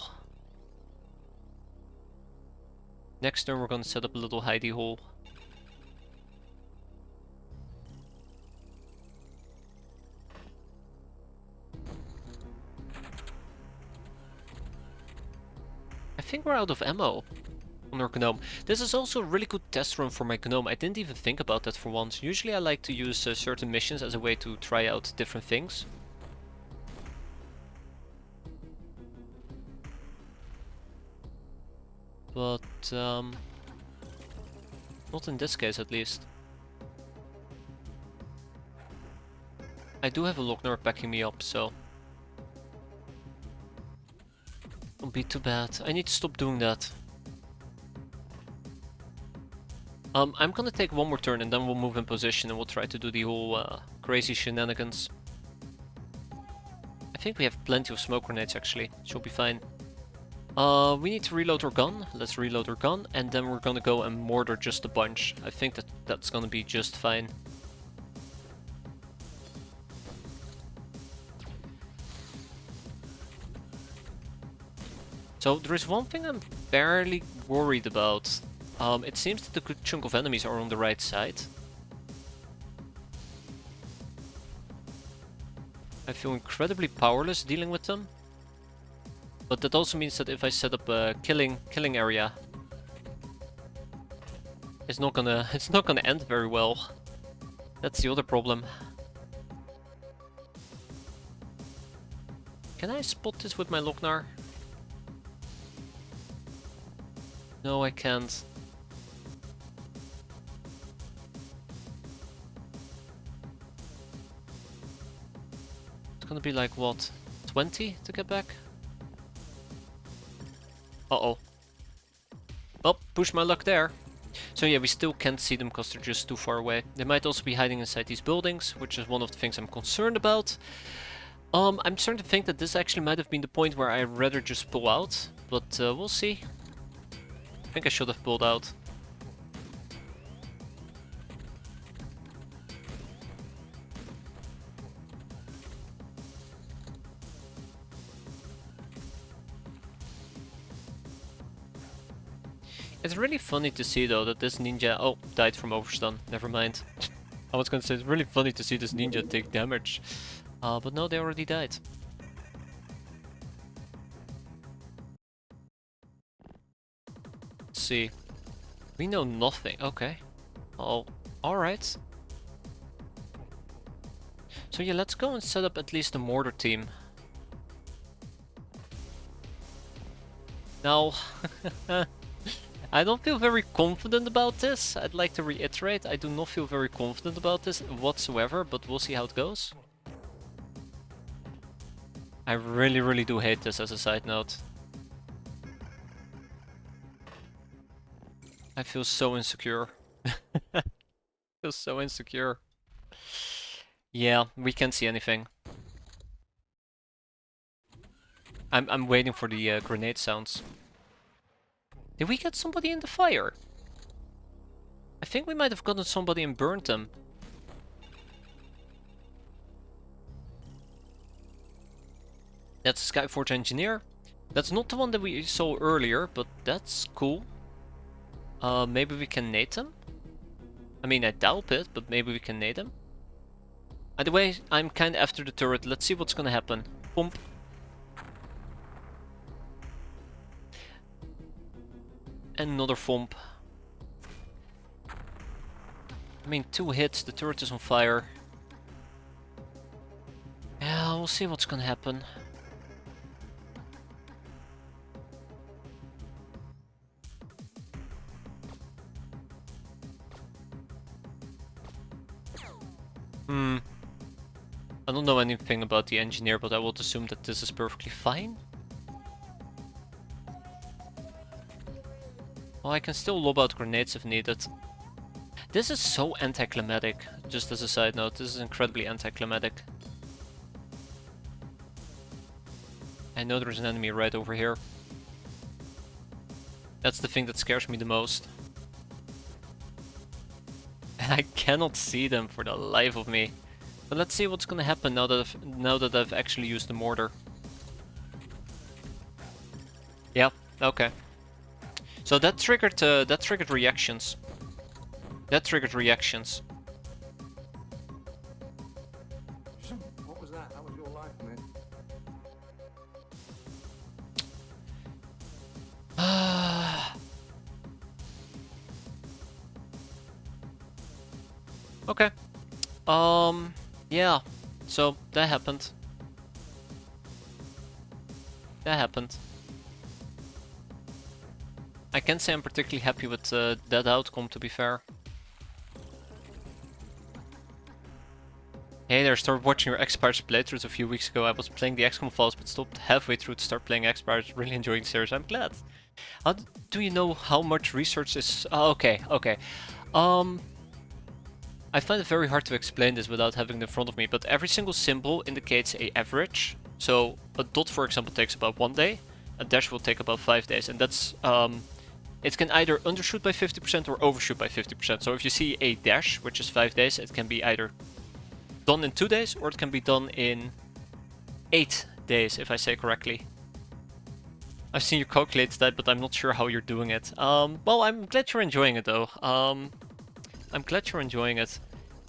Next turn we're gonna set up a little hidey hole. I think we're out of ammo on our gnome. This is also a really good test run for my gnome. I didn't even think about that for once. Usually I like to use certain missions as a way to try out different things. But, not in this case at least. I do have a Lochner backing me up, so... Don't be too bad. I need to stop doing that. I'm gonna take one more turn and then we'll move in position and we'll try to do the whole crazy shenanigans. I think we have plenty of smoke grenades actually. She'll be fine. We need to reload our gun. Let's reload our gun and then we're gonna go and mortar just a bunch. I think that's gonna be just fine. So there is one thing I'm fairly worried about. It seems that a good chunk of enemies are on the right side. I feel incredibly powerless dealing with them. But that also means that if I set up a killing area, it's not gonna end very well. That's the other problem. Can I spot this with my Lochnar? No, I can't. It's gonna be like, what, 20 to get back? Uh-oh. Well, push my luck there. So yeah, we still can't see them because they're just too far away. They might also be hiding inside these buildings, which is one of the things I'm concerned about. I'm starting to think that this actually might have been the point where I'd rather just pull out, but we'll see. I think I should have pulled out. It's really funny to see though that this ninja... Oh, died from overstun. Never mind. I was gonna say it's really funny to see this ninja take damage. But no, they already died. Let's see. We know nothing. Okay. Oh, alright. So yeah, let's go and set up at least a mortar team. Now, I don't feel very confident about this. I'd like to reiterate, I do not feel very confident about this whatsoever, but we'll see how it goes. I really do hate this as a side note. I feel so insecure. I feel so insecure. Yeah, we can't see anything. I'm waiting for the grenade sounds. Did we get somebody in the fire? I think we might have gotten somebody and burned them. That's a Skyforge engineer. That's not the one that we saw earlier, but that's cool. Maybe we can nade them? I mean, I doubt it, but maybe we can nade them. Either way, I'm kinda after the turret. Let's see what's gonna happen. Pump. Another thump. I mean, 2 hits, the turret is on fire. Yeah, we'll see what's gonna happen. I don't know anything about the engineer, but I would assume that this is perfectly fine. Well, I can still lob out grenades if needed. This is so anticlimactic, just as a side note. This is incredibly anticlimactic. I know there's an enemy right over here. That's the thing that scares me the most. And I cannot see them for the life of me. But let's see what's gonna happen now that I've actually used the mortar. Yeah, okay. So that triggered reactions. That triggered reactions. What was that? That was your life, man. Okay. Yeah. So that happened. That happened. I can't say I'm particularly happy with that outcome, to be fair. Hey there, started watching your X-piratez playthroughs a few weeks ago. I was playing the XCOM files but stopped halfway through to start playing X-piratez. Really enjoying the series, I'm glad. How do you know how much research is... Oh, okay. I find it very hard to explain this without having it in front of me, but every single symbol indicates a average. So a dot, for example, takes about 1 day. A dash will take about 5 days, and that's... it can either undershoot by 50% or overshoot by 50%. So if you see a dash, which is 5 days, it can be either done in 2 days, or it can be done in 8 days, if I say correctly. I've seen you calculate that, but I'm not sure how you're doing it. Well, I'm glad you're enjoying it, though. I'm glad you're enjoying it.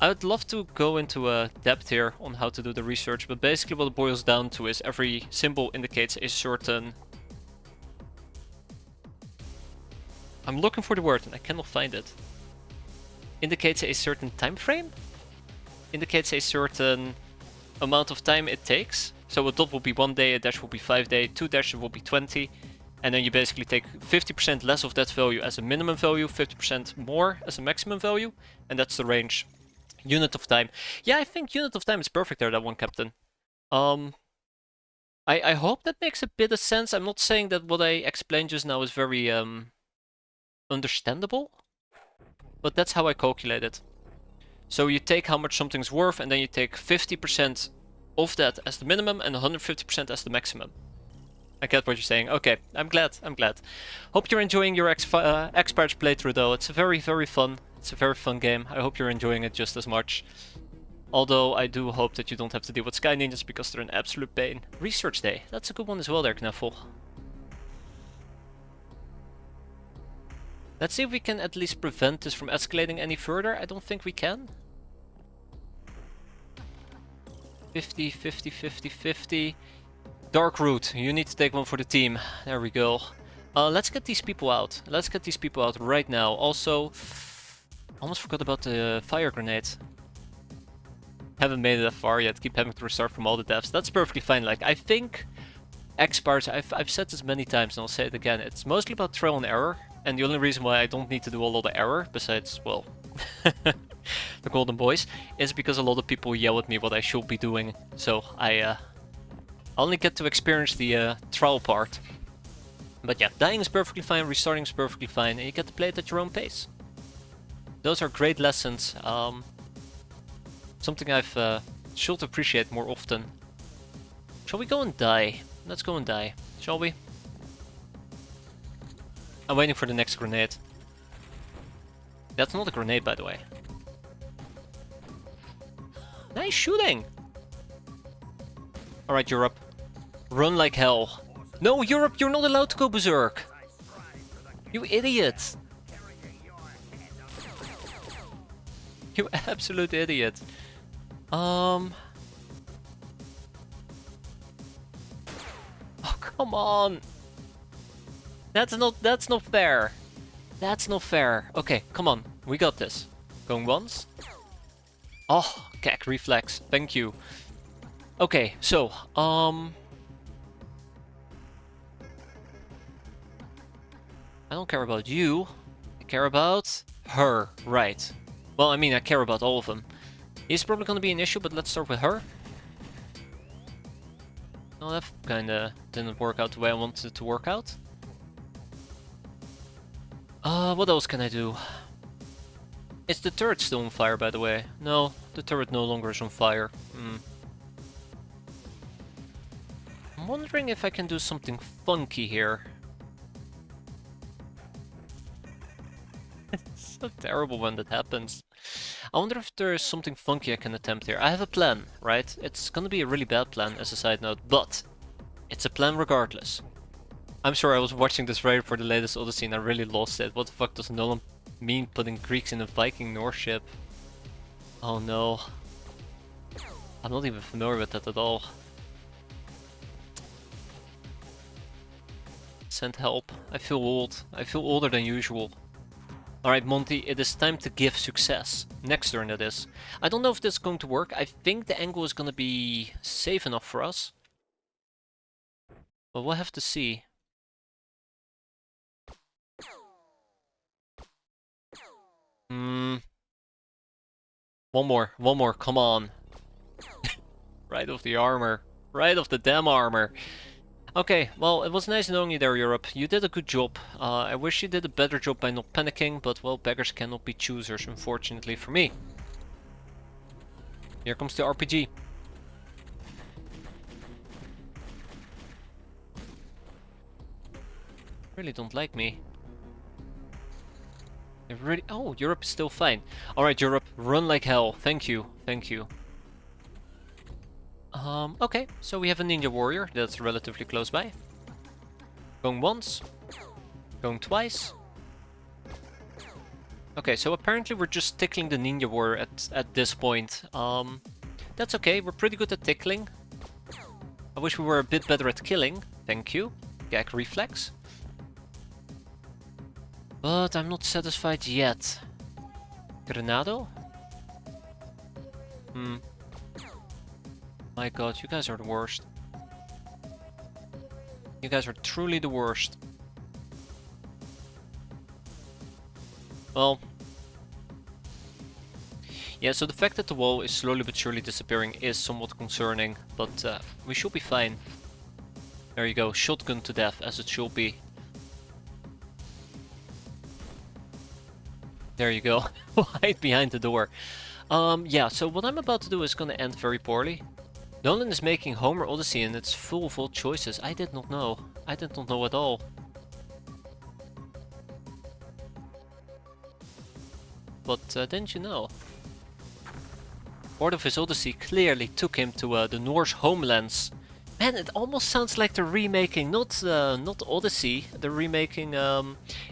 I would love to go into depth here on how to do the research, but basically what it boils down to is every symbol indicates a certain... I'm looking for the word and I cannot find it. Indicates a certain time frame? Indicates a certain amount of time it takes. So a dot will be 1 day, a dash will be 5 days, 2 dashes will be 20. And then you basically take 50% less of that value as a minimum value, 50% more as a maximum value. And that's the range. Unit of time. Yeah, I think unit of time is perfect there, that one, Captain. I hope that makes a bit of sense. I'm not saying that what I explained just now is very understandable. But that's how I calculate it. So you take how much something's worth, and then you take 50% of that as the minimum and 150% as the maximum. I get what you're saying. Okay, I'm glad. Hope you're enjoying your X-piratez playthrough, though. It's very, very fun. It's a very fun game. I hope you're enjoying it just as much. Although I do hope that you don't have to deal with Sky Ninjas because they're an absolute pain. Research Day. That's a good one as well there, Knuffle. Let's see if we can at least prevent this from escalating any further. I don't think we can. 50, 50, 50, 50. Dark Root, you need to take one for the team. There we go. Let's get these people out. Let's get these people out right now. Also, almost forgot about the fire grenade. Haven't made it that far yet. Keep having to restart from all the deaths. That's perfectly fine. Like, I think X-piratez, I've said this many times and I'll say it again. It's mostly about trial and error. And the only reason why I don't need to do a lot of error, besides, well, the Golden Boys, is because a lot of people yell at me what I should be doing. So I only get to experience the trial part. But yeah, dying is perfectly fine, restarting is perfectly fine, and you get to play it at your own pace. Those are great lessons. Something I've should appreciate more often. Shall we go and die? Let's go and die, shall we? I'm waiting for the next grenade. That's not a grenade, by the way. Nice shooting! Alright, Europe. Run like hell. No, Europe, you're not allowed to go berserk! You idiot! You absolute idiot. Oh, come on! That's not fair. That's not fair. Okay, come on. We got this. Going once. Oh, cack reflex. Thank you. Okay, so, I don't care about you. I care about her. Right. Well, I mean, I care about all of them. He's probably gonna be an issue, but let's start with her. Oh, that kinda didn't work out the way I wanted it to work out. What else can I do? Is the turret still on fire, by the way? No, the turret no longer is on fire. I'm wondering if I can do something funky here. It's so terrible when that happens. I wonder if there is something funky I can attempt here. I have a plan, right? It's gonna be a really bad plan as a side note, but it's a plan regardless. I'm sure I was watching this right for the latest Odyssey and I really lost it. What the fuck does Nolan mean putting Greeks in a Viking Norse ship? Oh no. I'm not even familiar with that at all. Send help. I feel old. I feel older than usual. Alright, Monty, it is time to give success. Next turn, that is. I don't know if this is going to work. I think the angle is going to be safe enough for us. But we'll have to see. One more, come on. Right off the armor. Right off the damn armor. Okay, well, it was nice knowing you there, Europe. You did a good job. I wish you did a better job by not panicking, but, well, beggars cannot be choosers, unfortunately for me. Here comes the RPG. Really don't like me. They really... Oh, Europe is still fine. Alright, Europe, run like hell. Thank you, thank you. Okay, so we have a ninja warrior that's relatively close by. Going once. Going twice. Okay, so apparently we're just tickling the ninja warrior at this point. That's okay, we're pretty good at tickling. I wish we were a bit better at killing. Thank you. Gag reflex. But I'm not satisfied yet. Granado? My god, you guys are the worst. You guys are truly the worst. Well. Yeah, so the fact that the wall is slowly but surely disappearing is somewhat concerning, but we should be fine. There you go, shotgun to death, as it should be. There you go, hide behind the door. Yeah, so what I'm about to do is gonna end very poorly. Nolan is making Homer Odyssey and it's full of old choices. I did not know. I did not know at all. But didn't you know? Part of his Odyssey clearly took him to the Norse homelands. Man, it almost sounds like they're remaking, not Odyssey, they're remaking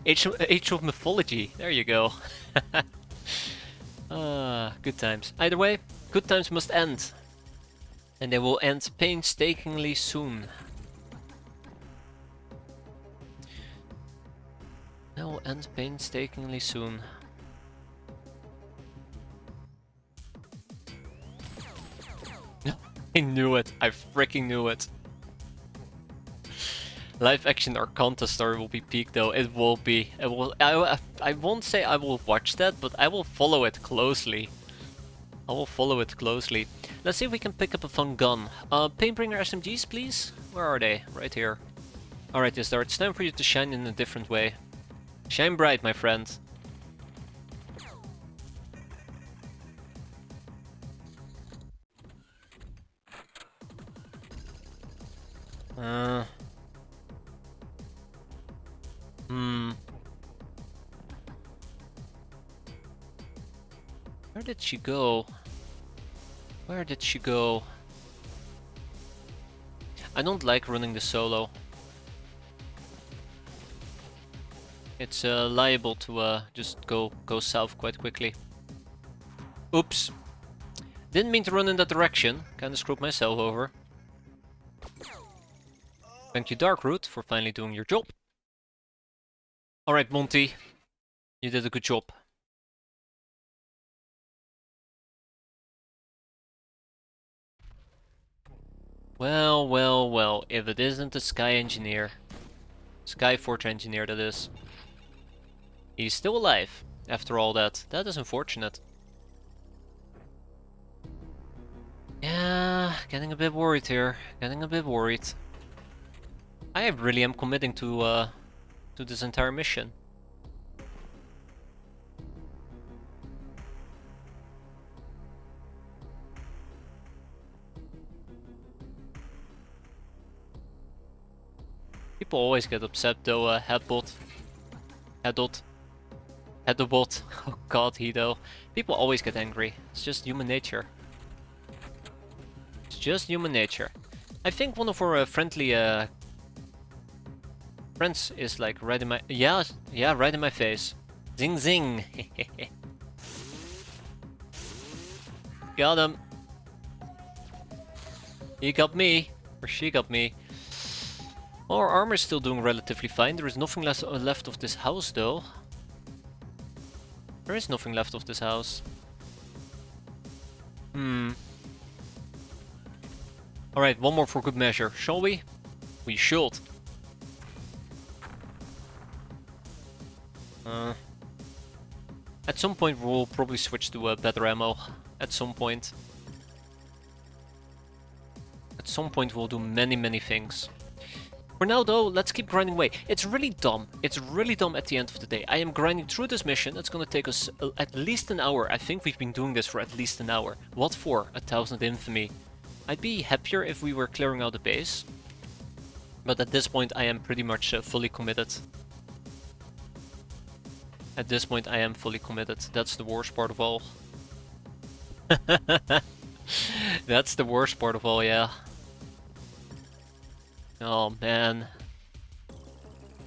Age of Mythology. There you go. Good times. Either way, good times must end. And they will end painstakingly soon. They will end painstakingly soon. I knew it. I freaking knew it. Live action Arcanta story will be peak though. It will be. It will. I won't say I will watch that, but I will follow it closely. I will follow it closely. Let's see if we can pick up a fun gun. Paintbringer SMGs, please. Where are they? Right here. Alright, Isdar, it's time for you to shine in a different way. Shine bright, my friend. Where did she go? Where did she go? I don't like running the solo. It's liable to just go south quite quickly. Oops. Didn't mean to run in that direction. Kinda screwed myself over. Thank you, Darkroot, for finally doing your job. Alright, Monty. You did a good job. Well, well, well, if it isn't the Sky Engineer. Skyforge Engineer, that is. He's still alive, after all that. That is unfortunate. Yeah, getting a bit worried here. Getting a bit worried. I really am committing to this entire mission. People always get upset though, Headbot. Headbot. Headbot. Oh god, Hido. People always get angry. It's just human nature. It's just human nature. I think one of our friendly friends is like right in my... Yeah, right in my face. Zing zing. Got him. He got me. Or she got me. Our armor is still doing relatively fine. There is nothing left of this house though. There is nothing left of this house. Alright, one more for good measure, shall we? We should. At some point we'll probably switch to better ammo. At some point. some point we'll do many things. For now though, let's keep grinding away. It's really dumb. It's really dumb at the end of the day. I am grinding through this mission. It's gonna take us at least an hour. I think we've been doing this for at least an hour. What for? 1000 infamy. I'd be happier if we were clearing out the base. But at this point I am pretty much fully committed. At this point I am fully committed. That's the worst part of all. That's the worst part of all, yeah. Oh man.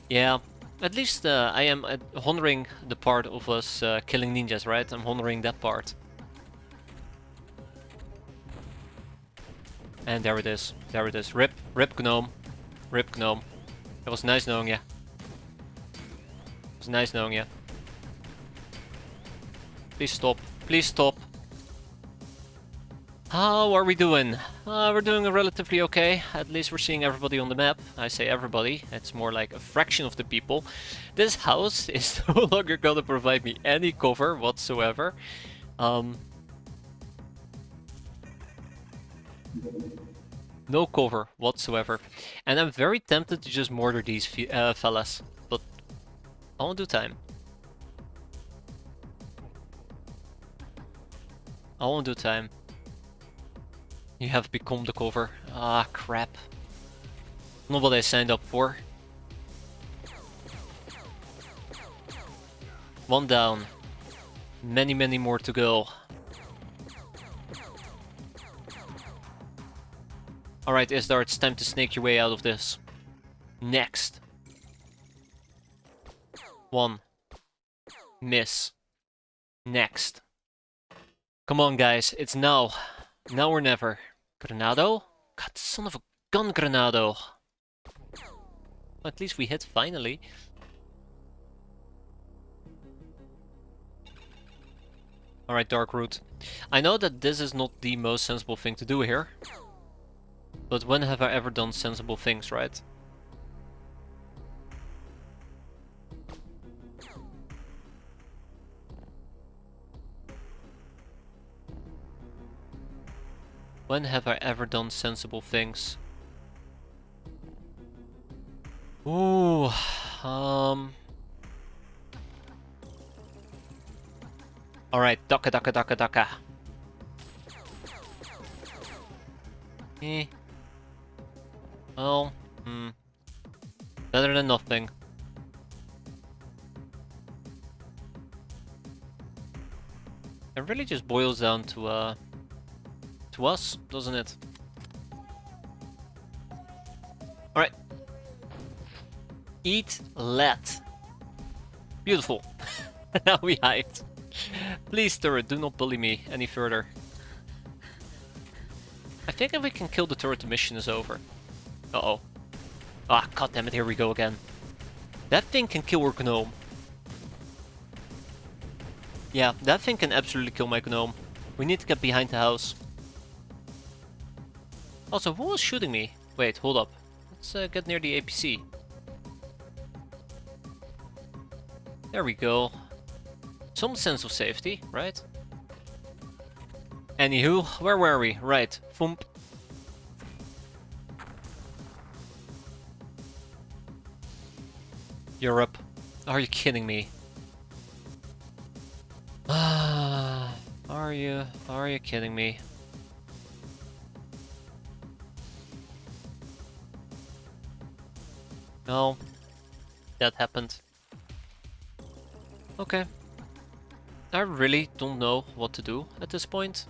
Yeah, at least I am honoring the part of us killing ninjas, right? I'm honoring that part. And there it is. There it is. Rip gnome. Rip gnome. It was nice knowing you. It was nice knowing you. Please stop. Please stop. How are we doing? We're doing relatively okay. At least we're seeing everybody on the map. I say everybody. It's more like a fraction of the people. This house is no longer gonna provide me any cover whatsoever. No cover whatsoever. And I'm very tempted to just murder these fellas. But I won't do time. I won't do time. You have become the cover. Ah, crap. Not what I signed up for. One down. Many more to go. Alright, Isdar, it's time to snake your way out of this. Next. One. Miss. Next. Come on, guys, it's now. Now or never. Granado? God, son of a gun, Granado. At least we hit finally. Alright, Dark Root. I know that this is not the most sensible thing to do here. But when have I ever done sensible things, right? When have I ever done sensible things? Ooh, Alright, daka. Well, better than nothing. It really just boils down to us, doesn't it? Alright. Eat, let. Beautiful. Now we hide. Please, turret, do not bully me any further. I think if we can kill the turret, the mission is over. Uh-oh. Ah, goddammit, here we go again. That thing can kill our gnome. Yeah, that thing can absolutely kill my gnome. We need to get behind the house. Also, who was shooting me? Wait, hold up. Let's get near the APC. There we go. Some sense of safety, right? Anywho, where were we? Right, thump. Europe. Are you kidding me? Are you kidding me? No. That happened. Okay. I really don't know what to do at this point.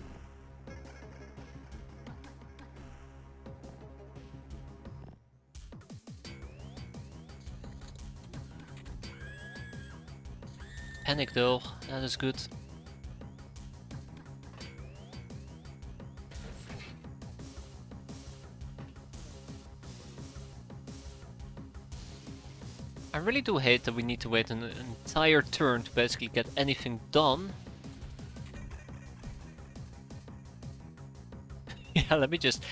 Panic though, that is good. I really do hate that we need to wait an entire turn to basically get anything done. Yeah, let me just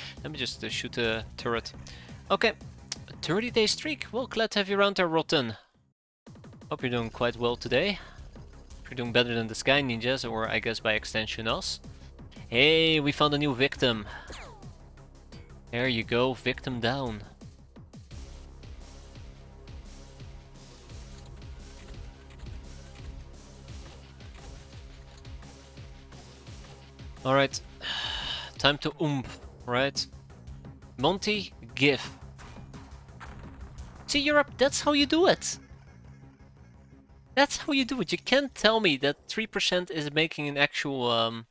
shoot a turret. Okay, 30-day streak. Well, glad to have you around there, Rotten. Hope you're doing quite well today. You're doing better than the Sky Ninjas, or I guess by extension us. Hey, we found a new victim. There you go, victim down. Alright, time to right? Monty, give. See, Europe, that's how you do it. That's how you do it. You can't tell me that 3% is making an actual,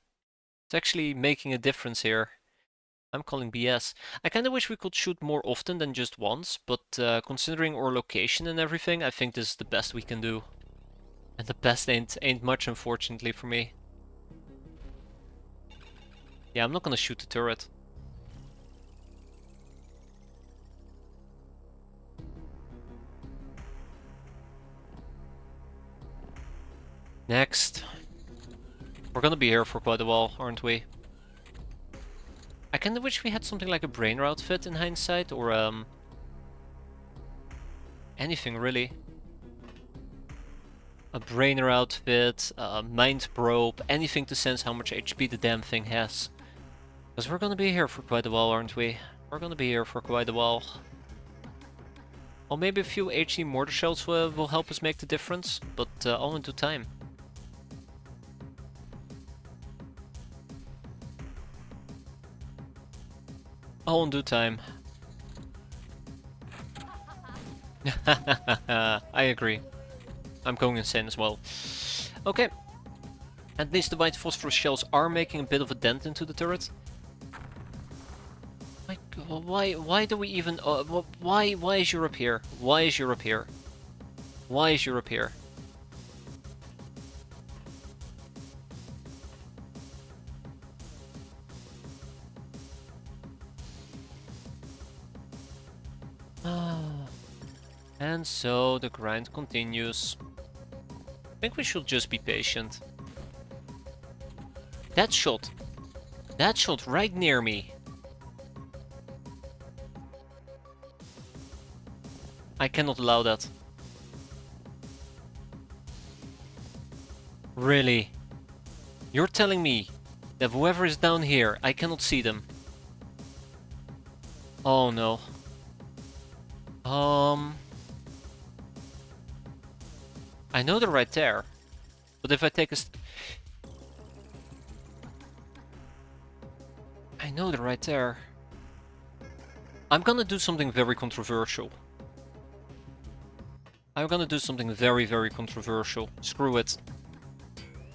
it's actually making a difference here. I'm calling BS. I kinda wish we could shoot more often than just once, but considering our location and everything, I think this is the best we can do. And the best ain't much, unfortunately, for me. Yeah, I'm not gonna shoot the turret. Next. We're gonna be here for quite a while, aren't we? I kinda wish we had something like a brainer outfit in hindsight, or anything really. A brainer outfit, a mind probe, anything to sense how much HP the damn thing has. Because we're gonna be here for quite a while, aren't we? We're gonna be here for quite a while. Or maybe a few HE mortar shells will help us make the difference, but all in due time. All in due time. I agree. I'm going insane as well. Okay. At least the white phosphorus shells are making a bit of a dent into the turret. My God, why do we even... why is Europe here? Why is Europe here? Why is Europe here? And so the grind continues. I think we should just be patient. That shot right near me. I cannot allow that. Really? You're telling me that whoever is down here, I cannot see them? Oh no. I know they're right there, but if I take a I know they're right there. I'm gonna do something very controversial. I'm gonna do something very, very controversial. Screw it.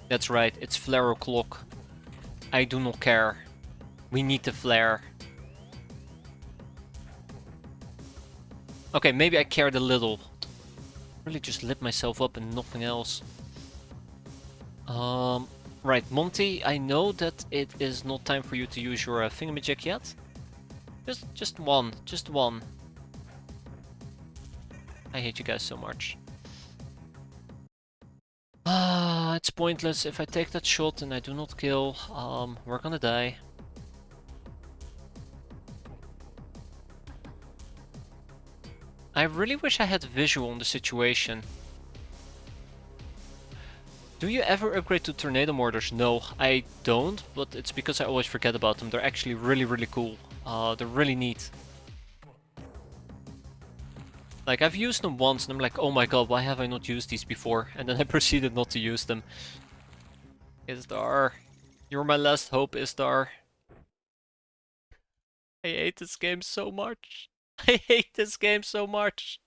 That's right, it's flare o'clock. I do not care. We need the flare. Okay, maybe I cared a little. Really just lit myself up and nothing else. Right, Monty, I know that it is not time for you to use your thingamajig yet. Just one. I hate you guys so much. It's pointless. If I take that shot and I do not kill, we're gonna die. I really wish I had visual on the situation. Do you ever upgrade to tornado mortars? No, I don't, but it's because I always forget about them. They're actually really, really cool. They're really neat. Like, I've used them once and I'm like, oh my god, why have I not used these before? And then I proceeded not to use them. Isdar. You're my last hope, Isdar. I hate this game so much. I hate this game so much.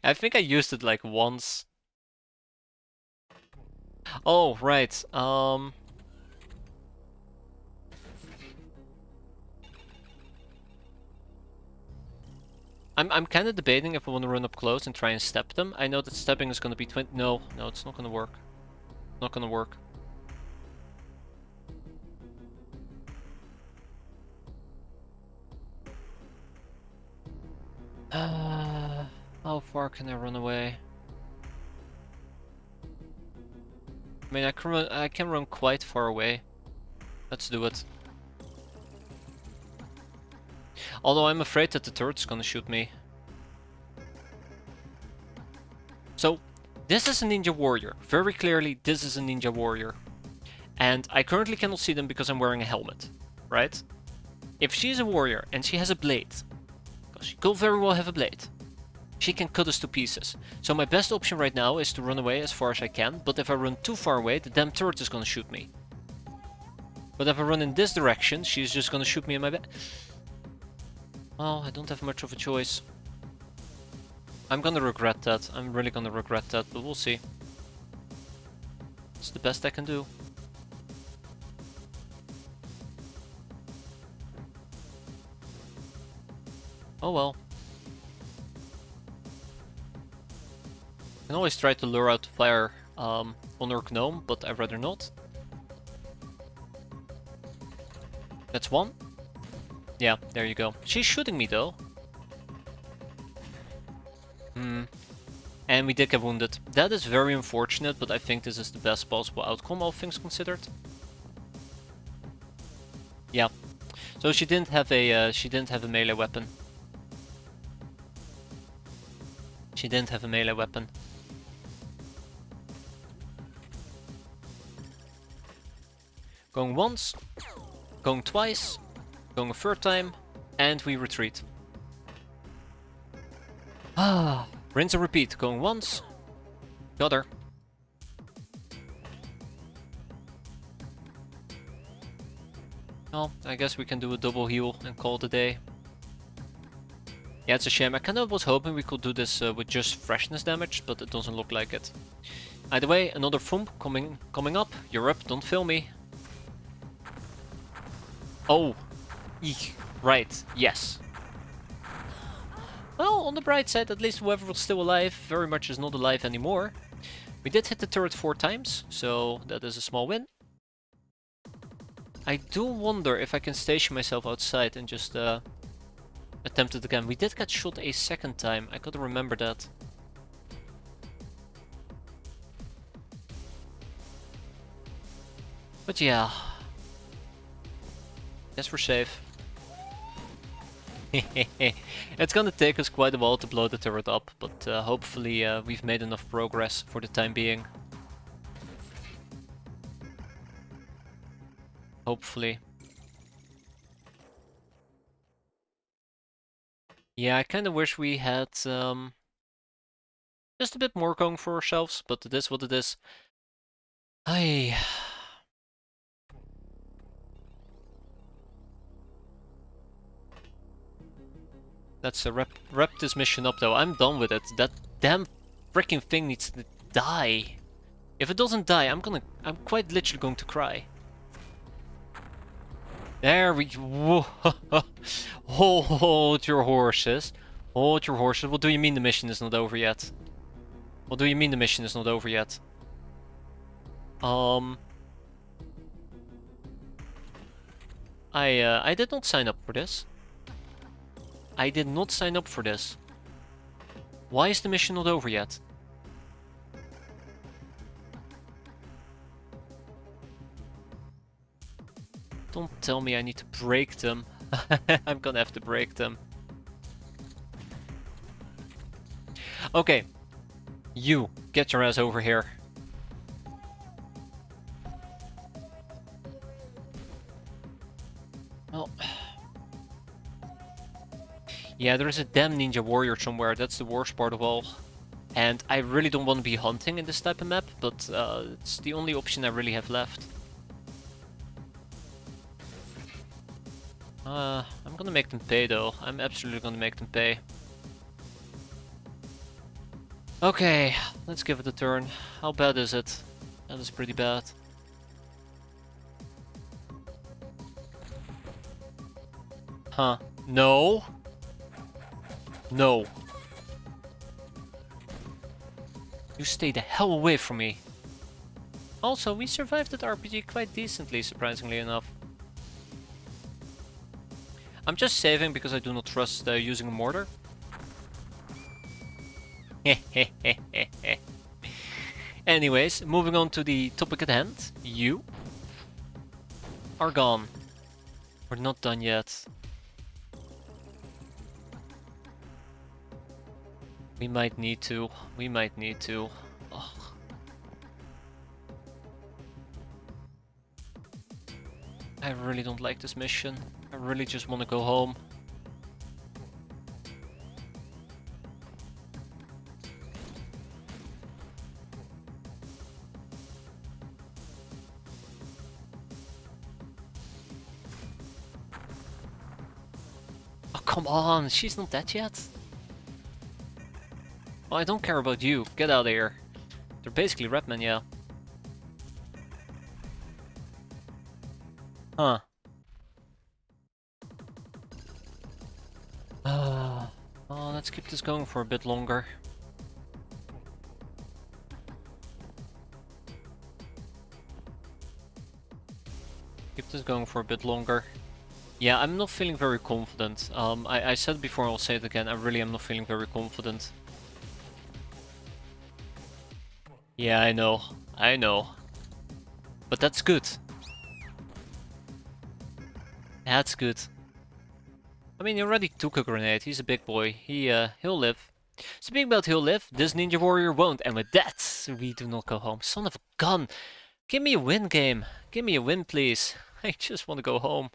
I think I used it like once. Oh, right. I'm kind of debating if I want to run up close and try and step them. I know that stepping is going to be 20... No, it's not going to work. Not going to work. How far can I run away? I mean, I can run quite far away. Let's do it. Although I'm afraid that the turret's gonna shoot me. So, this is a ninja warrior. Very clearly, this is a ninja warrior. And I currently cannot see them because I'm wearing a helmet, right? If she's a warrior and she has a blade, because she could very well have a blade, she can cut us to pieces. So my best option right now is to run away as far as I can, but if I run too far away, the damn turret is gonna shoot me. But if I run in this direction, she's just gonna shoot me in my back. Well, I don't have much of a choice. I'm gonna regret that. I'm really gonna regret that, but we'll see. It's the best I can do. Oh well. I can always try to lure out the fire on her gnome, but I'd rather not. That's one. Yeah, there you go. She's shooting me though. And we did get wounded. That is very unfortunate, but I think this is the best possible outcome, all things considered. Yeah. So she didn't have a melee weapon. She didn't have a melee weapon. Going once, going twice, going a third time, and we retreat. Ah, rinse and repeat. Going once, got her. Well, I guess we can do a double heal and call it a day. Yeah, it's a shame. I kind of was hoping we could do this with just freshness damage, but it doesn't look like it. Either way, another thump coming up. You're up, don't fail me. Oh, eek, right, yes. Well, on the bright side, at least whoever was still alive very much is not alive anymore. We did hit the turret 4 times, so that is a small win. I do wonder if I can station myself outside and just attempt it again. We did get shot a second time, I gotta remember that. But yeah. Guess we're safe. It's gonna take us quite a while to blow the turret up, but hopefully we've made enough progress for the time being. Hopefully. Yeah, I kinda wish we had just a bit more going for ourselves, but it is what it is. Aye. Let's wrap this mission up though. I'm done with it. That damn freaking thing needs to die. If it doesn't die, I'm quite literally going to cry. There we go. Hold your horses. Hold your horses. What do you mean the mission is not over yet? What do you mean the mission is not over yet? I did not sign up for this. I did not sign up for this. Why is the mission not over yet? Don't tell me I need to break them. I'm gonna have to break them. Okay. You, get your ass over here. Well... Yeah, there is a damn ninja warrior somewhere, that's the worst part of all. And I really don't want to be hunting in this type of map, but it's the only option I really have left. I'm gonna make them pay though. I'm absolutely gonna make them pay. Okay, let's give it a turn. How bad is it? That is pretty bad. Huh. No. No. You stay the hell away from me. Also, we survived that RPG quite decently, surprisingly enough. I'm just saving because I do not trust using a mortar. Anyways, moving on to the topic at hand. You are gone. We're not done yet. We might need to. We might need to. Ugh. I really don't like this mission. I really just want to go home. Oh, come on, she's not dead yet. Oh, I don't care about you. Get out of here. They're basically Redmen, yeah. Huh. Oh, let's keep this going for a bit longer. Keep this going for a bit longer. Yeah, I'm not feeling very confident. I said before, I'll say it again, I really am not feeling very confident. Yeah, I know. I know. But that's good. That's good. I mean, he already took a grenade. He's a big boy. He'll live. Speaking about he'll live, this ninja warrior won't. And with that, we do not go home. Son of a gun. Give me a win, game. Give me a win, please. I just want to go home.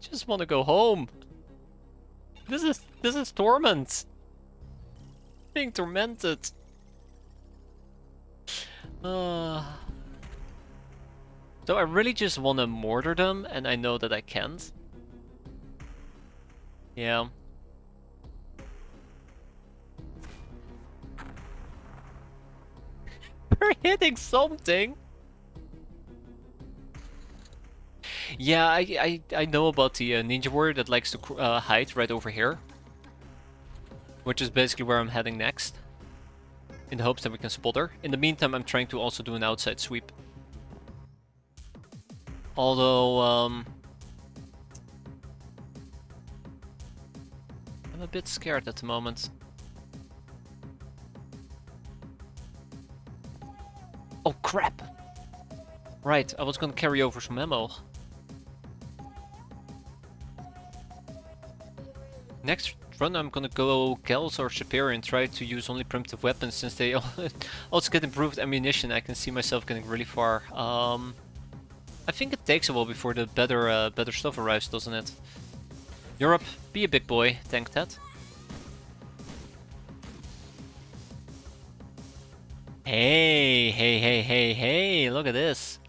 Just want to go home. This is torment. Being tormented. So I really just want to mortar them, and I know that I can't. Yeah. We're hitting something! Yeah, I know about the ninja warrior that likes to hide right over here. Which is basically where I'm heading next. In the hopes that we can spot her. In the meantime, I'm trying to also do an outside sweep. Although, I'm a bit scared at the moment. Oh crap! Right, I was gonna carry over some ammo. Next run I'm gonna go Gels or Superior and try to use only primitive weapons since they also get improved ammunition. I can see myself getting really far. I think it takes a while before the better stuff arrives, doesn't it? Europe, be a big boy, tank that. Hey, hey, hey, hey, hey, look at this.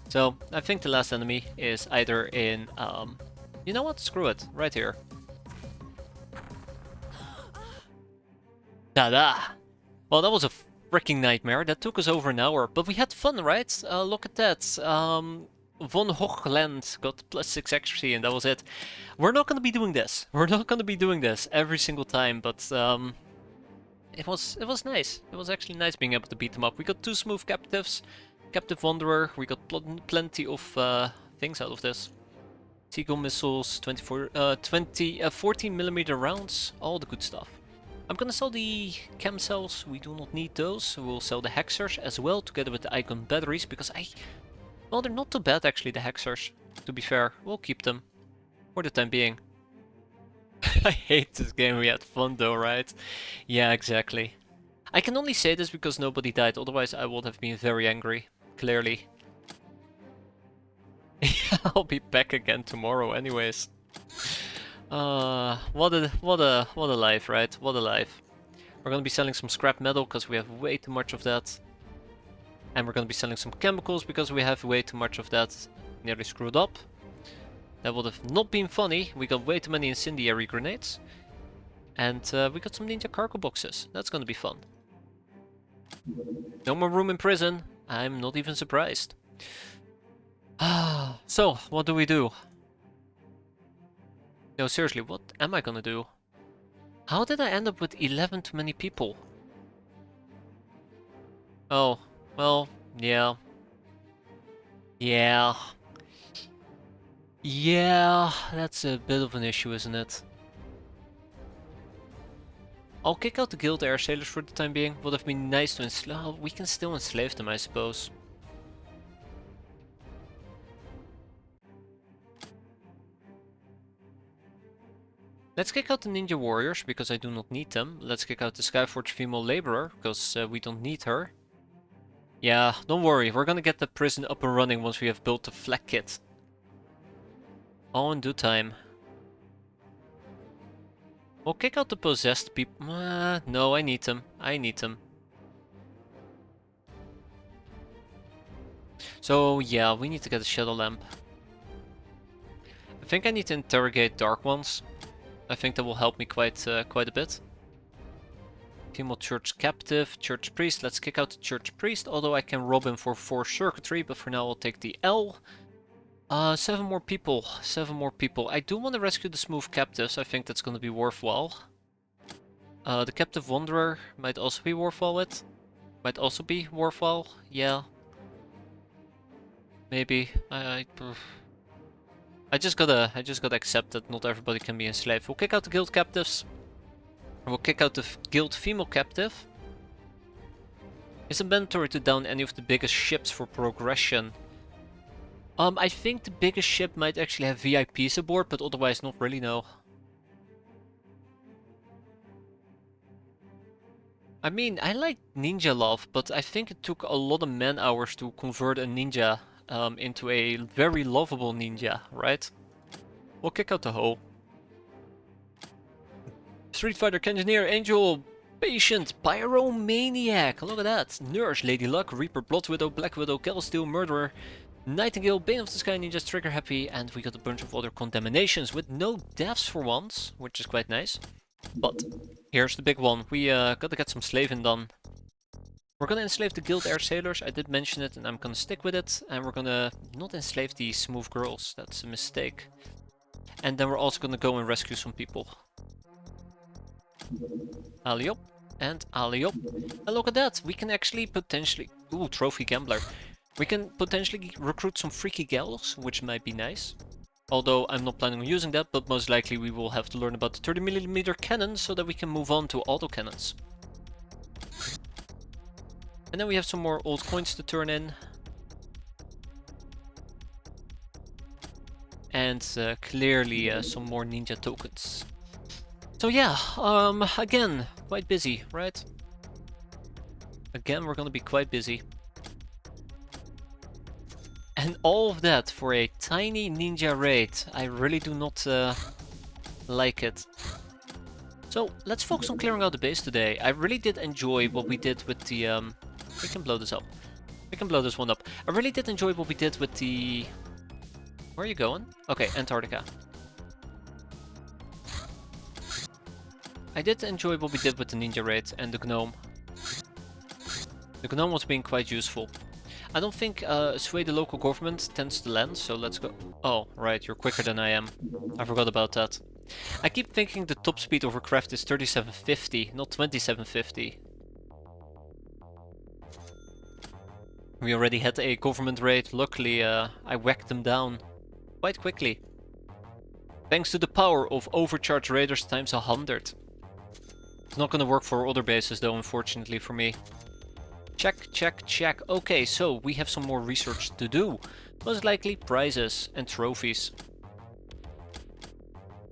So, I think the last enemy is either in, you know what, screw it, right here. Ta-da! Well, that was a freaking nightmare. That took us over an hour, but we had fun, right? Look at that. Von Hochland got +6 accuracy, and that was it. We're not going to be doing this. We're not going to be doing this every single time, but it was nice. It was actually nice being able to beat them up. We got 2 smooth captives, Captive Wanderer. We got plenty of things out of this. Seagull missiles, 14mm rounds, all the good stuff. I'm gonna sell the chem cells, we do not need those. We'll sell the hexers as well, together with the icon batteries, because well, they're not too bad actually, the hexers. To be fair, we'll keep them for the time being. I hate this game, we had fun though, right? Yeah, exactly. I can only say this because nobody died, otherwise I would have been very angry, clearly. I'll be back again tomorrow anyways. What a life, right? What a life. We're gonna be selling some scrap metal because we have way too much of that. And we're gonna be selling some chemicals because we have way too much of that. Nearly screwed up. That would have not been funny. We got way too many incendiary grenades. And we got some ninja cargo boxes. That's gonna be fun. No more room in prison. I'm not even surprised. So, what do we do? No, seriously, what am I gonna do? How did I end up with 11 too many people? Oh, well, yeah. Yeah. Yeah, that's a bit of an issue, isn't it? I'll kick out the guild air sailors for the time being. Would have been nice to enslave. We can still enslave them, I suppose. Let's kick out the ninja warriors, because I do not need them. Let's kick out the Skyforge female laborer, because we don't need her. Yeah, don't worry, we're gonna get the prison up and running once we have built the flak kit. All in due time. We'll kick out the possessed people. No, I need them. I need them. So yeah, we need to get a shadow lamp. I think I need to interrogate dark ones. I think that will help me quite a bit. Female church captive, church priest. Let's kick out the church priest, although I can rob him for 4 circuitry, but for now I'll take the L. 7 more people. 7 more people. I do want to rescue the smooth captives. I think that's going to be worthwhile. The captive wanderer might also be worthwhile. Yeah. Maybe. I just gotta accept that not everybody can be enslaved. We'll kick out the guild captives. We'll kick out the guild female captive. Is it mandatory to down any of the biggest ships for progression? I think the biggest ship might actually have VIPs aboard, but otherwise not really, no. I mean, I like ninja love, but I think it took a lot of man hours to convert a ninja into a very lovable ninja, right? We'll kick out the hoe. Street Fighter, Cannoneer, Angel, Patient, Pyromaniac, look at that. Nurse, Lady Luck, Reaper, Blood Widow, Black Widow, Kelsteel, Murderer, Nightingale, Bane of the Sky, Ninjas, Trigger Happy, and we got a bunch of other contaminations with no deaths for once, which is quite nice. But here's the big one. We gotta get some slaving done. We're gonna enslave the Guild Air Sailors. I did mention it and I'm gonna stick with it. And we're gonna not enslave the smooth girls. That's a mistake. And then we're also gonna go and rescue some people. Alley up and alley up. And look at that. We can actually potentially... Ooh, Trophy Gambler. We can potentially recruit some freaky gals, which might be nice. Although I'm not planning on using that, but most likely we will have to learn about the 30mm cannon so that we can move on to autocannons. And then we have some more old coins to turn in. And clearly some more ninja tokens. So yeah, again, quite busy, right? Again, we're gonna be quite busy. And all of that for a tiny ninja raid. I really do not like it. So let's focus on clearing out the base today. I really did enjoy what we did with the... we can blow this up. We can blow this one up. I really did enjoy what we did with the... Where are you going? Okay, Antarctica. I did enjoy what we did with the ninja raid and the gnome. The gnome was being quite useful. I don't think sway the local government tends to land, so let's go. Oh, right, you're quicker than I am. I forgot about that. I keep thinking the top speed over craft is 3750, not 2750. We already had a government raid. Luckily, I whacked them down quite quickly. Thanks to the power of overcharged raiders times 100. It's not gonna work for other bases though, unfortunately for me. Check, check, check. Okay, so we have some more research to do. Most likely prizes and trophies.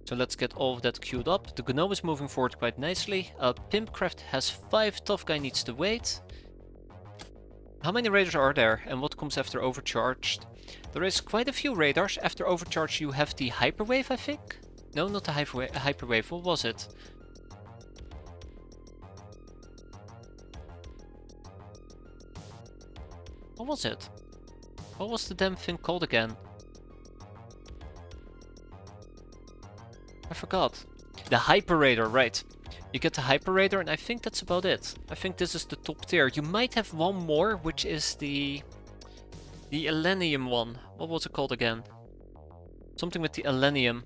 So let's get all of that queued up. The gnome is moving forward quite nicely. Pimpcraft has 5, tough guy needs to wait. How many raiders are there and what comes after overcharged? There is quite a few raiders. After overcharged you have the hyperwave, I think? No, not the hyperwave. What was it? What was it? What was the damn thing called again? I forgot. The Hyper Raider, right. You get the Hyper Raider and I think that's about it. I think this is the top tier. You might have one more, which is the Elenium one. What was it called again? Something with the Elenium.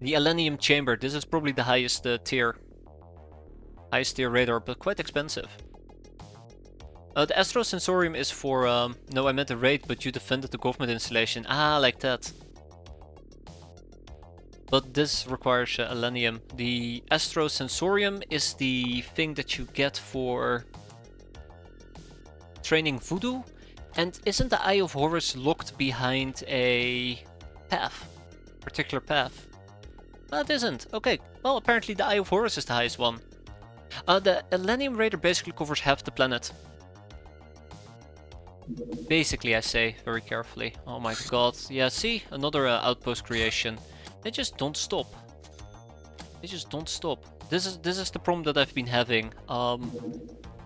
The Elenium Chamber. This is probably the highest tier. Highest tier Raider, but quite expensive. The Astro Sensorium is for... no, I meant the raid, but you defended the government installation. Ah, like that. But this requires Elenium. The Astro Sensorium is the thing that you get for training voodoo. And isn't the Eye of Horus locked behind a path? Particular path? It isn't. Okay, well apparently the Eye of Horus is the highest one. The Elenium Raider basically covers half the planet. Basically, I say very carefully. Oh my god. Yeah, see? Another outpost creation. They just don't stop. They just don't stop. This is the problem that I've been having.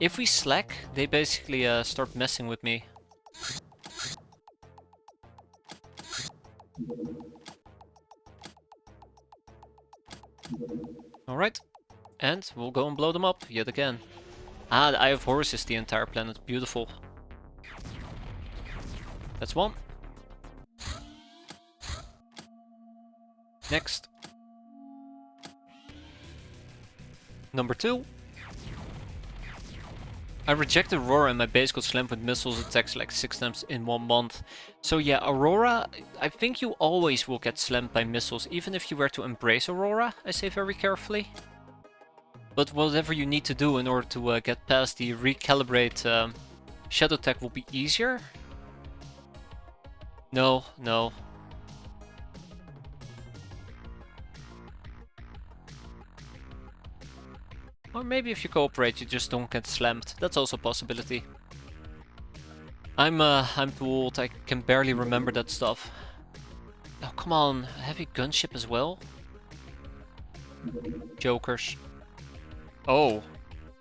If we slack, they basically start messing with me. Alright. And we'll go and blow them up yet again. Ah, the Eye of Horus is the entire planet. Beautiful. That's one. Next. Number 2. I rejected Aurora and my base got slammed with missiles attacks like 6 times in 1 month. So yeah, Aurora, I think you always will get slammed by missiles, even if you were to embrace Aurora, I say very carefully. But whatever you need to do in order to get past the recalibrate shadow tech will be easier. No, no. Or maybe if you cooperate, you just don't get slammed. That's also a possibility. I'm too old. I can barely remember that stuff. Oh, come on. A heavy gunship as well? Jokers. Oh.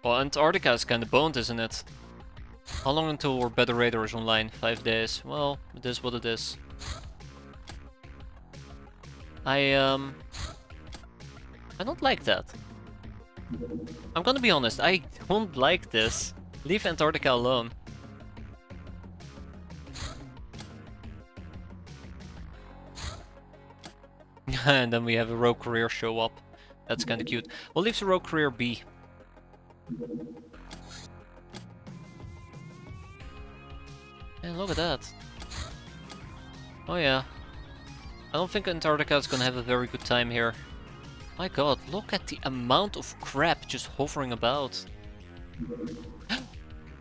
Well, Antarctica is kinda boned, isn't it? How long until our Better Radar is online? 5 days. Well, it is what it is. I don't like that. I'm gonna be honest, I don't like this. Leave Antarctica alone. And then we have a rogue career show up. That's kinda cute. We'll leave the rogue career be. And look at that. Oh yeah. I don't think Antarctica is gonna have a very good time here. My god, look at the amount of crap just hovering about.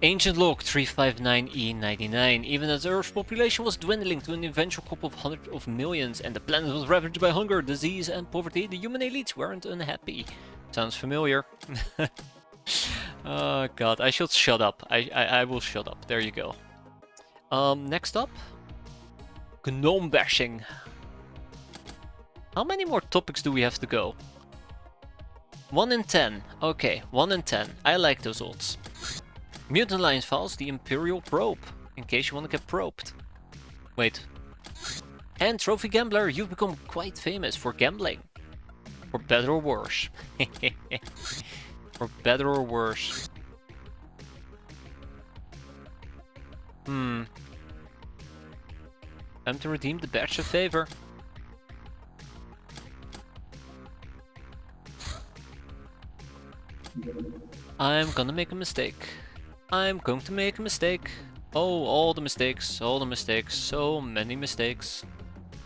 Ancient log 359E99. Even as Earth's population was dwindling to an eventual couple of hundreds of millions and the planet was ravaged by hunger, disease and poverty, the human elites weren't unhappy. Sounds familiar. Oh god, I should shut up. I will shut up. There you go. Next up. Gnome bashing. How many more topics do we have to go? 1 in 10. Okay, 1 in 10. I like those odds. Mutant Alliance files the Imperial Probe, in case you want to get probed. Wait. And Trophy Gambler, you've become quite famous for gambling. For better or worse. For better or worse. Time to redeem the badge of favor. I'm gonna make a mistake. I'm going to make a mistake. Oh, all the mistakes, so many mistakes.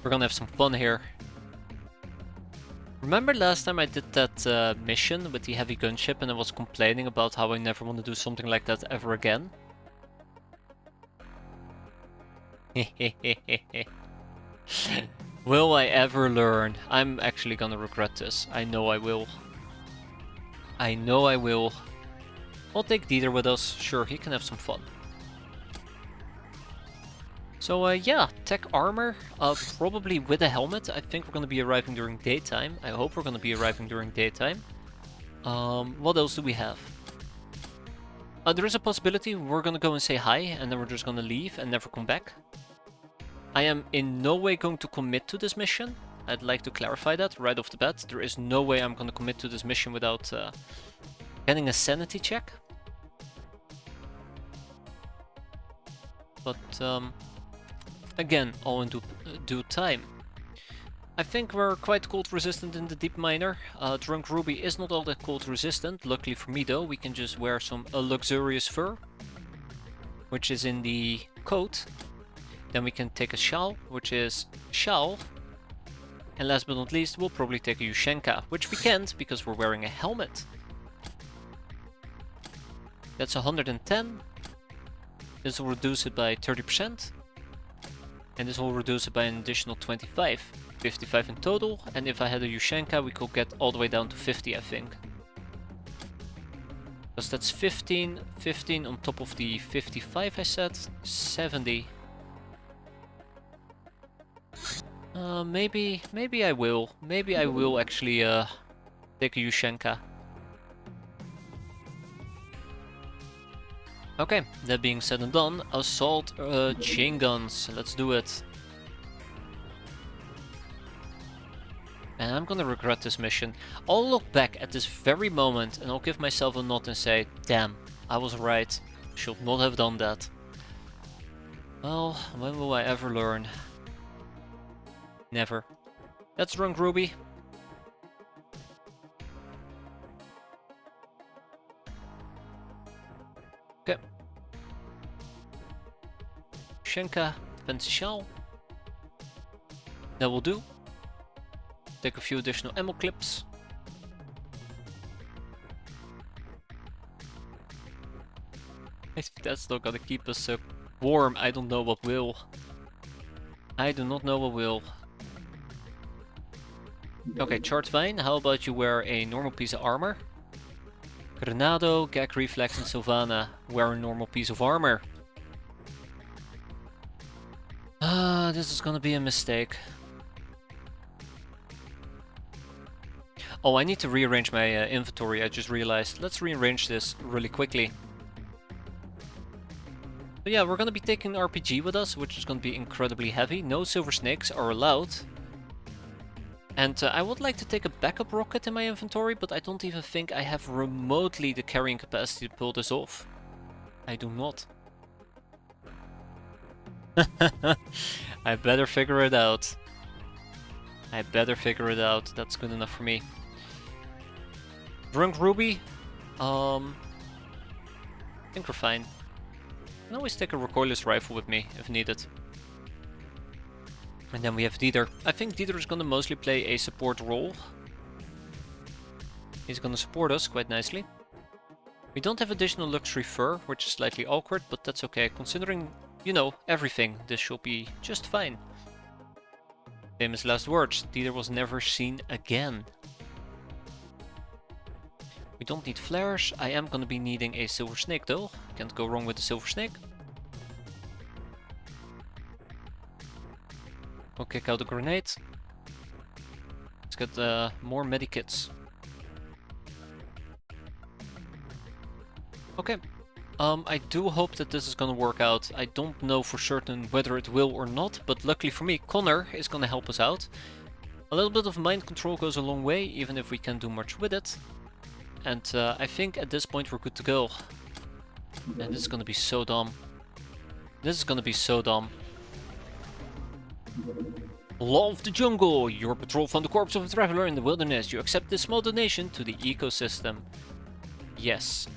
We're gonna have some fun here. Remember last time I did that mission with the heavy gunship and I was complaining about how I never want to do something like that ever again? Will I ever learn? I'm actually gonna regret this. I know I will. I know I will. We'll take Dieter with us. Sure, he can have some fun. So yeah, tech armor, probably with a helmet. I think we're gonna be arriving during daytime. I hope we're gonna be arriving during daytime. What else do we have? There is a possibility we're gonna go and say hi, and then we're just gonna leave and never come back. I am in no way going to commit to this mission. I'd like to clarify that right off the bat. There is no way I'm gonna commit to this mission without getting a sanity check. But again, all in due time. I think we're quite cold resistant in the Deep Miner. Drunk Ruby is not all that cold resistant. Luckily for me though, we can just wear some luxurious fur, which is in the coat. Then we can take a shawl, which is shawl. And last but not least, we'll probably take a Yushenka, which we can't because we're wearing a helmet. That's 110. This will reduce it by 30%. And this will reduce it by an additional 25. 55 in total. And if I had a Yushenka, we could get all the way down to 50, I think. Because that's 15, 15 on top of the 55 I said, 70. Maybe I will. Maybe I will actually take a Yushenka. Okay, that being said and done, assault chain guns. Let's do it. And I'm gonna regret this mission. I'll look back at this very moment and I'll give myself a nod and say, damn, I was right. Should not have done that. Well, when will I ever learn? Never. That's drunk Ruby. Okay. Shenka, Defensial. That will do. Take a few additional ammo clips. I think that's not gonna keep us warm. I don't know what will. I do not know what will. Okay, Chartvine, how about you wear a normal piece of armor? Granado, Gag Reflex, and Sylvana wear a normal piece of armor. This is gonna be a mistake. Oh, I need to rearrange my inventory, I just realized. Let's rearrange this really quickly. So yeah, we're gonna be taking RPG with us, which is gonna be incredibly heavy. No silver snakes are allowed. And I would like to take a backup rocket in my inventory, but I don't even think I have remotely the carrying capacity to pull this off. I do not. I better figure it out. I better figure it out. That's good enough for me. Drunk Ruby? I think we're fine. I can always take a recoilless rifle with me if needed. And then we have Dieter. I think Dieter is gonna mostly play a support role. He's gonna support us quite nicely. We don't have additional luxury fur, which is slightly awkward, but that's okay. Considering, you know, everything, this should be just fine. Famous last words, Dieter was never seen again. We don't need flares. I am gonna be needing a silver snake though. Can't go wrong with the silver snake. We'll kick out the grenade. Let's get more medikits. Okay. I do hope that this is gonna work out. I don't know for certain whether it will or not, but luckily for me, Connor is gonna help us out. A little bit of mind control goes a long way, even if we can't do much with it. And I think at this point we're good to go. And this is gonna be so dumb. This is gonna be so dumb. Law of the jungle. Your patrol found the corpse of a traveler in the wilderness. You accept this small donation to the ecosystem. Yes.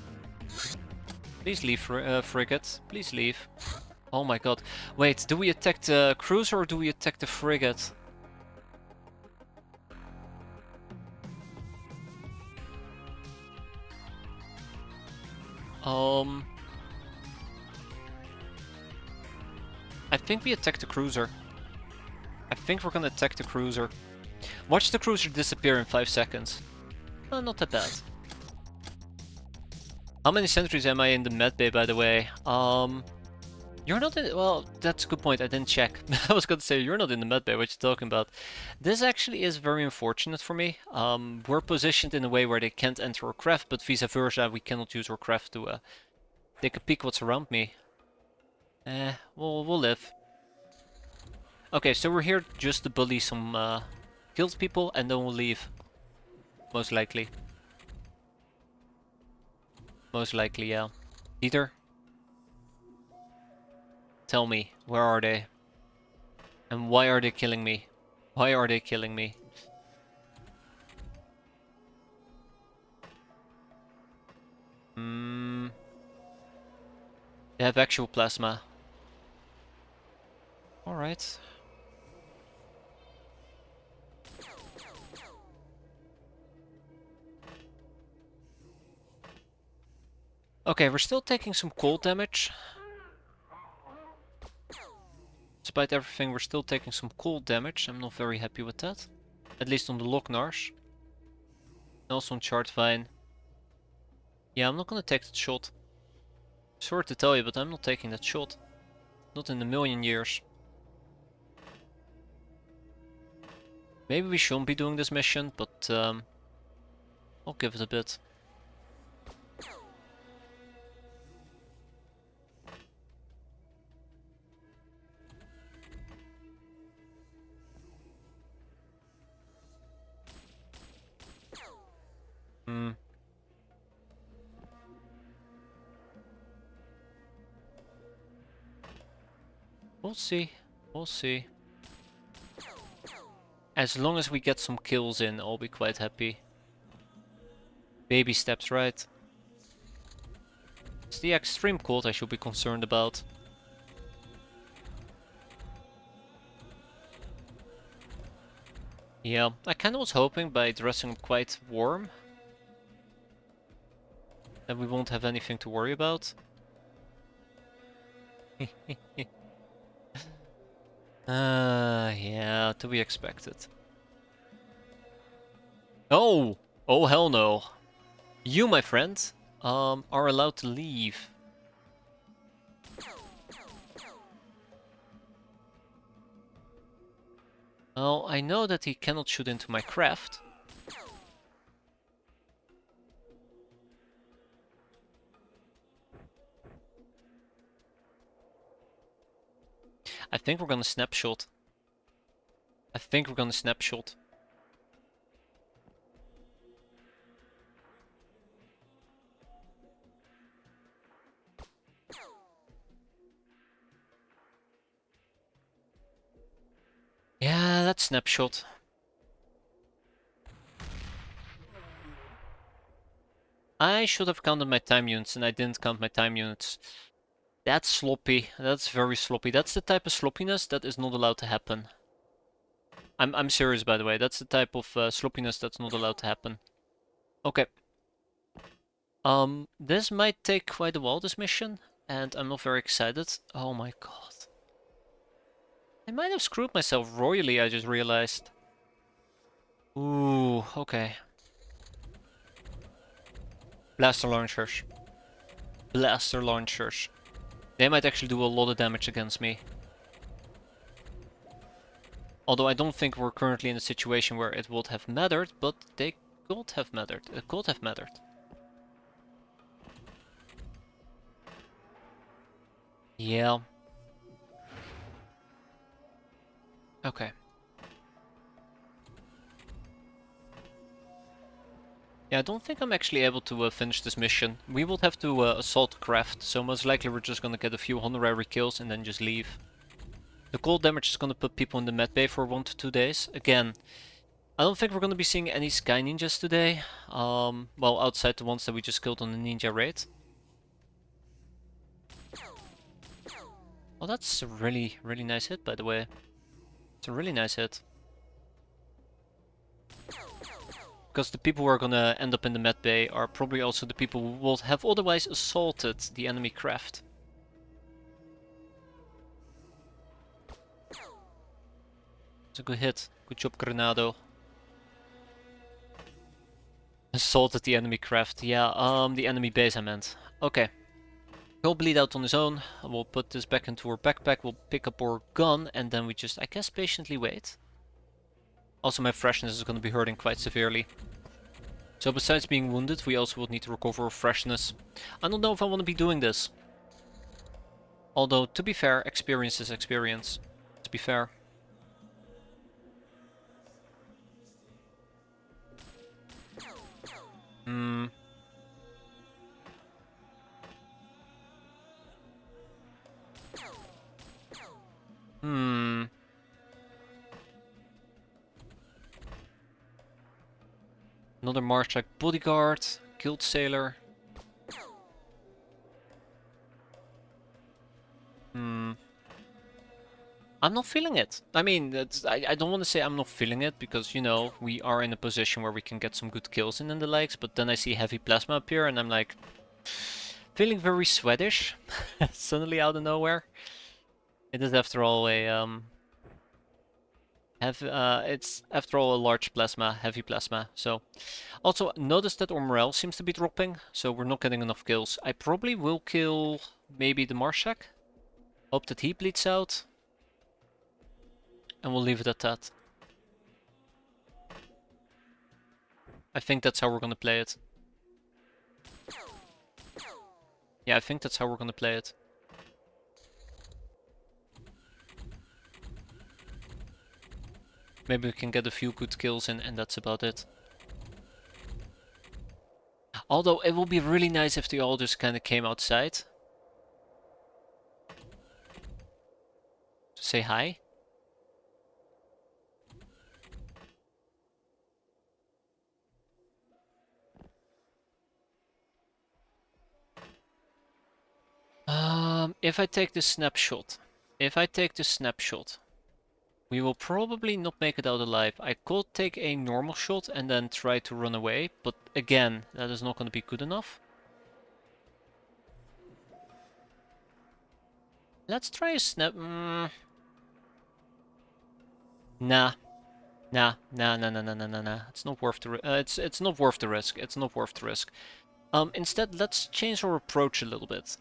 Please leave, frigate. Please leave. Oh my god. Wait, do we attack the cruiser or do we attack the frigate? I think we attack the cruiser. I think we're gonna attack the cruiser. Watch the cruiser disappear in 5 seconds. Oh, not that bad. How many sentries am I in the med bay, by the way? You're not in... Well, that's a good point. I didn't check. I was gonna say, you're not in the med bay. What you talking about? This actually is very unfortunate for me. We're positioned in a way where they can't enter our craft, but vice versa, we cannot use our craft to take a peek what's around me. We'll live. Okay, so we're here just to bully some guild people, and then we'll leave. Most likely. Most likely, yeah. Dieter? Tell me, where are they? And why are they killing me? Why are they killing me? They have actual plasma. Alright. Okay, we're still taking some cold damage. Despite everything, we're still taking some cold damage. I'm not very happy with that. At least on the Locknars. And also on Chartvine. Yeah, I'm not gonna take that shot. Sorry to tell you, but I'm not taking that shot. Not in a million years. Maybe we shouldn't be doing this mission, but I'll give it a bit. Hmm. We'll see. We'll see. As long as we get some kills in, I'll be quite happy. Baby steps, right? It's the extreme cold I should be concerned about. Yeah, I kinda was hoping by dressing up quite warm that we won't have anything to worry about. Yeah, to be expected. Oh! Oh hell no. You, my friend, are allowed to leave. Well, I know that he cannot shoot into my craft. I think we're gonna snapshot. I think we're gonna snapshot. Yeah, that's snapshot. I should have counted my time units and I didn't count my time units. That's sloppy. That's very sloppy. That's the type of sloppiness that is not allowed to happen. I'm serious, by the way. That's the type of sloppiness that's not allowed to happen. Okay. This might take quite a while, this mission, and I'm not very excited. Oh my god. I might have screwed myself royally, I just realized. Ooh, okay. Blaster launchers. Blaster launchers. They might actually do a lot of damage against me. Although I don't think we're currently in a situation where it would have mattered, but they could have mattered. It could have mattered. Yeah. Okay. Yeah, I don't think I'm actually able to finish this mission. We will have to assault the craft, so most likely we're just gonna get a few honorary kills and then just leave. The cold damage is gonna put people in the med bay for 1 to 2 days. Again, I don't think we're gonna be seeing any sky ninjas today. Well, outside the ones that we just killed on the ninja raid. Oh, that's a really, really nice hit, by the way. It's a really nice hit. Because the people who are gonna end up in the med bay are probably also the people who will have otherwise assaulted the enemy craft. It's a good hit. Good job, Granado. Assaulted the enemy craft. Yeah, the enemy base I meant. Okay. He'll bleed out on his own. We'll put this back into our backpack. We'll pick up our gun and then we just, I guess, patiently wait. Also, my freshness is gonna be hurting quite severely. So besides being wounded, we also will need to recover our freshness. I don't know if I want to be doing this. Although, to be fair, experience is experience. To be fair. Hmm. Hmm. Another Marshak bodyguard. Guild sailor. Hmm. I'm not feeling it. I mean, I don't want to say I'm not feeling it because, you know, we are in a position where we can get some good kills in and the likes, but then I see heavy plasma appear and I'm like, feeling very sweatish, suddenly out of nowhere. It is after all a, It's after all a large plasma, heavy plasma. So also notice that our morale seems to be dropping, so we're not getting enough kills. I probably will kill maybe the Marshak. Hope that he bleeds out. And we'll leave it at that. I think that's how we're gonna play it. Yeah, I think that's how we're gonna play it. Maybe we can get a few good kills in, and that's about it. Although it will be really nice if they all just kind of came outside to say hi. If I take this snapshot, we will probably not make it out alive. I could take a normal shot and then try to run away, but again, that is not going to be good enough. Let's try a snap. Nah. Nah. It's not worth the it's not worth the risk. It's not worth the risk. Instead, let's change our approach a little bit.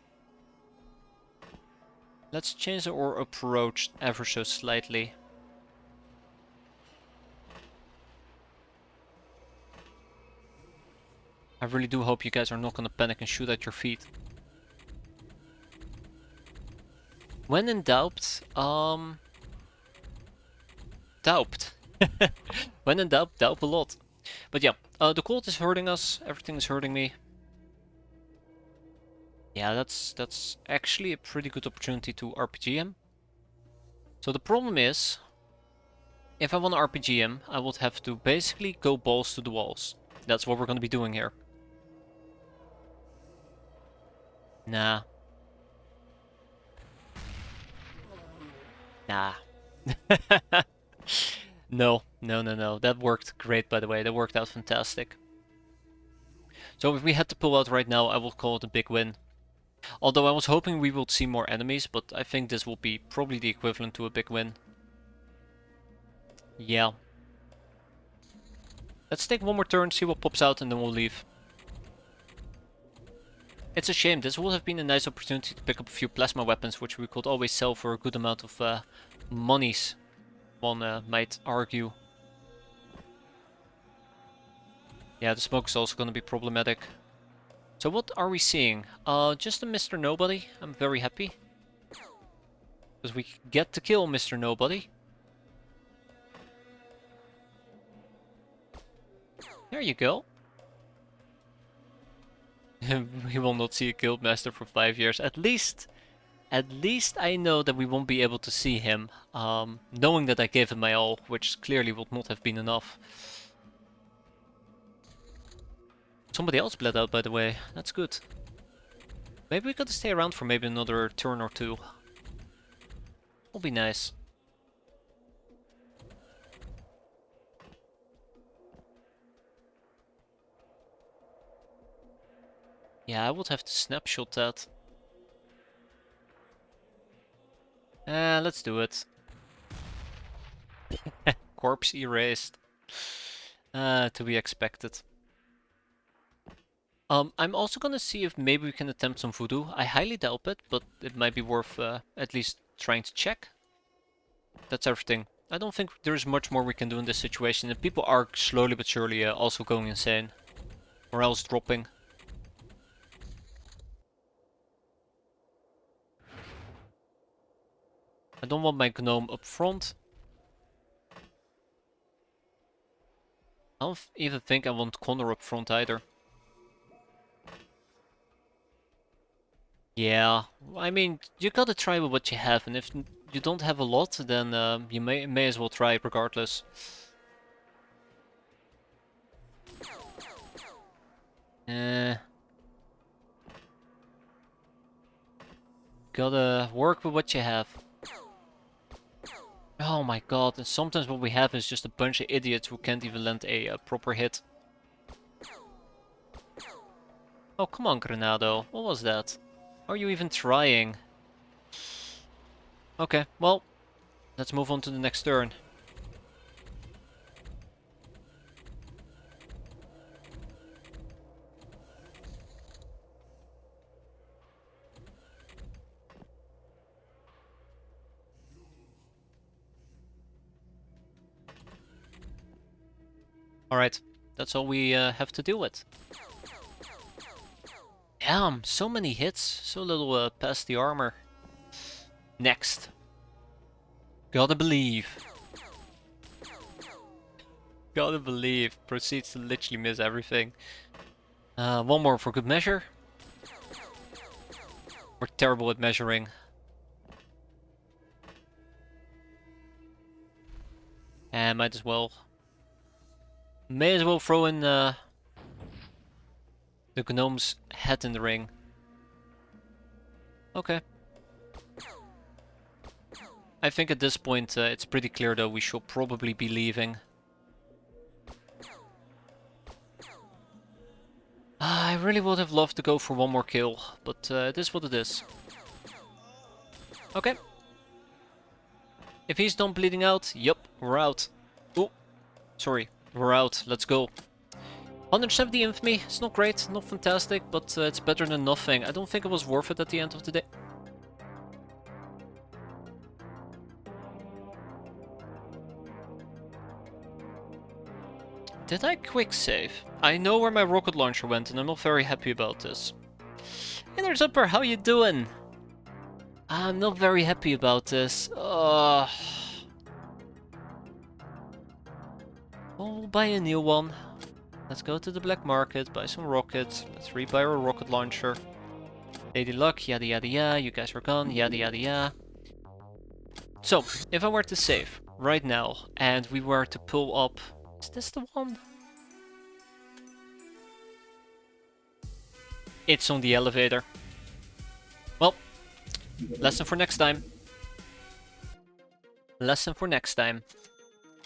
Let's change our approach ever so slightly. I really do hope you guys are not gonna panic and shoot at your feet. When in doubt, doubt. When in doubt, doubt a lot. But yeah, the cold is hurting us. Everything is hurting me. Yeah, that's actually a pretty good opportunity to RPG him. So the problem is, if I want to RPG him, I would have to basically go balls to the walls. That's what we're going to be doing here. Nah. Nah. No. That worked great, by the way. That worked out fantastic. So if we had to pull out right now, I will call it a big win. Although I was hoping we would see more enemies, but I think this will be probably the equivalent to a big win. Yeah. Let's take one more turn, see what pops out, and then we'll leave. It's a shame. This would have been a nice opportunity to pick up a few plasma weapons, which we could always sell for a good amount of monies, one might argue. Yeah, the smoke is also going to be problematic. So what are we seeing? Just a Mr. Nobody. I'm very happy. Because we get to kill Mr. Nobody. There you go. We will not see a Guildmaster for 5 years. At least I know that we won't be able to see him. Knowing that I gave him my all, which clearly would not have been enough. Somebody else bled out, by the way. That's good. Maybe we gotta stay around for maybe another turn or two. Will be nice. Yeah, I would have to snapshot that. Let's do it. Corpse erased. To be expected. I'm also gonna see if maybe we can attempt some voodoo. I highly doubt it, but it might be worth at least trying to check. That's everything. I don't think there's much more we can do in this situation, and people are slowly but surely also going insane. Morale's dropping. I don't want my gnome up front. I don't even think I want Connor up front either. Yeah, I mean, you gotta try with what you have, and if you don't have a lot, then you may as well try it regardless. Gotta work with what you have. Oh my god, and sometimes what we have is just a bunch of idiots who can't even land a proper hit. Oh, come on, Granado. What was that? Are you even trying? Okay, well, let's move on to the next turn. Alright, that's all we have to deal with. Damn, so many hits, so little past the armor. Next. Gotta believe. Gotta believe. Proceeds to literally miss everything. One more for good measure. We're terrible at measuring. And might as well throw in the gnome's head in the ring. Okay. I think at this point it's pretty clear though we should probably be leaving. I really would have loved to go for one more kill, but it is what it is. Okay. If he's done bleeding out, yup, we're out. Oh, sorry, we're out. Let's go. 170 infamy, it's not great, not fantastic, but it's better than nothing. I don't think it was worth it at the end of the day. Did I quick save? I know where my rocket launcher went and I'm not very happy about this. Hey there, Zupper, how you doing? I'm not very happy about this. We'll buy a new one. Let's go to the black market, buy some rockets. Let's rebuy our rocket launcher. Lady Luck, yada yada yada, you guys are gone, yada yada yada. So, if I were to save right now and we were to pull up... Is this the one? It's on the elevator. Well, lesson for next time. Lesson for next time.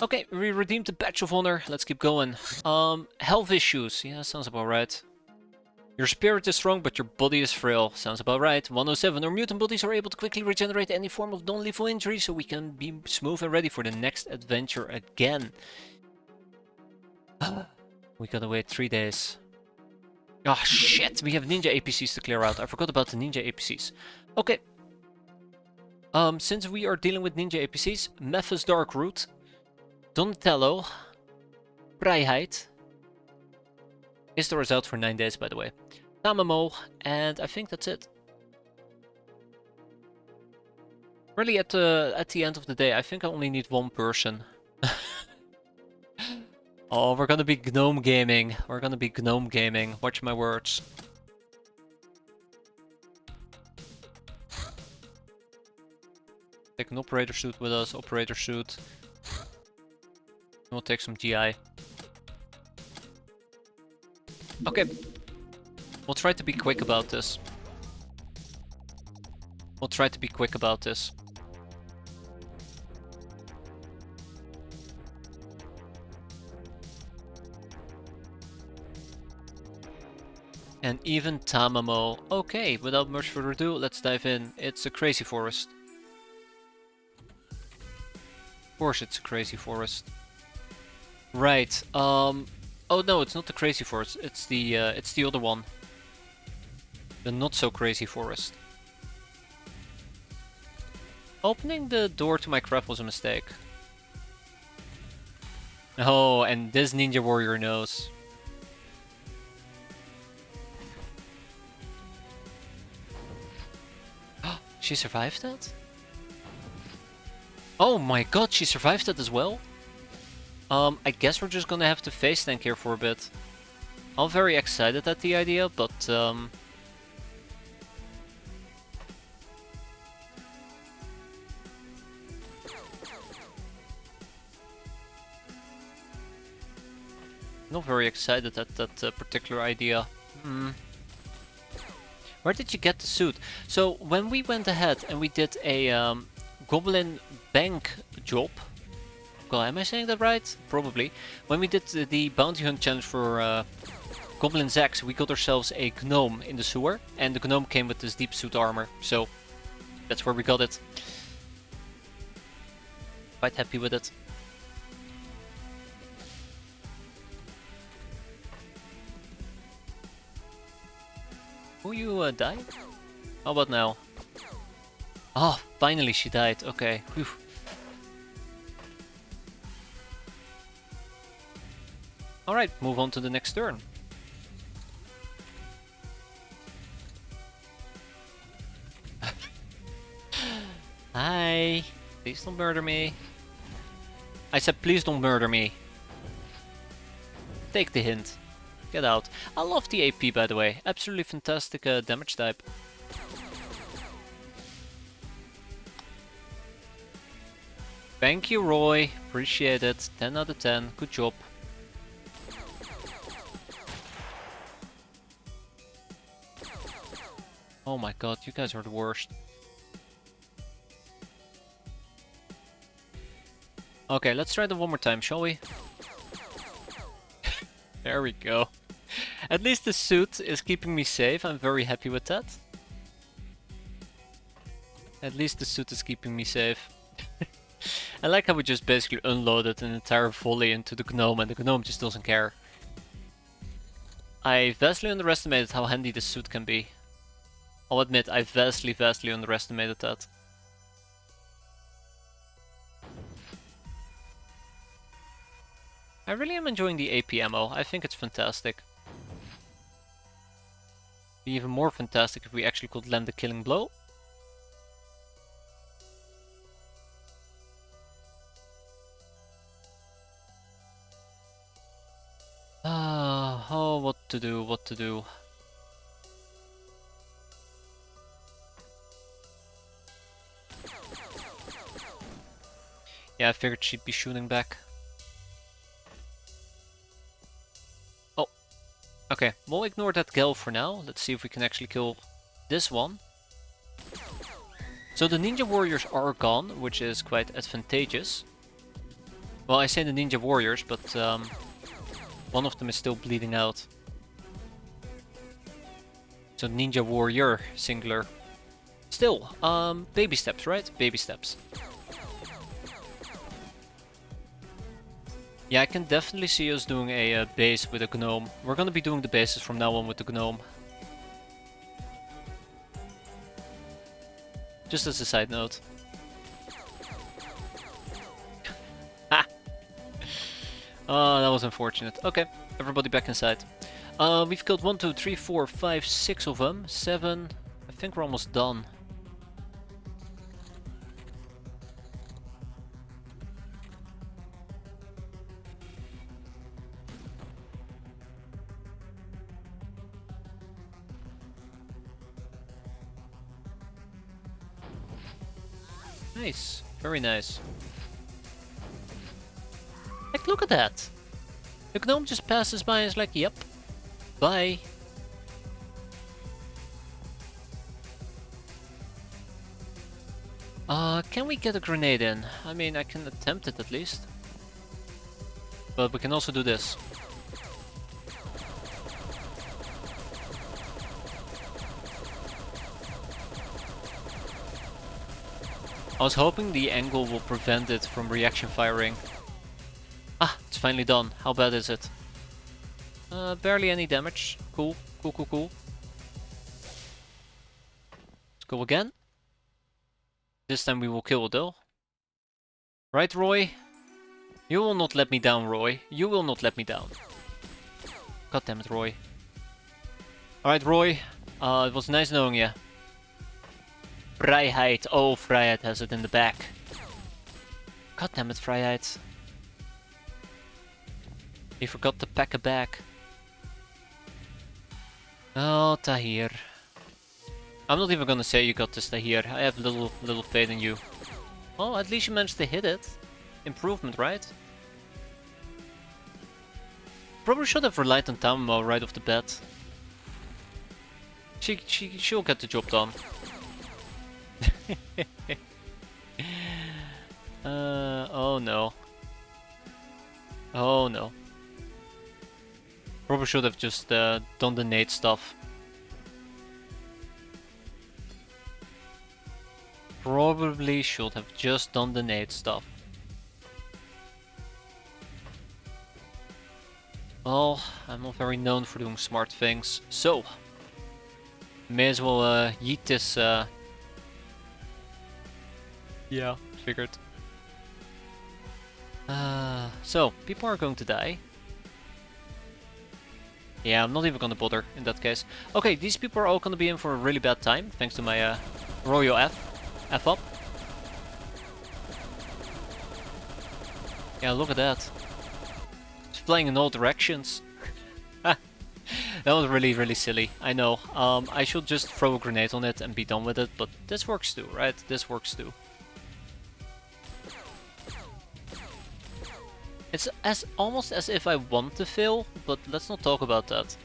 Okay, we redeemed the Badge of Honor. Let's keep going. Health issues. Yeah, sounds about right. Your spirit is strong, but your body is frail. Sounds about right. 107. Our mutant bodies are able to quickly regenerate any form of non-lethal injury, so we can be smooth and ready for the next adventure again. We gotta wait 3 days. Oh shit, we have ninja APCs to clear out. I forgot about the ninja APCs. Okay. Since we are dealing with ninja APCs, Memphis Dark Root, Donatello, Vrijheid. Istor is out for 9 days, by the way. Tamamo, and I think that's it. Really, at the end of the day, I think I only need one person. Oh, we're gonna be gnome gaming. We're gonna be gnome gaming. Watch my words. Take an operator suit with us. Operator suit. We'll take some GI. Okay. We'll try to be quick about this. We'll try to be quick about this. And even Tamamo. Okay, without much further ado, let's dive in. It's a crazy forest. Of course it's a crazy forest. Right, oh no, it's not the crazy forest, it's the other one. The not so crazy forest. Opening the door to my craft was a mistake. Oh, and this ninja warrior knows. She survived that? Oh my god, she survived that as well? I guess we're just gonna have to face tank here for a bit. I'm very excited at the idea, but not very excited at that particular idea. Where did you get the suit? So when we went ahead and we did a goblin bank job. God, am I saying that right? Probably. When we did the bounty hunt challenge for Goblin Zax, we got ourselves a gnome in the sewer, and the gnome came with this deep suit armor, so that's where we got it. Quite happy with it. Will you die? How about now? Oh, finally she died. Okay. Whew. Alright, move on to the next turn. Hi! Please don't murder me. I said please don't murder me. Take the hint. Get out. I love the AP by the way. Absolutely fantastic damage type. Thank you, Roy. Appreciate it. 10 out of 10. Good job. Oh my god, you guys are the worst. Okay, let's try that one more time, shall we? There we go. At least the suit is keeping me safe. I'm very happy with that. At least the suit is keeping me safe. I like how we just basically unloaded an entire volley into the gnome and the gnome just doesn't care. I vastly underestimated how handy this suit can be. I'll admit, I vastly underestimated that. I really am enjoying the AP ammo. I think it's fantastic. Be even more fantastic if we actually could land the killing blow. Oh, what to do, what to do. Yeah, I figured she'd be shooting back. Oh, okay, we'll ignore that gal for now. Let's see if we can actually kill this one. So the ninja warriors are gone, which is quite advantageous. Well, I say the ninja warriors, but one of them is still bleeding out. So ninja warrior, singular. Still, baby steps, right? Baby steps. Yeah, I can definitely see us doing a base with a gnome. We're gonna be doing the bases from now on with the gnome. Just as a side note. Ha! Oh, that was unfortunate. Okay, everybody back inside. We've killed 1, 2, 3, 4, 5, 6 of them. 7. I think we're almost done. Nice, very nice. Like, look at that! The gnome just passes by and is like, yep, bye. Can we get a grenade in? I mean, I can attempt it at least. But we can also do this. I was hoping the angle will prevent it from reaction firing. Ah, it's finally done. How bad is it? Barely any damage. Cool, cool, cool, cool. Let's go again. This time we will kill it though. Right, Roy? You will not let me down, Roy. You will not let me down. God damn it, Roy. Alright, Roy. It was nice knowing you. Vrijheid. Oh, Vrijheid has it in the back. God damn it, Vrijheid. He forgot to pack a bag. Oh, Tahir. I'm not even gonna say you got this, Tahir. I have little faith in you. Oh, at least you managed to hit it. Improvement, right? Probably should have relied on Tamamo right off the bat. She'll get the job done. Oh no. Oh no. Probably should have just done the nade stuff. Probably should have just done the nade stuff. Well, I'm not very known for doing smart things, so may as well yeet this. Yeah, figured. So people are going to die. Yeah, I'm not even gonna bother in that case. Okay, these people are all gonna be in for a really bad time, thanks to my Royal F up. Yeah, look at that. It's flying in all directions. That was really, really silly, I know. I should just throw a grenade on it and be done with it, but this works too, right? This works too. It's almost as if I want to fail, but let's not talk about that.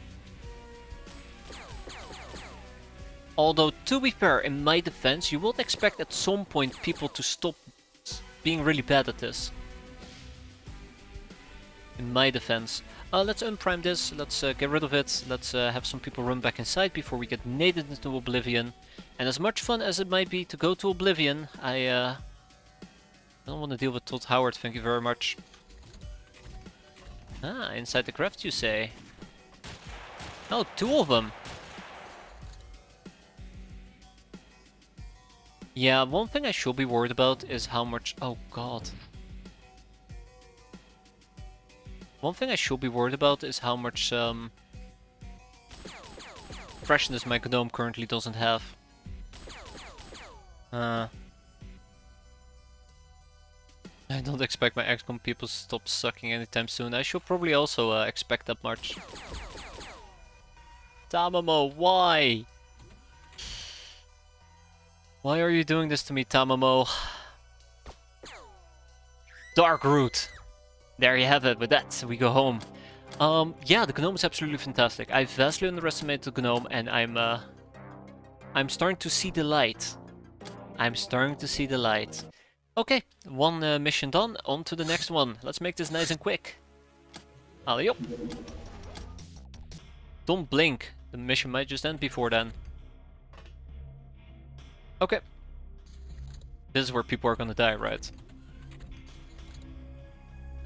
Although, to be fair, in my defense, you would expect at some point people to stop being really bad at this. In my defense. Let's unprime this, let's get rid of it, let's have some people run back inside before we get naded into oblivion. And as much fun as it might be to go to oblivion, I don't want to deal with Todd Howard, thank you very much. Ah, inside the craft you say? Oh, 2 of them! Yeah, one thing I should be worried about is how much... Oh god. One thing I should be worried about is how much freshness my gnome currently doesn't have. I don't expect my XCOM people to stop sucking anytime soon. I should probably also expect that much. Tamamo, why? Why are you doing this to me, Tamamo? Dark Root. There you have it, with that we go home. Yeah, the gnome is absolutely fantastic. I vastly underestimated the gnome and I'm starting to see the light. I'm starting to see the light. Okay, one mission done, on to the next one. Let's make this nice and quick. Alley up. Don't blink, the mission might just end before then. Okay. This is where people are gonna die, right?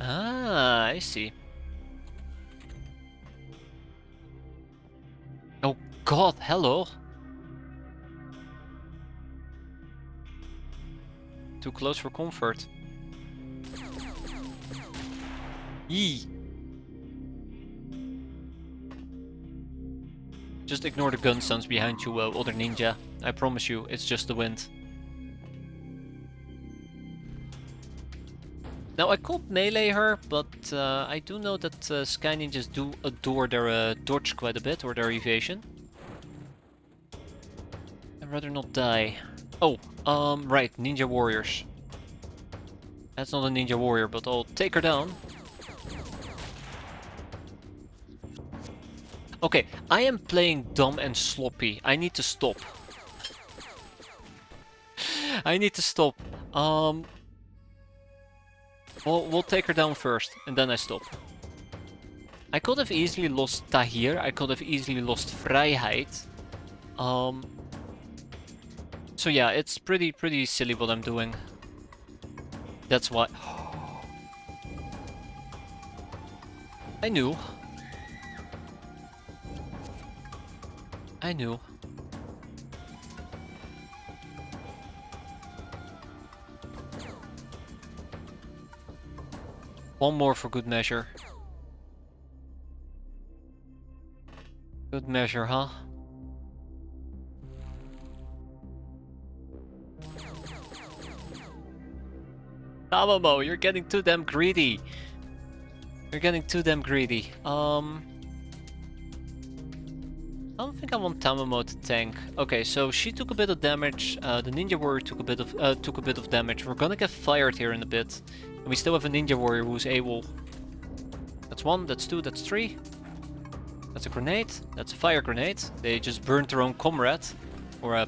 Ah, I see. Oh god, hello! Too close for comfort. Yee! Just ignore the gun sounds behind you, other ninja. I promise you, it's just the wind. Now I could melee her, but I do know that Sky Ninjas do adore their dodge quite a bit, or their evasion. I'd rather not die. Oh, right, Ninja Warriors. That's not a Ninja Warrior, but I'll take her down. Okay, I am playing dumb and sloppy. I need to stop. I need to stop. We'll take her down first, and then I stop. I could have easily lost Tahir, I could have easily lost Vrijheid. So yeah, it's pretty silly what I'm doing. That's why... I knew. I knew. One more for good measure. Good measure, huh? Tamamo, you're getting too damn greedy. You're getting too damn greedy. I don't think I want Tamamo to tank. Okay, so she took a bit of damage. The Ninja Warrior took a bit of damage. We're gonna get fired here in a bit. And we still have a Ninja Warrior who's able. That's 1, that's 2, that's 3. That's a grenade. That's a fire grenade. They just burned their own comrade. Or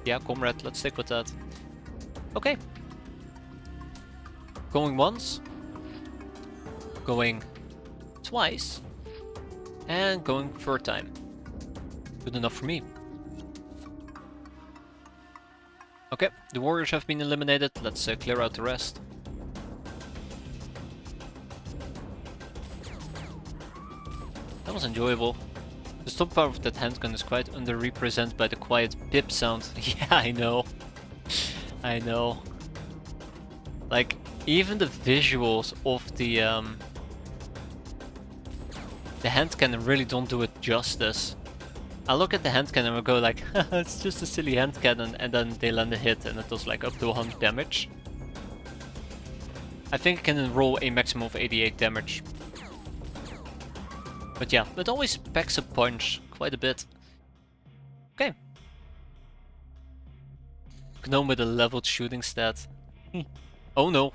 yeah, comrade. Let's stick with that. Okay. Going once. Going twice. And going third time. Good enough for me. Okay, the warriors have been eliminated. Let's clear out the rest. That was enjoyable. The stop power of that handgun is quite underrepresented by the quiet pip sound. Yeah, I know. I know. Like, even the visuals of the The hand cannon really don't do it justice. I look at the hand cannon and go like, it's just a silly hand cannon, and then they land a hit and it does like up to 100 damage. I think it can roll a maximum of 88 damage. But yeah, it always packs a punch quite a bit. Okay. Gnome with a leveled shooting stat. Oh no.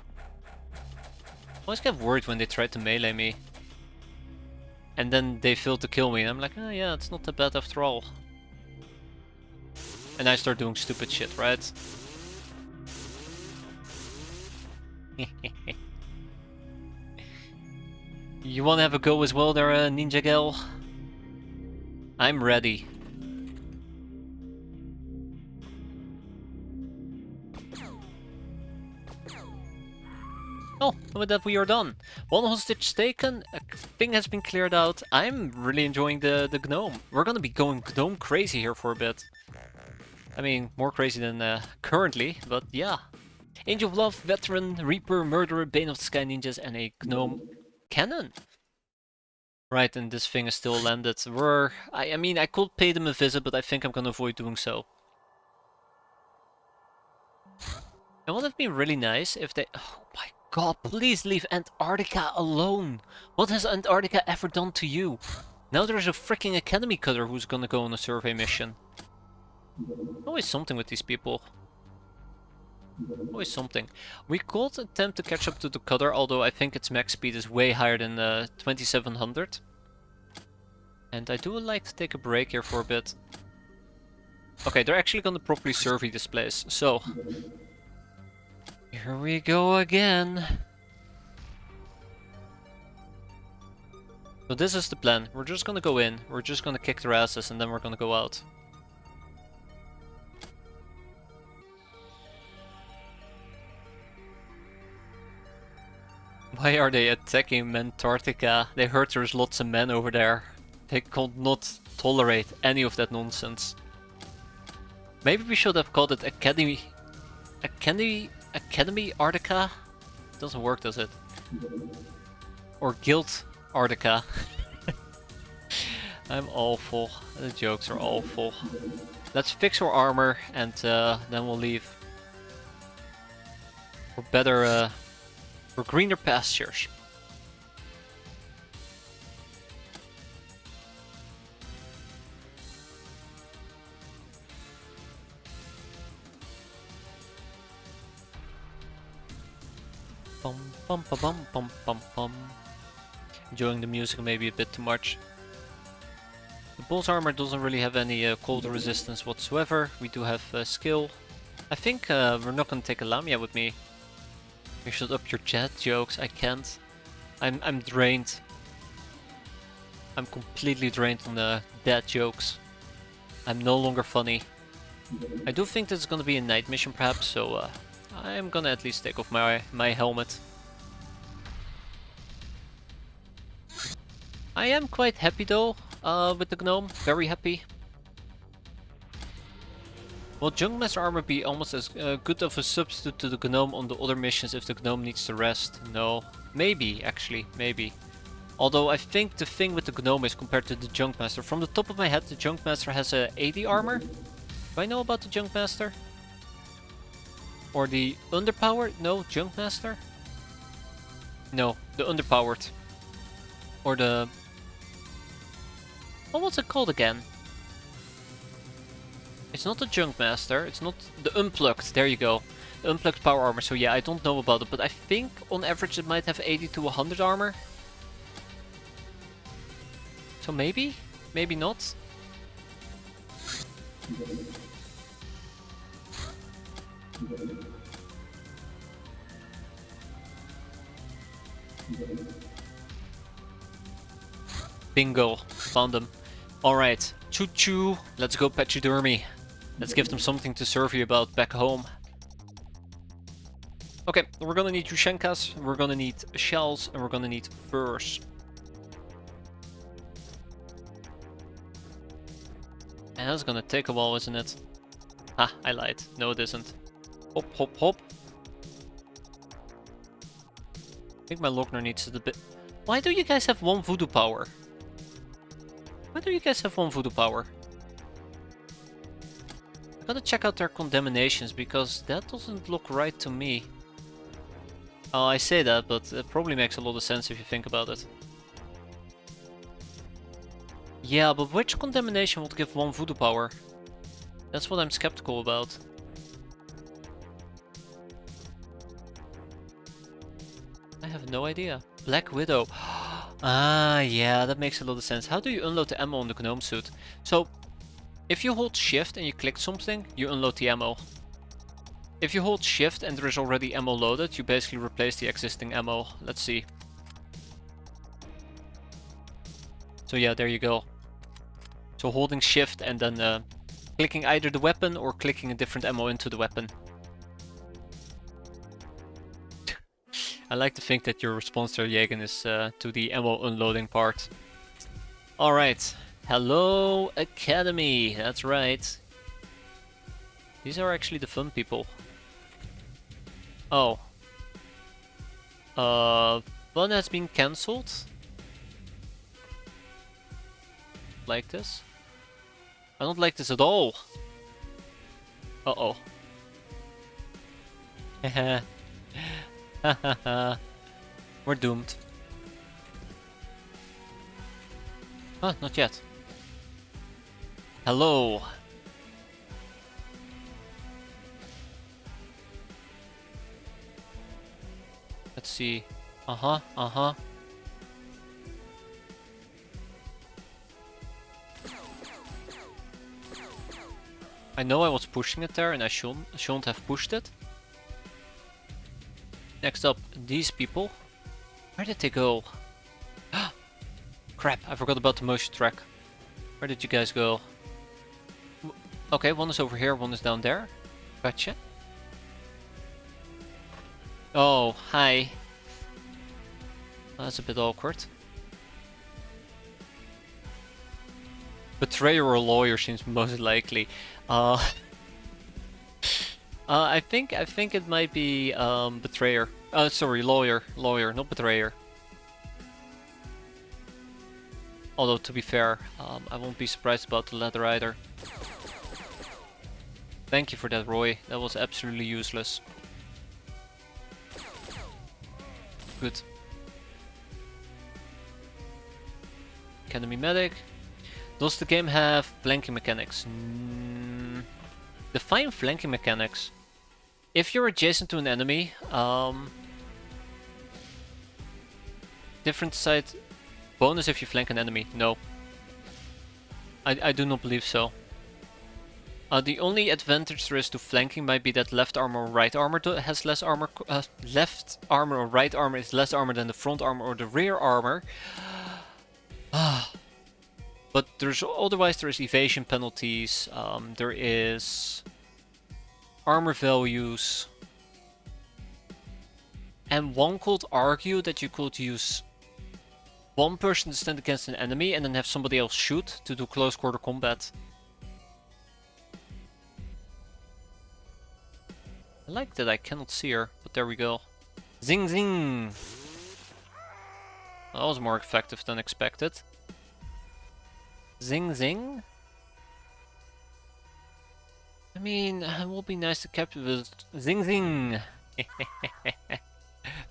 I always get worried when they try to melee me. And then they fail to kill me and I'm like, oh yeah, it's not that bad after all. And I start doing stupid shit, right? You wanna have a go as well there, Ninja Gal? I'm ready. Oh, and with that we are done. One hostage taken, a thing has been cleared out. I'm really enjoying the gnome. We're gonna be going gnome crazy here for a bit. I mean, more crazy than currently, but yeah. Angel of Love, Veteran, Reaper, Murderer, Bane of the Sky Ninjas, and a gnome cannon. Right, and this thing is still landed. I mean, I could pay them a visit, but I think I'm gonna avoid doing so. And would have been really nice if they... Oh my god, please leave Antarctica alone! What has Antarctica ever done to you? Now there's a freaking Academy Cutter who's gonna go on a survey mission. Always something with these people. Always something. We could attempt to catch up to the Cutter, although I think its max speed is way higher than 2700. And I do like to take a break here for a bit. Okay, they're actually gonna properly survey this place, so... Here we go again. So this is the plan. We're just gonna go in, we're just gonna kick their asses, and then we're gonna go out. Why are they attacking Antarctica? They heard there's lots of men over there. They could not tolerate any of that nonsense. Maybe we should have called it Academy Arctica? Doesn't work, does it? Or Guild Arctica. I'm awful. The jokes are awful. Let's fix our armor and then we'll leave. For better, for greener pastures. Bum bum ba bum bum bum bum. Enjoying the music maybe a bit too much. The bull's armor doesn't really have any cold resistance whatsoever. We do have skill. I think we're not gonna take a Lamia with me. You should up your chat jokes. I can't. I'm drained. I'm completely drained on the dad jokes. I'm no longer funny. I do think this is gonna be a night mission perhaps, so I'm gonna at least take off my helmet. I am quite happy though with the gnome, very happy. Will Junkmaster armor be almost as good of a substitute to the gnome on the other missions if the gnome needs to rest? No. Maybe, actually, maybe. Although I think the thing with the gnome is compared to the Junkmaster. From the top of my head, the Junkmaster has a 80 armor. Do I know about the Junkmaster? Or the underpowered? No, Junkmaster? No, the underpowered. Or the... What was it called again? It's not the Junkmaster, it's not the Unplugged, there you go. The Unplugged power armor, so yeah, I don't know about it, but I think on average it might have 80 to 100 armor. So maybe? Maybe not? Bingo, found them. Alright, choo choo, let's go pachydermy. Let's give them something to survey about back home. Okay, we're gonna need Yushenkas, we're gonna need shells, and we're gonna need furs. And that's gonna take a while, isn't it? Ah, I lied. No, it isn't. Hop, hop, hop. I think my Lochner needs it a bit... Why do you guys have one voodoo power? Why do you guys have 1 voodoo power? I gotta check out their condemnations, because that doesn't look right to me. Oh, I say that, but it probably makes a lot of sense if you think about it. Yeah, but which condemnation would give 1 voodoo power? That's what I'm skeptical about. I have no idea. Black Widow. Ah, yeah, that makes a lot of sense. How do you unload the ammo on the gnome suit? So, if you hold shift and you click something, you unload the ammo. If you hold shift and there is already ammo loaded, you basically replace the existing ammo. Let's see. So yeah, there you go. So holding shift and then clicking either the weapon or clicking a different ammo into the weapon. I like to think that your response to Jagen is to the ammo unloading part. Alright. Hello Academy, that's right. These are actually the fun people. Oh. Fun has been cancelled. Like this. I don't like this at all. Uh-oh. Haha. We're doomed. Oh, not yet. Hello. Let's see. Uh-huh. I know I was pushing it there and I shouldn't have pushed it. Next up, these people. Where did they go? Crap, I forgot about the motion track. Where did you guys go? Okay, one is over here, one is down there. Gotcha. Oh, hi. That's a bit awkward. Betrayer or lawyer seems most likely. I think it might be betrayer. Sorry, lawyer, not betrayer. Although to be fair, I won't be surprised about the latter either. Thank you for that, Roy. That was absolutely useless. Good. Academy medic. Does the game have flanking mechanics? Define flanking mechanics. If you're adjacent to an enemy, different side bonus if you flank an enemy. No. I do not believe so. The only advantage there is to flanking might be that left armor or right armor has less armor. Left armor or right armor is less armor than the front armor or the rear armor. But otherwise there is evasion penalties. There is armor values. And one could argue that you could use one person to stand against an enemy and then have somebody else shoot to do close quarter combat. I like that I cannot see her, but there we go. Zing zing! That was more effective than expected. Zing zing? I mean, it would be nice to capture this. Zing zing!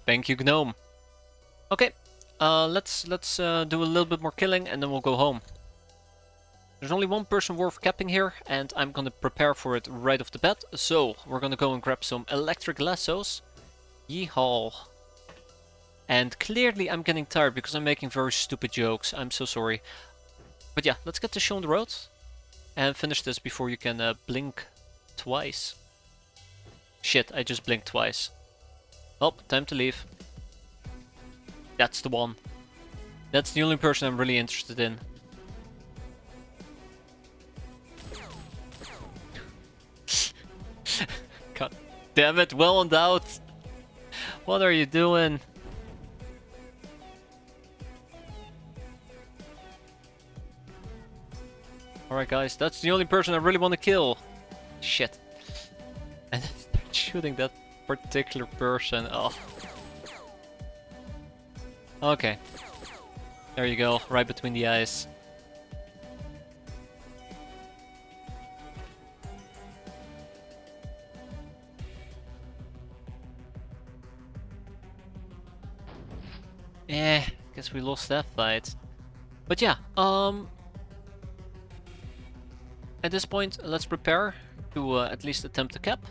Thank you, Gnome. Okay, let's do a little bit more killing and then we'll go home. There's only one person worth capping here, and I'm gonna prepare for it right off the bat. So, we're gonna go and grab some electric lassos. Yeehaw. And clearly I'm getting tired because I'm making very stupid jokes. I'm so sorry. But yeah, let's get the show on the road. And finish this before you can blink twice. Shit, I just blinked twice. Oh, time to leave. That's the one. That's the only person I'm really interested in. God damn it, well endowed. What are you doing? Alright guys, that's the only person I really want to kill. Shit. And then start shooting that particular person. Oh. Okay. There you go, right between the eyes. Guess we lost that fight. But yeah, at this point, let's prepare to at least attempt the cap.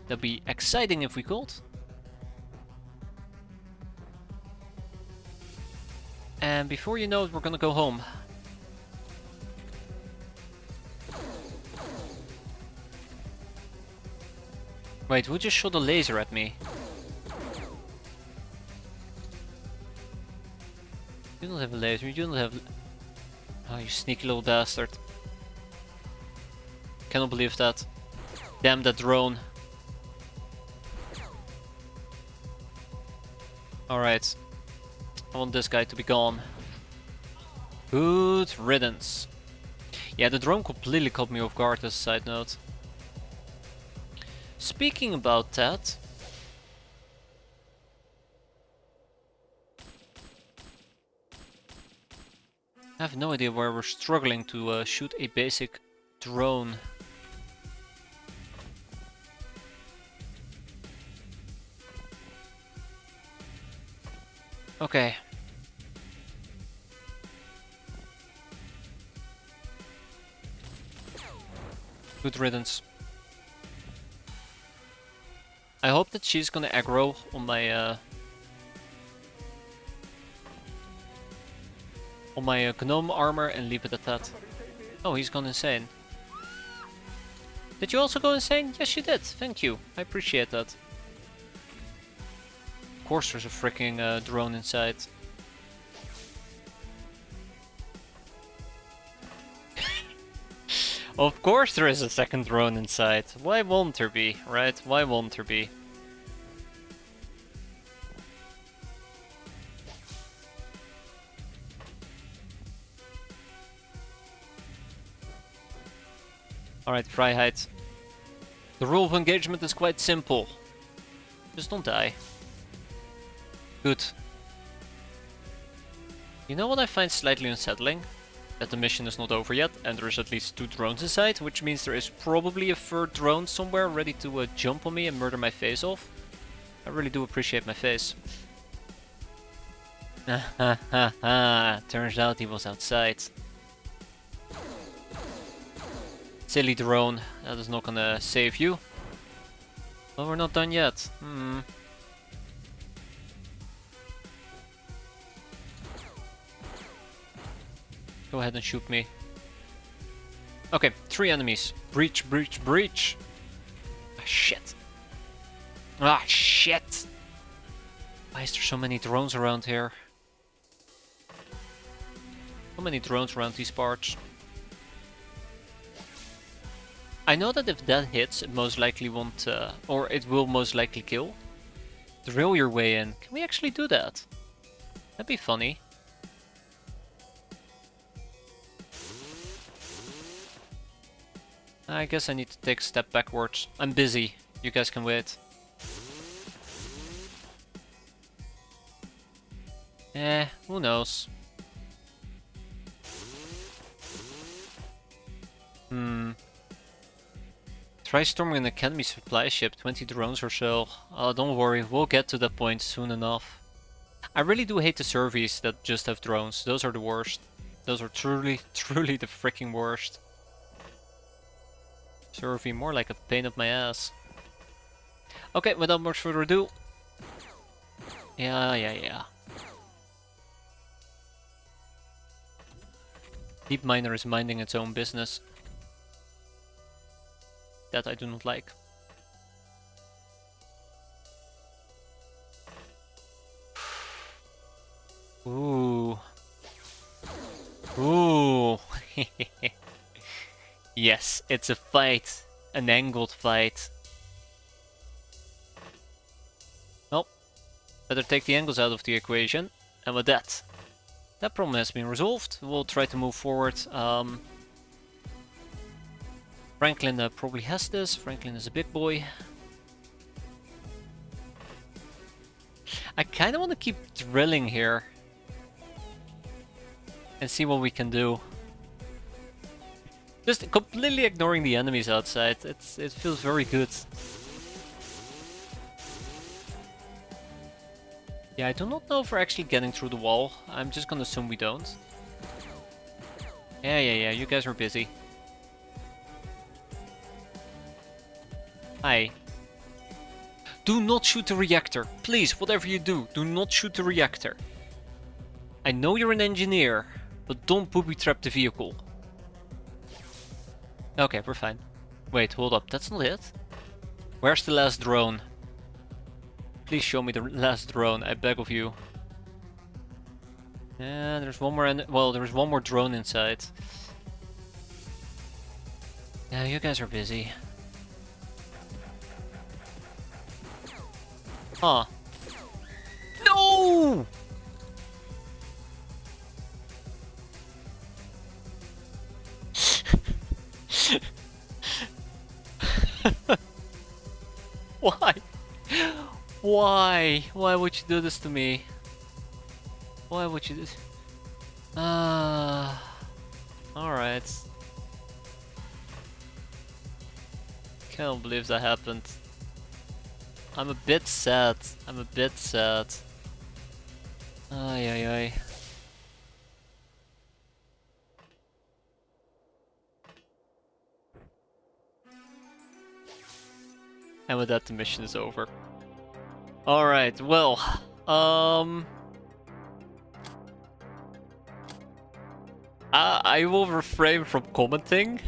That'd be exciting if we could. And before you know it, we're gonna go home. Wait, who just shot a laser at me? You don't have a laser, you don't have... Oh, you sneaky little bastard. Cannot believe that. Damn that drone. Alright. I want this guy to be gone. Good riddance. Yeah, the drone completely caught me off guard as a side note. Speaking about that... I have no idea where we're struggling to shoot a basic drone. Okay. Good riddance. I hope that she's gonna aggro on my gnome armor and leave it at that. Oh, he's gone insane. Did you also go insane? Yes, you did. Thank you. I appreciate that. Of course there's a freaking drone inside. Of course there is a second drone inside. Why won't there be, right? Why won't there be? Alright, Freiheit. The rule of engagement is quite simple. Just don't die. Good. You know what I find slightly unsettling? That the mission is not over yet, and there's at least 2 drones inside, which means there is probably a 3rd drone somewhere ready to jump on me and murder my face off. I really do appreciate my face. Turns out he was outside. Silly drone, that is not gonna save you. Well, we're not done yet. Go ahead and shoot me. Okay, 3 enemies. Breach, breach, breach. Ah, shit. Ah, shit. Why is there so many drones around here? So many drones around these parts. I know that if that hits, it most likely won't, or it will most likely kill. Drill your way in. Can we actually do that? That'd be funny. I guess I need to take a step backwards. I'm busy. You guys can wait. Who knows? Try storming an academy supply ship, 20 drones or so. Oh, don't worry, we'll get to that point soon enough. I really do hate the surveys that just have drones. Those are the worst. Those are truly, truly the freaking worst. Survey, more like a pain up my ass. Okay, without much further ado. Yeah. Deep Miner is minding its own business. That I do not like. Ooh. Ooh. Yes, it's a fight. An angled fight. Well, better take the angles out of the equation. And with that, that problem has been resolved. We'll try to move forward. Franklin probably has this. Franklin is a big boy. I kind of want to keep drilling here. And see what we can do. Just completely ignoring the enemies outside. It feels very good. Yeah, I do not know if we're actually getting through the wall. I'm just gonna assume we don't. Yeah, you guys are busy. Hi. Do not shoot the reactor. Please, whatever you do, do not shoot the reactor. I know you're an engineer, but don't booby trap the vehicle. Okay, we're fine. Wait, hold up, that's not it. Where's the last drone? Please show me the last drone, I beg of you. Yeah, there's one more, well, there's one more drone inside. Yeah, you guys are busy. Huh. No! Why? Why? Why would you do this to me? Why would you do this? Alright. Can't believe that happened. I'm a bit sad. I'm a bit sad. Ay ay ay. And with that, the mission is over. Alright, well, I will refrain from commenting.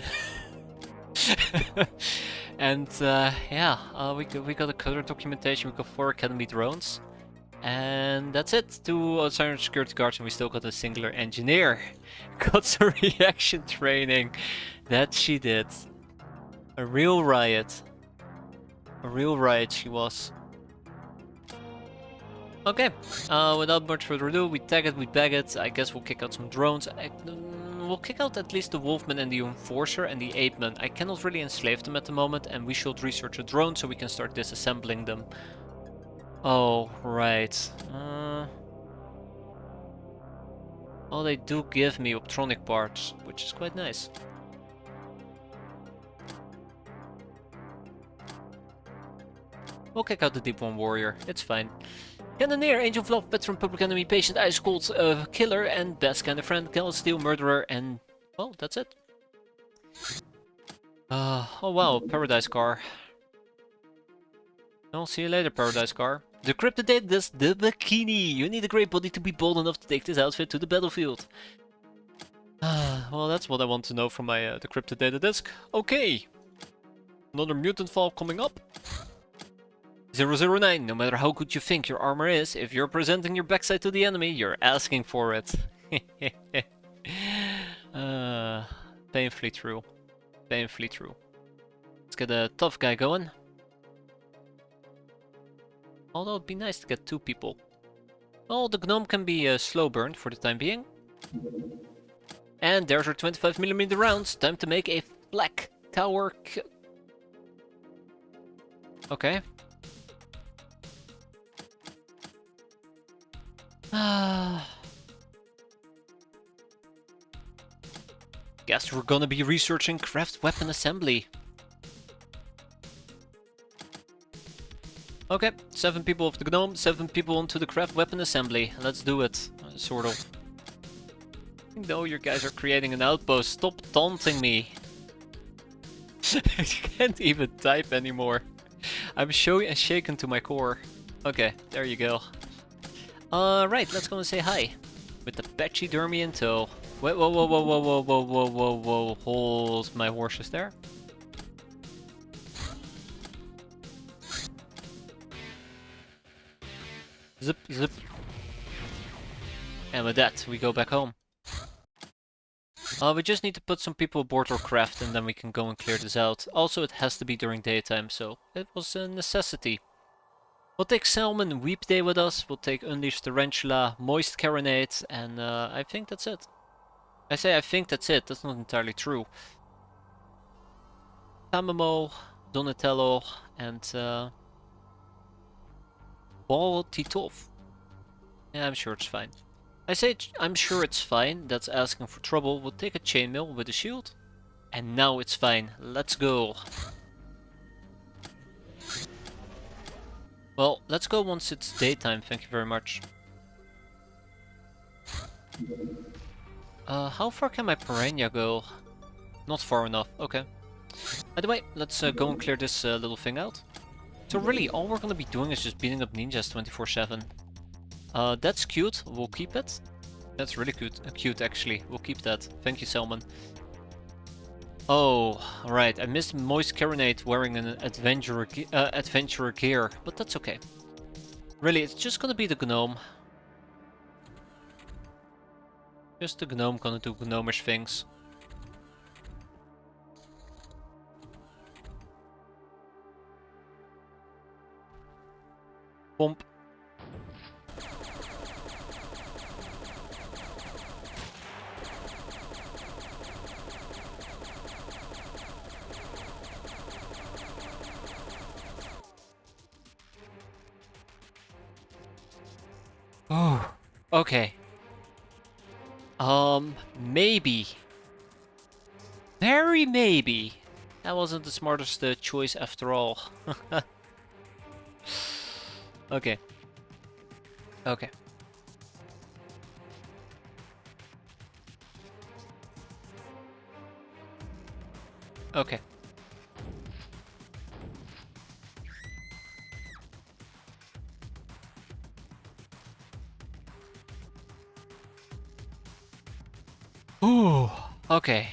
And yeah, we got a color documentation, we got 4 Academy drones. And that's it. 2 silent security guards, and we still got a singular engineer. Got some reaction training. That she did. A real riot. A real riot she was. Okay, without much further ado, we tag it, we bag it. I guess we'll kick out some drones. We'll kick out at least the Wolfman and the Enforcer and the Apeman. I cannot really enslave them at the moment, and we should research a drone so we can start disassembling them. Oh, right. Oh, they do give me optronic parts, which is quite nice. We'll kick out the Deep One Warrior, it's fine. Cannoneer, Angel of Love, Veteran, Public Enemy, Patient, Ice Cold, Killer, and Best Kind of Friend, Kill, Steal, Murderer, and... well, that's it. Oh wow, Paradise Car. I'll see you later, Paradise Car. Decrypted this, the bikini. You need a great body to be bold enough to take this outfit to the battlefield. Well, that's what I want to know from my decrypted data disk. Okay. Another mutant fall coming up. 009, no matter how good you think your armor is, if you're presenting your backside to the enemy, you're asking for it. Painfully true. Painfully true. Let's get a tough guy going. Although it'd be nice to get 2 people. Well, the gnome can be slow burned for the time being. And there's our 25mm rounds. Time to make a black tower. Okay. Guess we're gonna be researching craft weapon assembly. Okay, 7 people of the gnome, 7 people onto the craft weapon assembly. Let's do it, sort of. No, you guys are creating an outpost. Stop taunting me. I can't even type anymore. I'm shaken to my core. Okay, there you go. Right, let's go and say hi. With the pachydermy in tow. Wait, whoa, whoa, whoa, whoa, whoa, whoa, whoa, whoa, whoa. Hold my horses there. Zip, zip. And with that, we go back home. We just need to put some people aboard our craft and then we can go and clear this out. Also, it has to be during daytime, so it was a necessity. We'll take Salmon Weepday with us, we'll take Unleashed Tarantula, Moist Caronate, and I think that's it. I say I think that's it, that's not entirely true. Tamamo, Donatello, and Ball Titov. Yeah, I'm sure it's fine. I say I'm sure it's fine, that's asking for trouble. We'll take a chainmail with a shield. And now it's fine, let's go. Well, let's go once it's daytime, thank you very much. How far can my piranha go? Not far enough, okay. By the way, let's go and clear this little thing out. So really, all we're gonna be doing is just beating up ninjas 24/7. That's cute, we'll keep it. That's really cute actually, we'll keep that. Thank you, Selman. Oh, right, I missed Moist Carinate wearing an adventurer gear, but that's okay. Really, it's just gonna be the gnome. Just the gnome gonna do gnomish things. Pomp. Oh, okay. Maybe. Very maybe. That wasn't the smartest choice after all. Okay. Okay. Okay. Ooh, okay.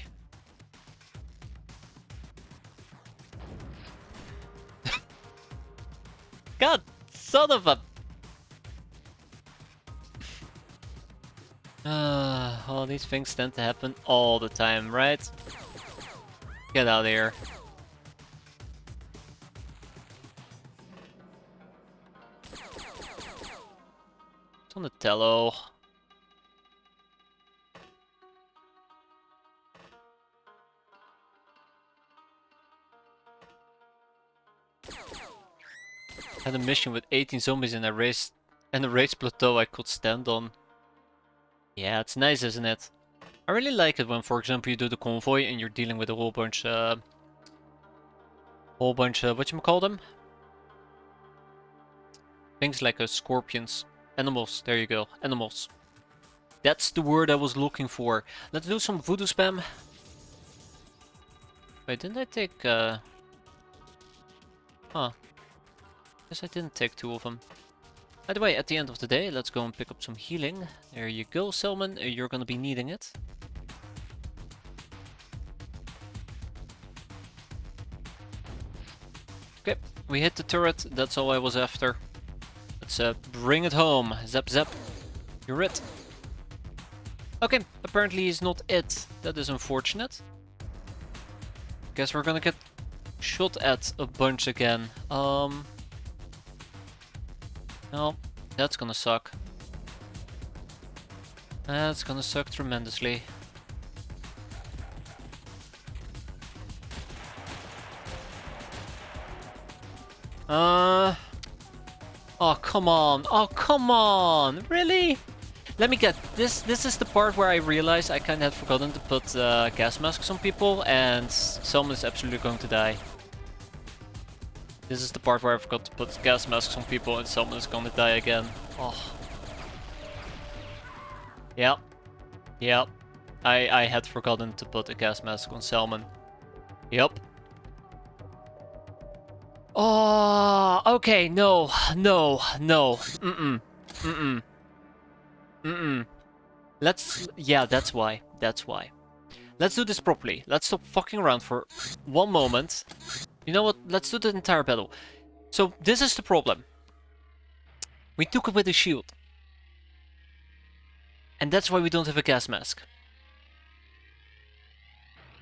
God, son of a... all these things tend to happen all the time, right? Get out of here. Donatello. Had a mission with 18 zombies and a raised plateau I could stand on. Yeah, it's nice, isn't it? I really like it when, for example, you do the convoy and you're dealing with a whole bunch, whatchamacall them? Things like scorpions. Animals, there you go, animals. That's the word I was looking for. Let's do some voodoo spam. Wait, didn't I take, Huh. Guess I didn't take 2 of them. By the way, at the end of the day, let's go and pick up some healing. There you go, Selman, you're gonna be needing it. Okay, we hit the turret, that's all I was after. Let's bring it home. Zap zap. You're it. Okay, apparently he's not it. That is unfortunate. Guess we're gonna get shot at a bunch again. No, that's gonna suck. That's gonna suck tremendously. Oh, come on. Oh, come on. Really? Let me get this. This is the part where I realized I kind of had forgotten to put gas masks on people, and someone is absolutely going to die. This is the part where I forgot to put gas masks on people, and someone is going to die again. Oh. Yep. Yep. I had forgotten to put a gas mask on Salmon. Yep. Oh, okay, no, no, no. Mm-mm. Mm-mm. Mm-mm. Yeah, that's why. That's why. Let's do this properly. Let's stop fucking around for one moment. You know what? Let's do the entire battle. So, this is the problem. We took it with a shield. And that's why we don't have a gas mask.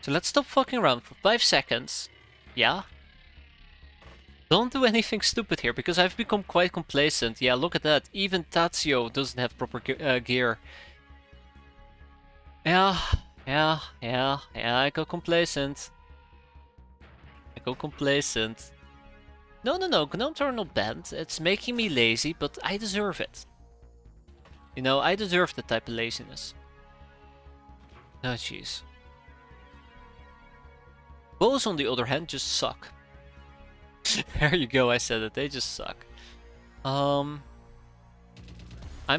So let's stop fucking around for 5 seconds. Yeah? Don't do anything stupid here, because I've become quite complacent. Yeah, look at that. Even Tazio doesn't have proper gear. Yeah, I go complacent. No, gnomes are not bad. It's making me lazy, but I deserve it. You know, I deserve that type of laziness. Oh, jeez. Bows, on the other hand, just suck. There you go, I said it. They just suck. I'm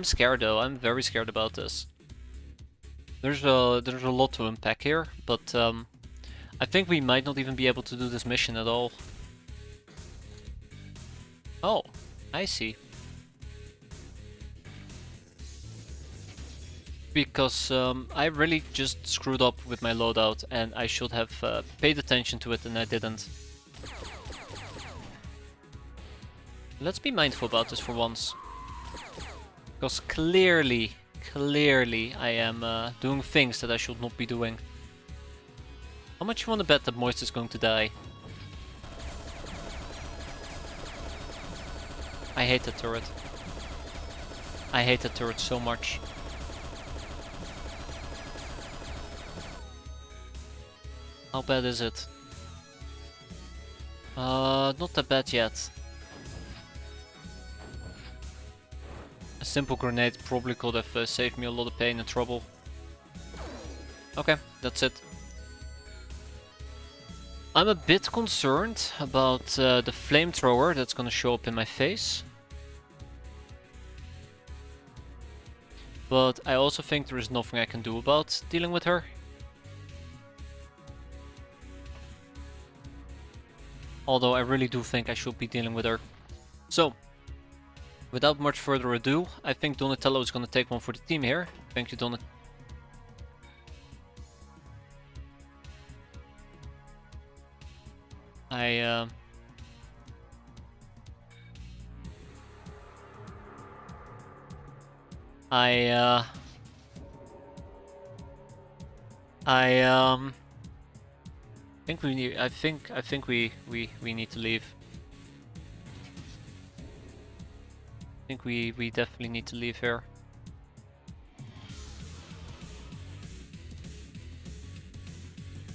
scared though. I'm very scared about this. There's a lot to unpack here, but I think we might not even be able to do this mission at all. Oh, I see. Because I really just screwed up with my loadout and I should have paid attention to it and I didn't. Let's be mindful about this for once. Because clearly I am doing things that I should not be doing. How much you want to bet that Boyz is going to die? I hate that turret. I hate that turret so much. How bad is it? Not that bad yet. A simple grenade probably could have saved me a lot of pain and trouble. Okay, that's it. I'm a bit concerned about the flamethrower that's gonna show up in my face. But I also think there is nothing I can do about dealing with her. Although I really do think I should be dealing with her. So, without much further ado, I think Donatello is gonna take one for the team here. Thank you, Donatello. Think we need. I think we need to leave. I think we definitely need to leave here.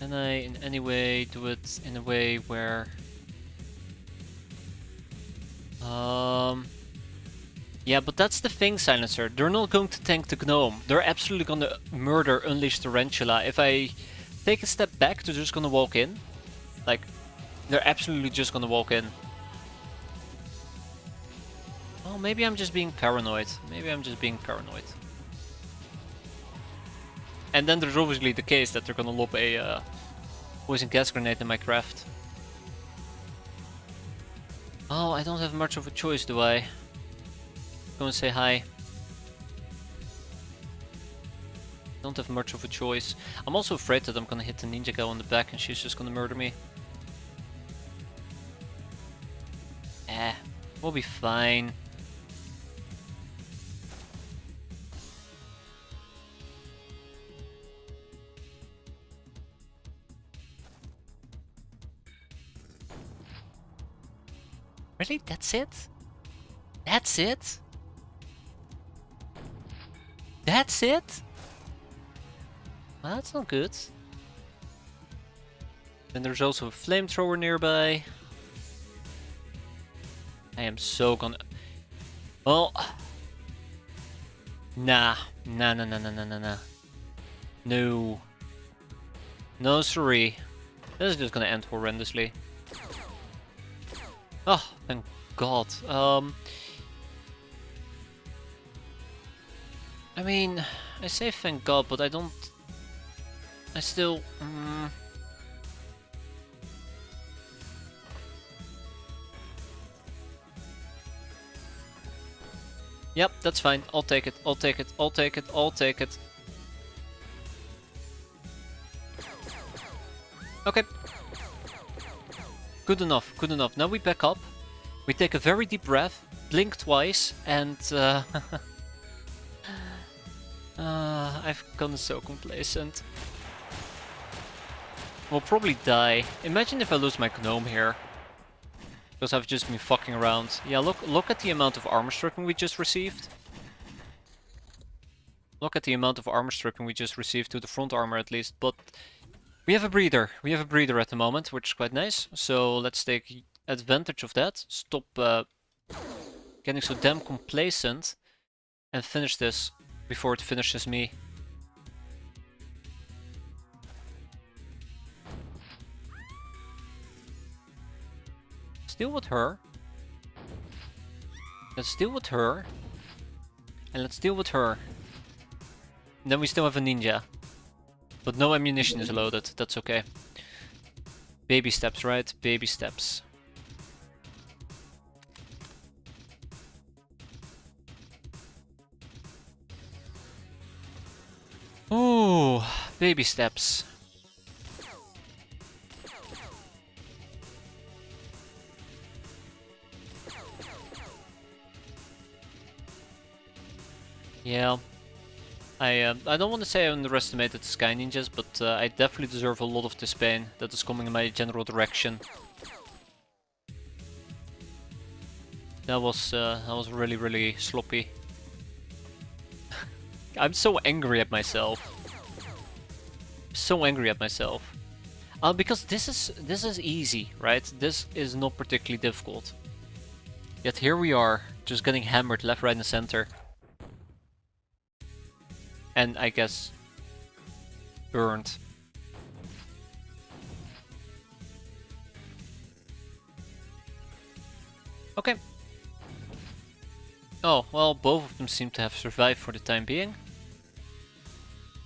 Can I in any way do it in a way where yeah, but that's the thing, Silencer. They're not going to tank the gnome. They're absolutely gonna murder Unleash Tarantula. If I take a step back, they're just gonna walk in. Like, they're absolutely just gonna walk in. Oh, maybe I'm just being paranoid. Maybe I'm just being paranoid. And then there's obviously the case that they're gonna lob a poison gas grenade in my craft. Oh, I don't have much of a choice, do I? Go and say hi. Don't have much of a choice. I'm also afraid that I'm gonna hit the ninja gal on the back and she's just gonna murder me. We'll be fine. Really? That's it? That's it? That's it? Well, that's not good. Then there's also a flamethrower nearby. I am so gonna... Well... Nah. Nah. No. No, sorry. This is just gonna end horrendously. Oh, thank God. I mean, I say thank God, but I don't... I still... Yep, that's fine. I'll take it. I'll take it. I'll take it. I'll take it. Okay. Good enough. Good enough. Now we back up. We take a very deep breath, blink twice, and I've gone so complacent. We'll probably die. Imagine if I lose my gnome here. Because I've just been fucking around. Yeah, look at the amount of armor stripping we just received. Look at the amount of armor stripping we just received to the front armor at least. But we have a breather. We have a breather at the moment, which is quite nice. So let's take advantage of that. Stop getting so damn complacent. And finish this before it finishes me. Deal with her. Let's deal with her. And let's deal with her. And then we still have a ninja. But no ammunition is loaded. That's okay. Baby steps, right? Baby steps. Ooh, baby steps. Yeah. I don't want to say I underestimated the Sky Ninjas, but I definitely deserve a lot of this pain that is coming in my general direction. That was really, really sloppy. I'm so angry at myself. So angry at myself. Because this is easy, right? This is not particularly difficult. Yet here we are, just getting hammered left, right, and center. And I guess burned. Okay. Oh, well, both of them seem to have survived for the time being.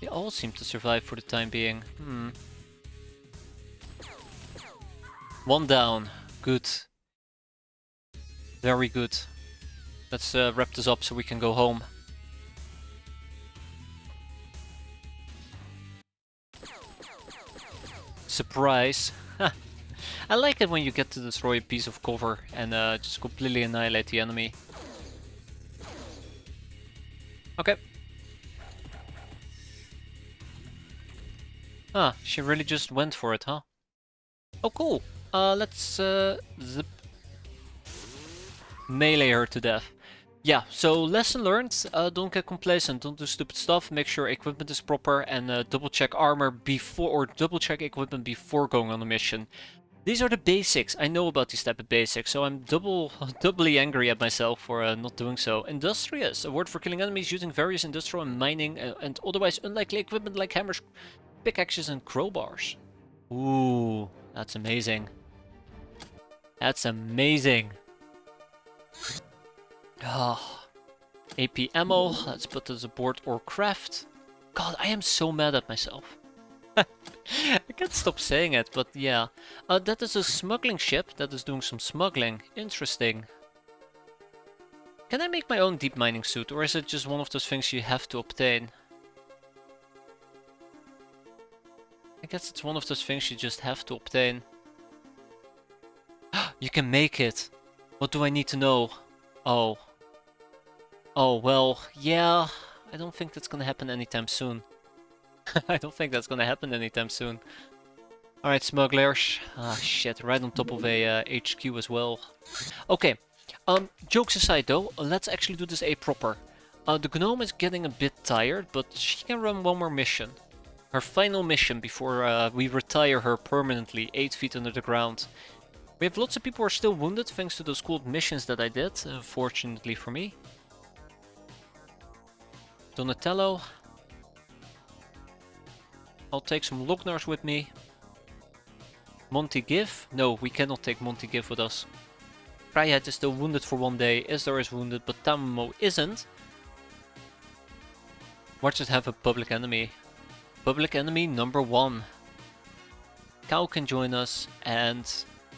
They all seem to survive for the time being. One down. Good. Very good. Let's wrap this up so we can go home. Surprise. I like it when you get to destroy a piece of cover and just completely annihilate the enemy. Okay. Ah, she really just went for it, huh? Oh, cool. Let's zip. Melee her to death. Yeah, so lesson learned, don't get complacent, don't do stupid stuff, make sure equipment is proper and double check armor before, or double check equipment before going on a mission. These are the basics. I know about these type of basics, so I'm doubly angry at myself for not doing so. Industrious, a word for killing enemies using various industrial and mining and otherwise unlikely equipment like hammers, pickaxes and crowbars. Ooh, that's amazing. That's amazing. Ah, AP ammo, let's put this aboard or craft. God, I am so mad at myself. I can't stop saying it, but yeah. That is a smuggling ship that is doing some smuggling. Interesting. Can I make my own deep mining suit, or is it just one of those things you have to obtain? I guess it's one of those things you just have to obtain. You can make it! What do I need to know? Oh. Oh, well, yeah. I don't think that's gonna happen anytime soon. I don't think that's gonna happen anytime soon. Alright, smugglers. Ah, shit, right on top of a HQ as well. Okay, jokes aside though, let's actually do this A proper. The gnome is getting a bit tired, but she can run one more mission. Her final mission before we retire her permanently, 8 feet under the ground. We have lots of people who are still wounded thanks to those cool missions that I did, fortunately for me. Donatello. I'll take some Lognars with me. Monty Give? No, we cannot take Monty Give with us. Vrijheid is still wounded for 1 day. Isdar is wounded, but Tamamo isn't. Watch us have a public enemy. Public enemy number 1. Cow can join us, and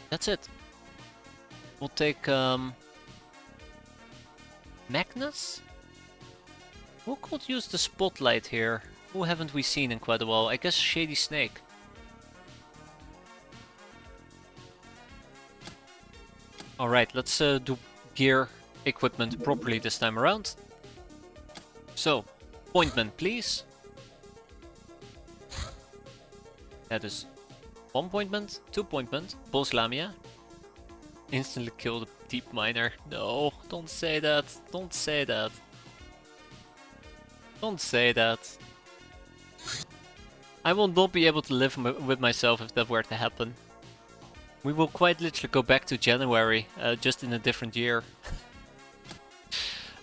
that's it. We'll take Magnus? Who could use the spotlight here? Who haven't we seen in quite a while? I guess Shady Snake. Alright, let's do gear equipment properly this time around. So, appointment please. That is 1 appointment, 2 appointment, Boss Lamia. Instantly kill the deep miner. No, don't say that, don't say that. Don't say that. I will not be able to live with myself if that were to happen. We will quite literally go back to January, just in a different year.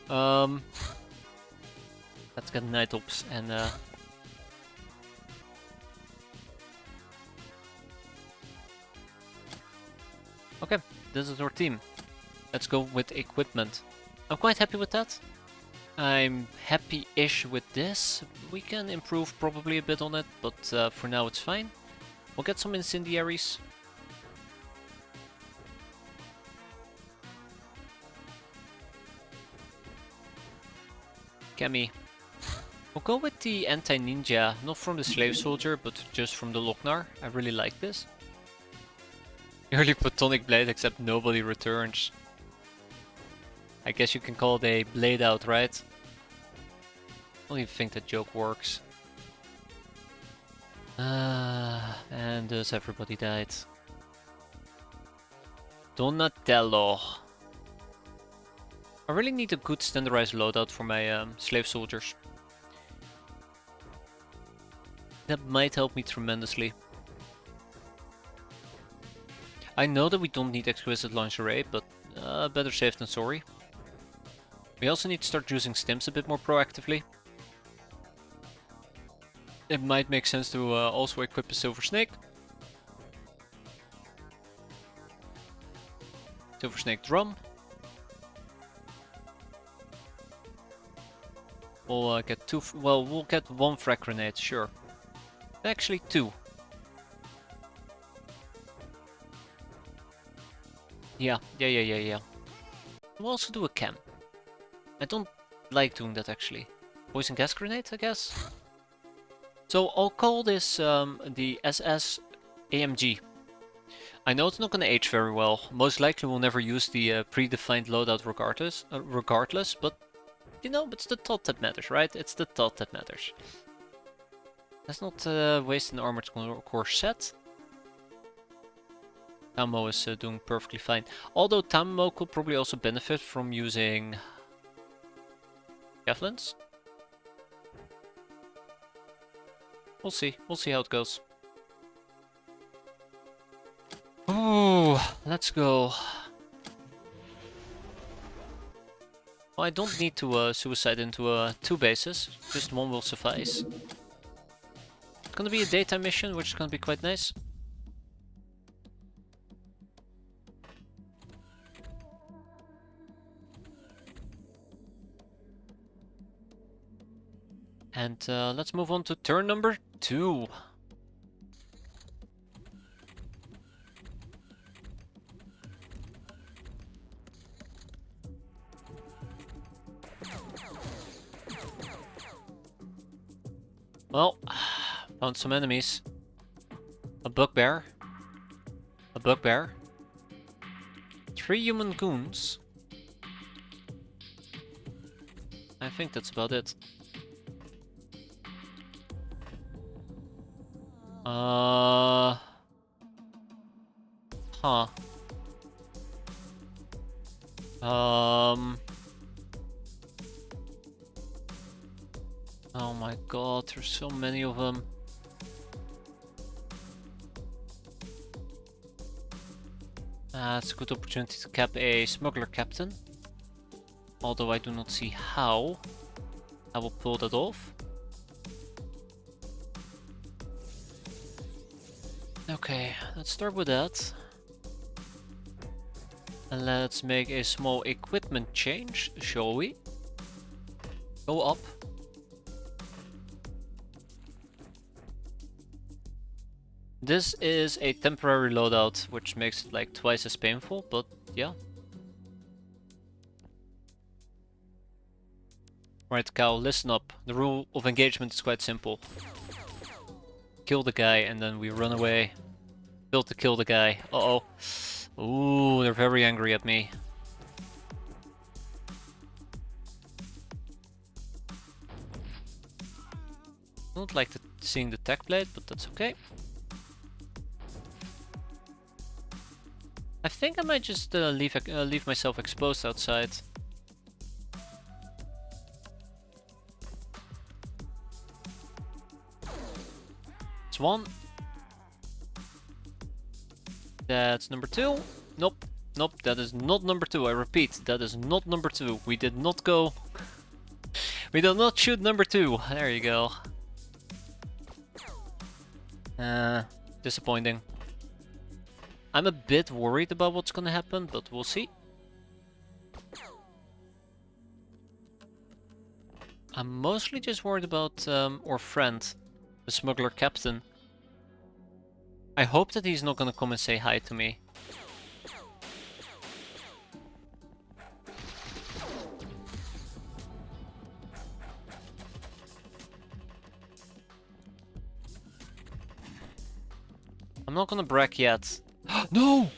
Let's get Night Ops and okay, this is our team. Let's go with equipment. I'm quite happy with that. I'm happy-ish with this. We can improve probably a bit on it, but for now it's fine. We'll get some incendiaries. Kemi. We'll go with the anti-ninja, not from the slave soldier, but just from the Lochnar. I really like this. Early Photonic Blade, except nobody returns. I guess you can call it a blade out, right? I don't even think that joke works. And thus everybody died. Donatello. I really need a good standardized loadout for my slave soldiers. That might help me tremendously. I know that we don't need exquisite lingerie, but better safe than sorry. We also need to start using stims a bit more proactively. It might make sense to also equip a Silver Snake. Silver Snake Drum. We'll get two. Well, we'll get one frag grenade, sure. Actually, two. Yeah. We'll also do a cam. I don't like doing that actually. Poison gas grenade, I guess. So I'll call this the SS AMG. I know it's not gonna age very well. Most likely we'll never use the predefined loadout regardless, but you know, it's the thought that matters, right? It's the thought that matters. Let's not waste an armored core set. Tamo is doing perfectly fine. Although Tamo could probably also benefit from using javelins. We'll see how it goes. Ooh, let's go. Well, I don't need to suicide into 2 bases, just 1 will suffice. It's gonna be a daytime mission, which is gonna be quite nice. And let's move on to turn number 2. Well, found some enemies. A bugbear. A bugbear. 3 human goons. I think that's about it. Huh. Oh my god, there's so many of them. It's a good opportunity to cap a smuggler captain. Although I do not see how I will pull that off. Okay, let's start with that. And let's make a small equipment change, shall we? Go up. This is a temporary loadout, which makes it like twice as painful, but yeah. Right, Cal, listen up. The rule of engagement is quite simple. Kill the guy and then we run away. Build to kill the guy. Uh-oh. Ooh, they're very angry at me. I don't like seeing the tech blade, but that's okay. I think I might just leave myself exposed outside. That's 1. That's number 2. Nope. Nope, that is not number 2. I repeat, that is not number 2. We did not go... We did not shoot number 2. There you go. Disappointing. I'm a bit worried about what's gonna happen, but we'll see. I'm mostly just worried about our friend, the smuggler captain. I hope that he's not gonna come and say hi to me. I'm not gonna brag yet. No!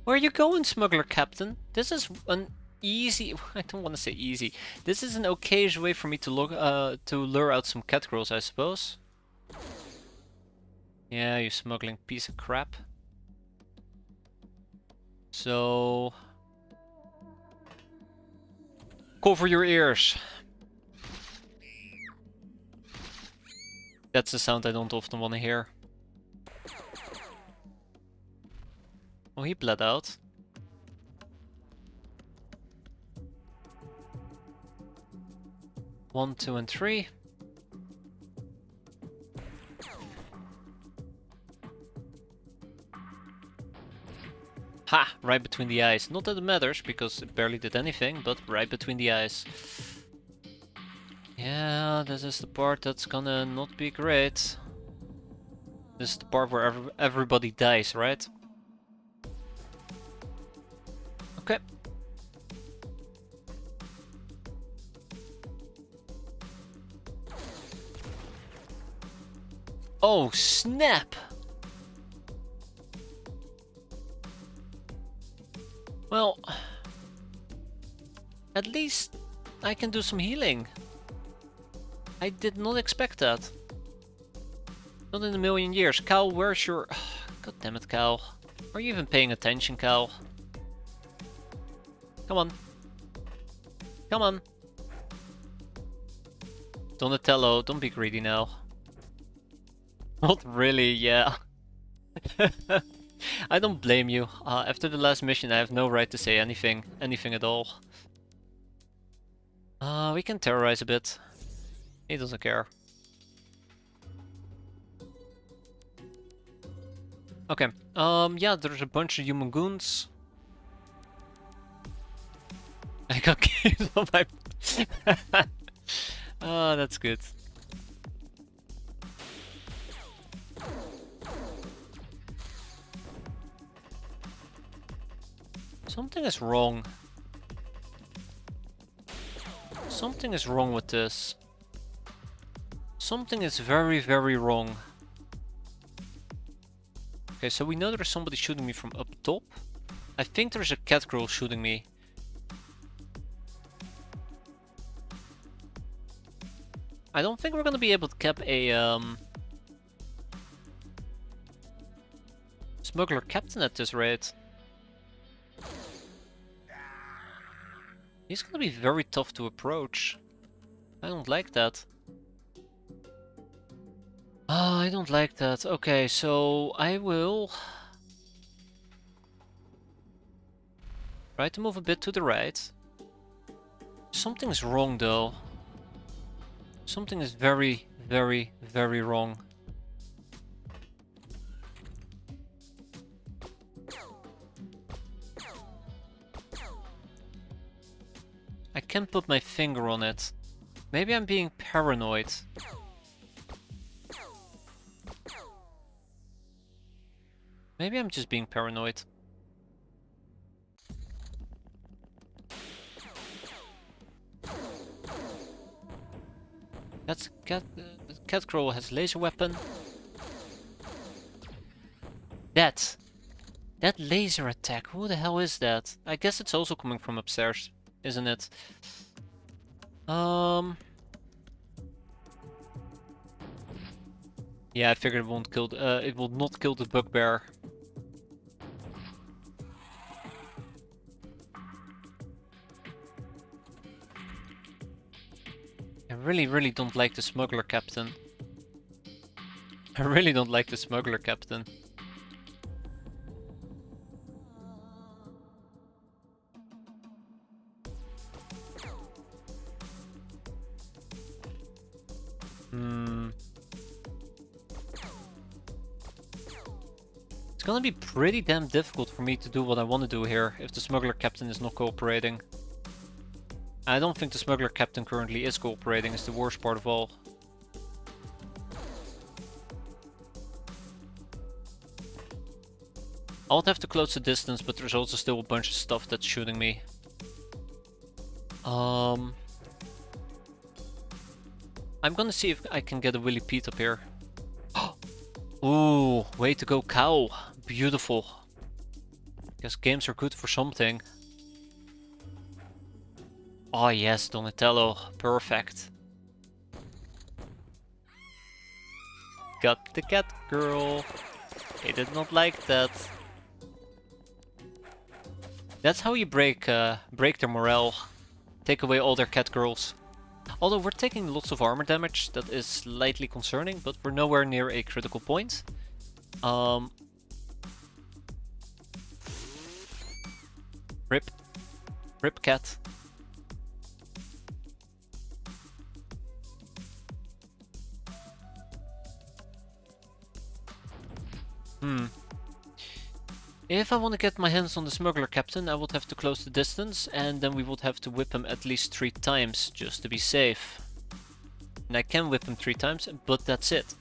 Where are you going, smuggler captain? This is an easy... I don't want to say easy. This is an okayish way for me to lure out some cat girls, I suppose. Yeah, you smuggling piece of crap. So... cover your ears. That's a sound I don't often want to hear. Oh, he bled out. One, two, and three. Ha! Right between the eyes. Not that it matters, because it barely did anything, but right between the eyes. Yeah, this is the part that's gonna not be great. This is the part where everybody dies, right? Okay. Oh, snap! Well, at least I can do some healing. I did not expect that. Not in a million years. Cal, where's your... God damn it, Cal. Are you even paying attention, Cal? Come on. Come on. Donatello, don't be greedy now. Not really, yeah. I don't blame you. After the last mission, I have no right to say anything at all. We can terrorize a bit. He doesn't care. Okay. Yeah, there's a bunch of human goons. I got killed on my... Oh, that's good. Something is wrong. Something is wrong with this. Something is very, very wrong. Okay, so we know there's somebody shooting me from up top. I think there's a cat girl shooting me. I don't think we're gonna be able to cap a smuggler captain at this rate. He's gonna be very tough to approach. I don't like that. Ah, I don't like that. Okay, so I will try to move a bit to the right. Something's wrong though. Something is very, very, very wrong. I can't put my finger on it. Maybe I'm being paranoid. Maybe I'm just being paranoid. That's cat. Cat Crow has laser weapon. That laser attack. Who the hell is that? I guess it's also coming from upstairs, isn't it? Yeah, I figured it won't kill. It will not kill the bugbear. I really, really don't like the smuggler captain. I really don't like the smuggler captain. It's gonna be pretty damn difficult for me to do what I want to do here if the smuggler captain is not cooperating. I don't think the smuggler captain currently is cooperating, is the worst part of all. I'll have to close the distance, but there's also still a bunch of stuff that's shooting me. I'm gonna see if I can get a Willy Pete up here. Ooh, way to go, cow. Beautiful. Guess games are good for something. Oh yes, Donatello. Perfect. Got the cat girl. He did not like that. That's how you break their morale. Take away all their cat girls. Although we're taking lots of armor damage, that is slightly concerning, but we're nowhere near a critical point. Rip. Rip cat. If I want to get my hands on the smuggler captain, I would have to close the distance, and then we would have to whip him at least 3 times, just to be safe. And I can whip him 3 times, but that's it.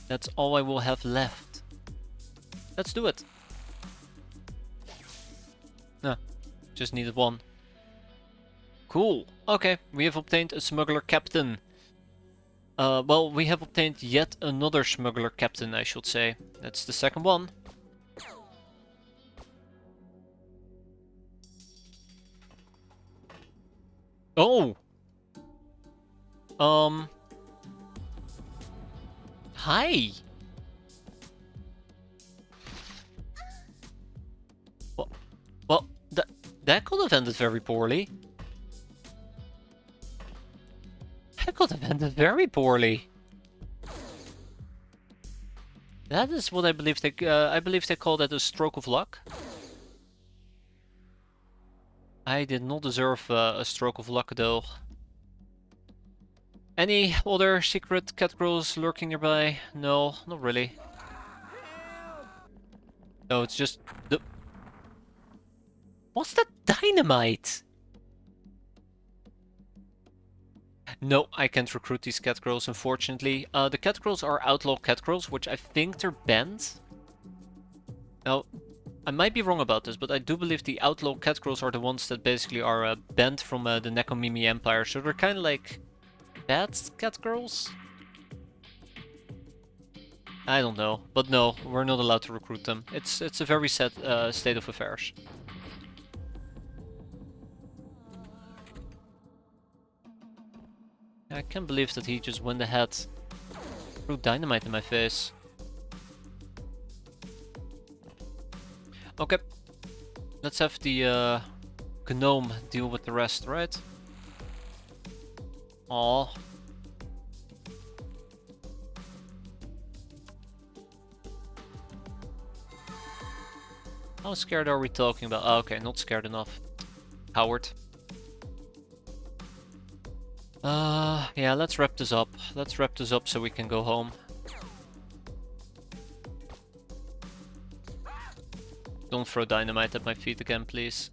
That's all I will have left. Let's do it. Ah, just needed 1. Cool. Okay, we have obtained a smuggler captain. Well, we have obtained yet another smuggler captain, I should say. That's the second one. Oh! Hi! Well, that could have ended very poorly. That could have ended very poorly. That is what I believe they call that a stroke of luck. I did not deserve a stroke of luck though. Any other secret cat girls lurking nearby? No, not really. No, it's just the... What's that dynamite? No, I can't recruit these cat girls, unfortunately. The cat girls are outlaw cat girls, which I think they're banned. Now, I might be wrong about this, but I do believe the outlaw cat girls are the ones that basically are banned from the Nekomimi Empire, so they're kind of like bad cat girls? I don't know, but no, we're not allowed to recruit them. It's a very sad state of affairs. I can't believe that he just went ahead, threw dynamite in my face. Okay, let's have the gnome deal with the rest, right? Aww. How scared are we talking about? Oh, okay, not scared enough. Coward. Yeah, let's wrap this up. Let's wrap this up so we can go home. Don't throw dynamite at my feet again, please.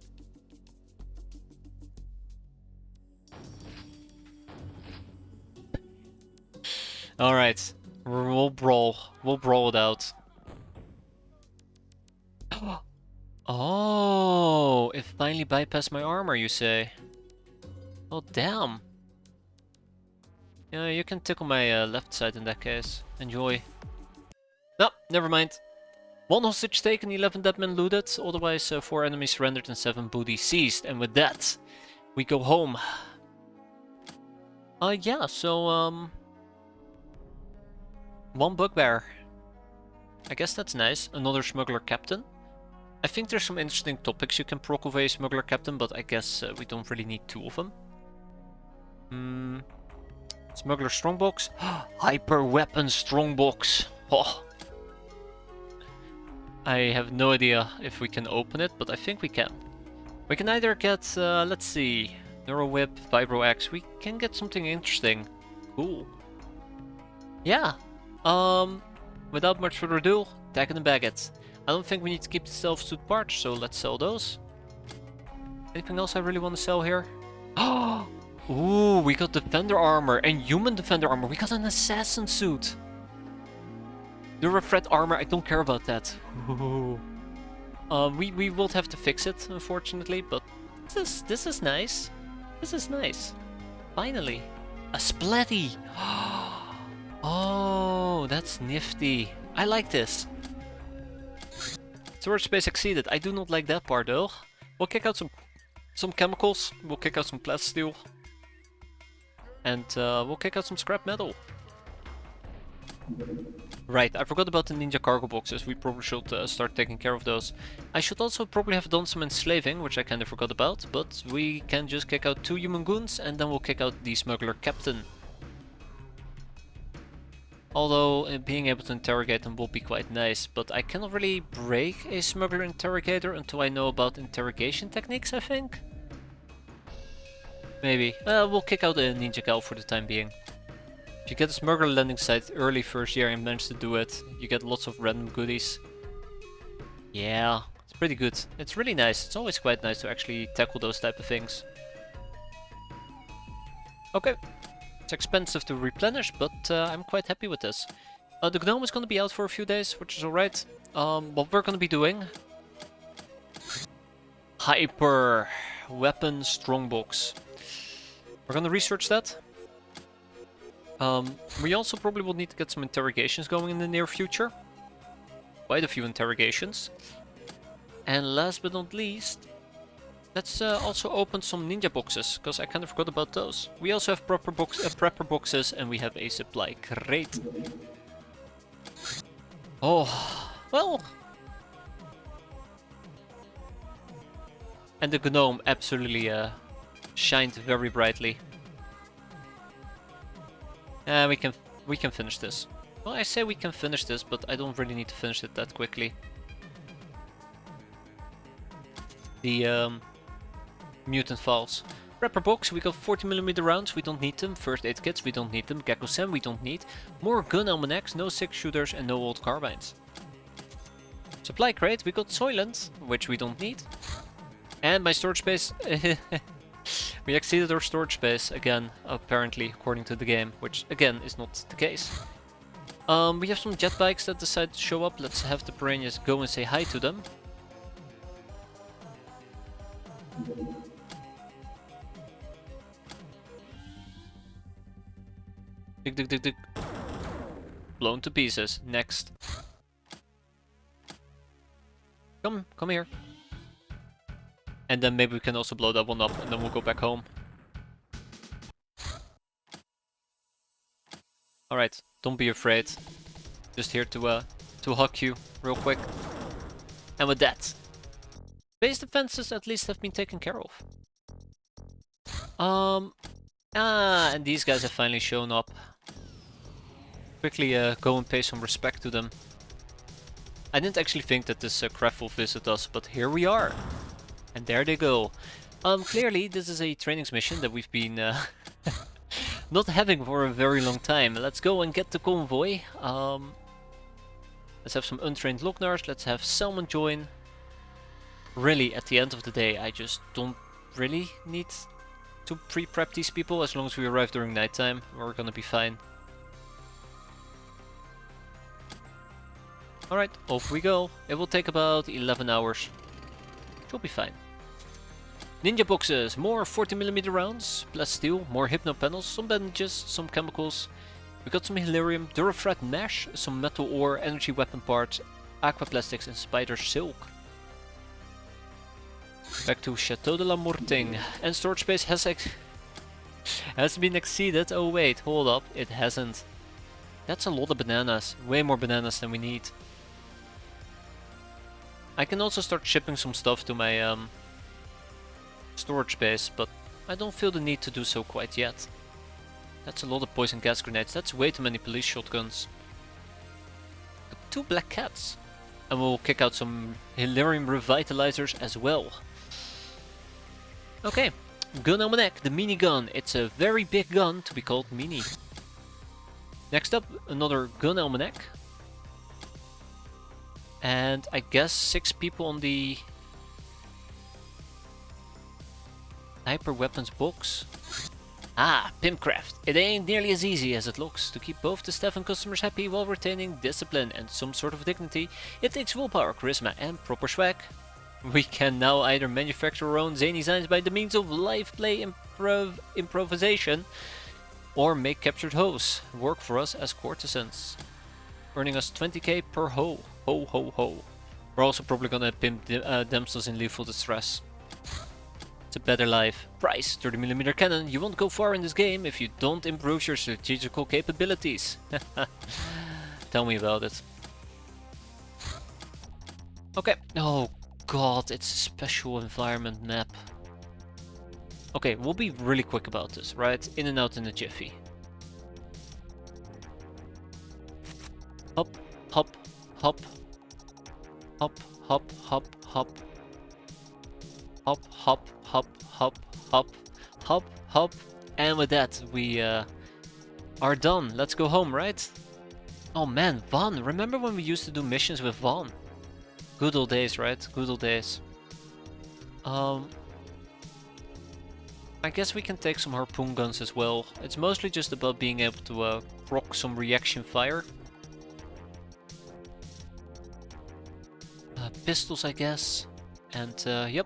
Alright, we'll brawl. We'll brawl it out. Oh, it finally bypassed my armor, you say? Oh, damn. Yeah, you can tickle my left side in that case. Enjoy. No, never mind. 1 hostage taken, 11 dead men looted. Otherwise, 4 enemies surrendered and 7 booty seized. And with that, we go home. Yeah, so, 1 bugbear. I guess that's nice. Another smuggler captain. I think there's some interesting topics you can proc with a smuggler captain, but I guess we don't really need 2 of them. Smuggler strongbox. Hyper weapon strongbox. Oh. I have no idea if we can open it, but I think we can. We can either get, let's see, Neuro Whip, Vibro Axe. We can get something interesting. Cool. Yeah. Without much further ado, tag it and bag it. I don't think we need to keep the stealth suit parts, so let's sell those. Anything else I really want to sell here? Oh, ooh, we got defender armor and human defender armor. We got an assassin suit. Durafret armor, I don't care about that. Ooh. We will have to fix it, unfortunately, but this is nice. This is nice. Finally, a splatty. Oh, that's nifty. I like this. Storage space exceeded. I do not like that part though. We'll kick out some chemicals. We'll kick out some plasteel. And we'll kick out some scrap metal. Right, I forgot about the ninja cargo boxes. We probably should start taking care of those. I should also probably have done some enslaving, which I kind of forgot about. But we can just kick out 2 human goons and then we'll kick out the smuggler captain. Although being able to interrogate them will be quite nice, but I cannot really break a smuggler interrogator until I know about interrogation techniques, I think? Maybe. We'll kick out a ninja gal for the time being. If you get a smuggler landing site early first year and manage to do it, you get lots of random goodies. Yeah, it's pretty good. It's really nice. It's always quite nice to actually tackle those type of things. Okay. It's expensive to replenish, but I'm quite happy with this. The gnome is going to be out for a few days, which is alright. What we're going to be doing... Hyper Weapon Strongbox. We're going to research that. We also probably will need to get some interrogations going in the near future. Quite a few interrogations. And last but not least... Let's also open some ninja boxes, because I kind of forgot about those. We also have prepper boxes and we have a supply crate. Oh, well. And the gnome absolutely shined very brightly. We can finish this. Well, I say we can finish this, but I don't really need to finish it that quickly. The mutant files. Prepper box, we got 40mm rounds, we don't need them. First aid kits, we don't need them. Gecko Sam, we don't need. More gun almanacs, no 6-shooters and no old carbines. Supply crate, we got Soylent, which we don't need. And my storage space. We exceeded our storage space again, apparently, according to the game, which again is not the case. We have some jet bikes that decide to show up. Let's have the piranhas go and say hi to them. Dig, dig, dig, dig. Blown to pieces. Next. Come here. And then maybe we can also blow that one up, and then we'll go back home. Alright, don't be afraid. Just here to hug you real quick. And with that, base defenses at least have been taken care of. And these guys have finally shown up. Quickly go and pay some respect to them. I didn't actually think that this craft will visit us, but here we are. And there they go. Clearly this is a trainings mission that we've been not having for a very long time. Let's go and get the convoy. Let's have some untrained Lognars. Let's have Salmon join. Really, at the end of the day, I just don't really need to pre-prep these people. As long as we arrive during nighttime, we're gonna be fine. Alright, off we go. It will take about 11 hours. She'll be fine. Ninja boxes, more 40mm rounds, plasteel, more hypno panels, some bandages, some chemicals. We got some Hilarium, Durafret mesh, some metal ore, energy weapon parts, aqua plastics and spider silk. Back to Chateau de la Morting. And storage space has been exceeded. Oh wait, hold up, it hasn't. That's a lot of bananas, way more bananas than we need. I can also start shipping some stuff to my storage space, but I don't feel the need to do so quite yet. That's a lot of poison gas grenades, that's way too many police shotguns. 2 black cats. And we'll kick out some Hilarium revitalizers as well. Okay, gun almanac, the minigun. It's a very big gun to be called mini. Next up, another gun almanac. And I guess 6 people on the Hyper weapons box. Ah, Pimpcraft. It ain't nearly as easy as it looks. To keep both the staff and customers happy while retaining discipline and some sort of dignity, it takes willpower, charisma, and proper swag. We can now either manufacture our own zany designs by the means of live play improvisation, or make captured hoes work for us as courtesans, earning us 20k per hoe. Ho ho ho. We're also probably gonna pimp damsels in lethal distress. It's a better life. Price: 30mm cannon. You won't go far in this game if you don't improve your strategical capabilities. Tell me about it. Okay. Oh god, it's a special environment map. Okay, we'll be really quick about this, right? In and out in a jiffy. Hop, hop, hop. Hop, hop, hop, hop. Hop, hop, hop, hop, hop, hop, hop. And with that, we are done. Let's go home, right? Oh man, Vaughn. Remember when we used to do missions with Vaughn? Good old days, right? Good old days. I guess we can take some harpoon guns as well. It's mostly just about being able to proc some reaction fire. Pistols, I guess. And yep.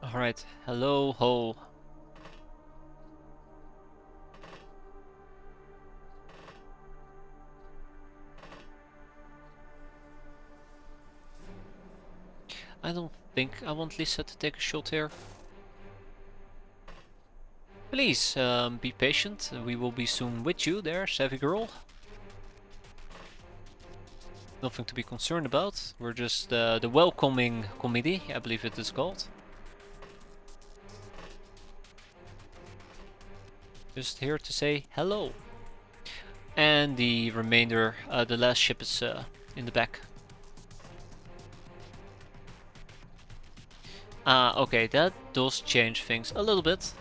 Alright, hello ho. I don't think I want Lisa to take a shot here. Please, be patient. We will be soon with you there, savvy girl. Nothing to be concerned about. We're just the welcoming committee, I believe it is called. Just here to say hello. And the remainder, the last ship is in the back. Okay, that does change things a little bit.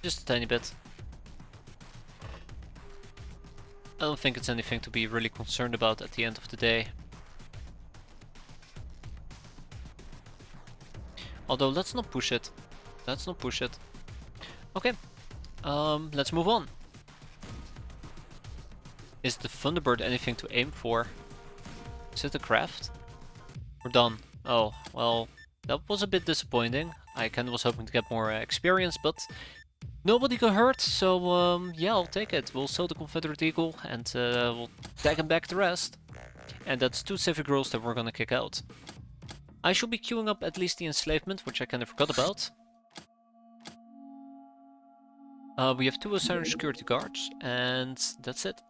Just a tiny bit. I don't think it's anything to be really concerned about at the end of the day. Although, let's not push it. Let's not push it. Okay, let's move on. Is the Thunderbird anything to aim for? Is it a craft? We're done. Oh, well, that was a bit disappointing. I kinda was hoping to get more experience, but nobody got hurt, so yeah, I'll take it. We'll sell the Confederate Eagle and we'll tag him back the rest. And that's 2 civic girls that we're gonna kick out. I should be queuing up at least the enslavement, which I kinda forgot about. We have 2 assigned security guards, and that's it.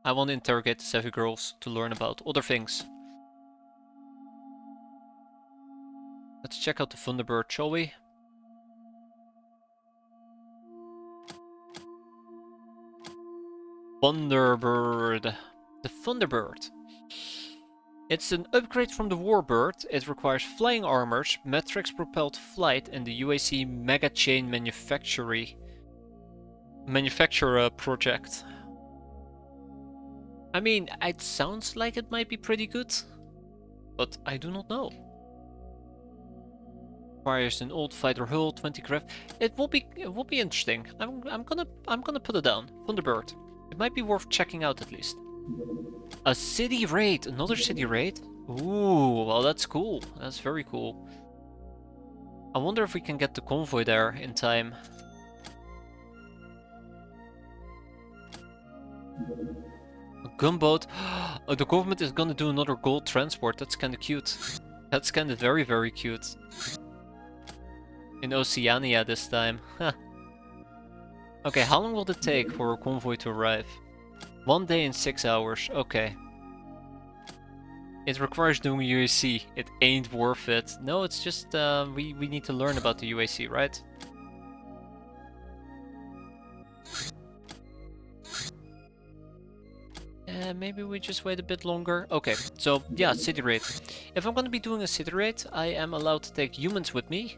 I want to interrogate the savvy girls to learn about other things. Let's check out the Thunderbird, shall we? Thunderbird. The Thunderbird. It's an upgrade from the Warbird. It requires flying armors, matrix-propelled flight, and the UAC Mega Chain manufacturer project. I mean, it sounds like it might be pretty good, but I do not know. Requires an old fighter hull, 20 craft. It will be interesting. I'm gonna put it down. Thunderbird. It might be worth checking out at least. A city raid, another city raid. Ooh, well that's cool. That's very cool. I wonder if we can get the convoy there in time. A gunboat. The government is gonna do another gold transport. That's kinda cute. That's kinda very, very cute. In Oceania this time. Huh. Okay, how long will it take for a convoy to arrive? 1 day and 6 hours. Okay. It requires doing UAC. It ain't worth it. No, it's just we need to learn about the UAC, right? Maybe we just wait a bit longer. Okay, so yeah, city raid. If I'm gonna be doing a city raid, I am allowed to take humans with me.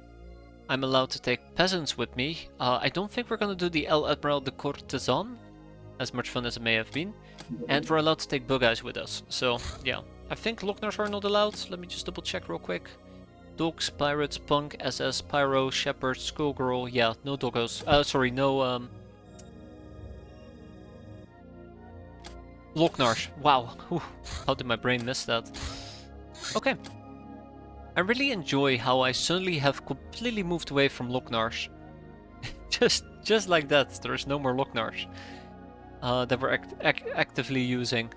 I'm allowed to take peasants with me. I don't think we're gonna do the El Admiral de Courtesan. as much fun as it may have been. And we're allowed to take bug eyes with us. So yeah, I think Locknars are not allowed. Let me just double check real quick. Dogs, pirates, punk, SS, pyro, shepherd, schoolgirl. Yeah, no doggos. Sorry, no Locknars. Wow, whew. How did my brain miss that? Okay. I really enjoy how I suddenly have completely moved away from Locknars. just like that, there's no more Locknars that we're actively using.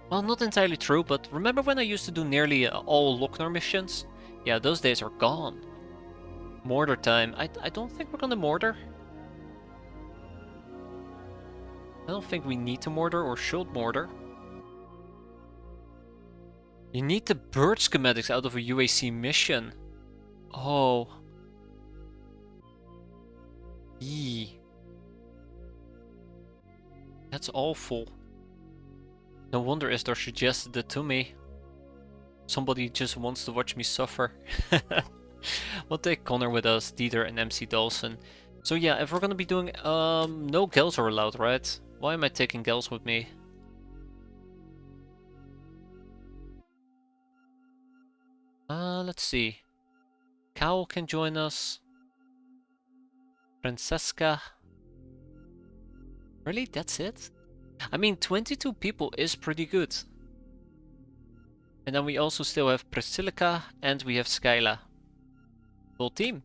Well, not entirely true, but remember when I used to do nearly all Lochnar missions? Yeah, those days are gone. Mortar time. I don't think we're gonna mortar. I don't think we need to mortar or should mortar. You need the bird schematics out of a UAC mission. Oh. Eee. That's awful. No wonder Isdar suggested it to me. Somebody just wants to watch me suffer. We'll take Connor with us, Dieter and MC Dawson. So yeah, if we're gonna be doing... no gals are allowed, right? Why am I taking gals with me? Let's see. Cowl can join us. Francesca. Really? That's it? I mean, 22 people is pretty good. And then we also still have Priscillica and we have Skyla. Full team.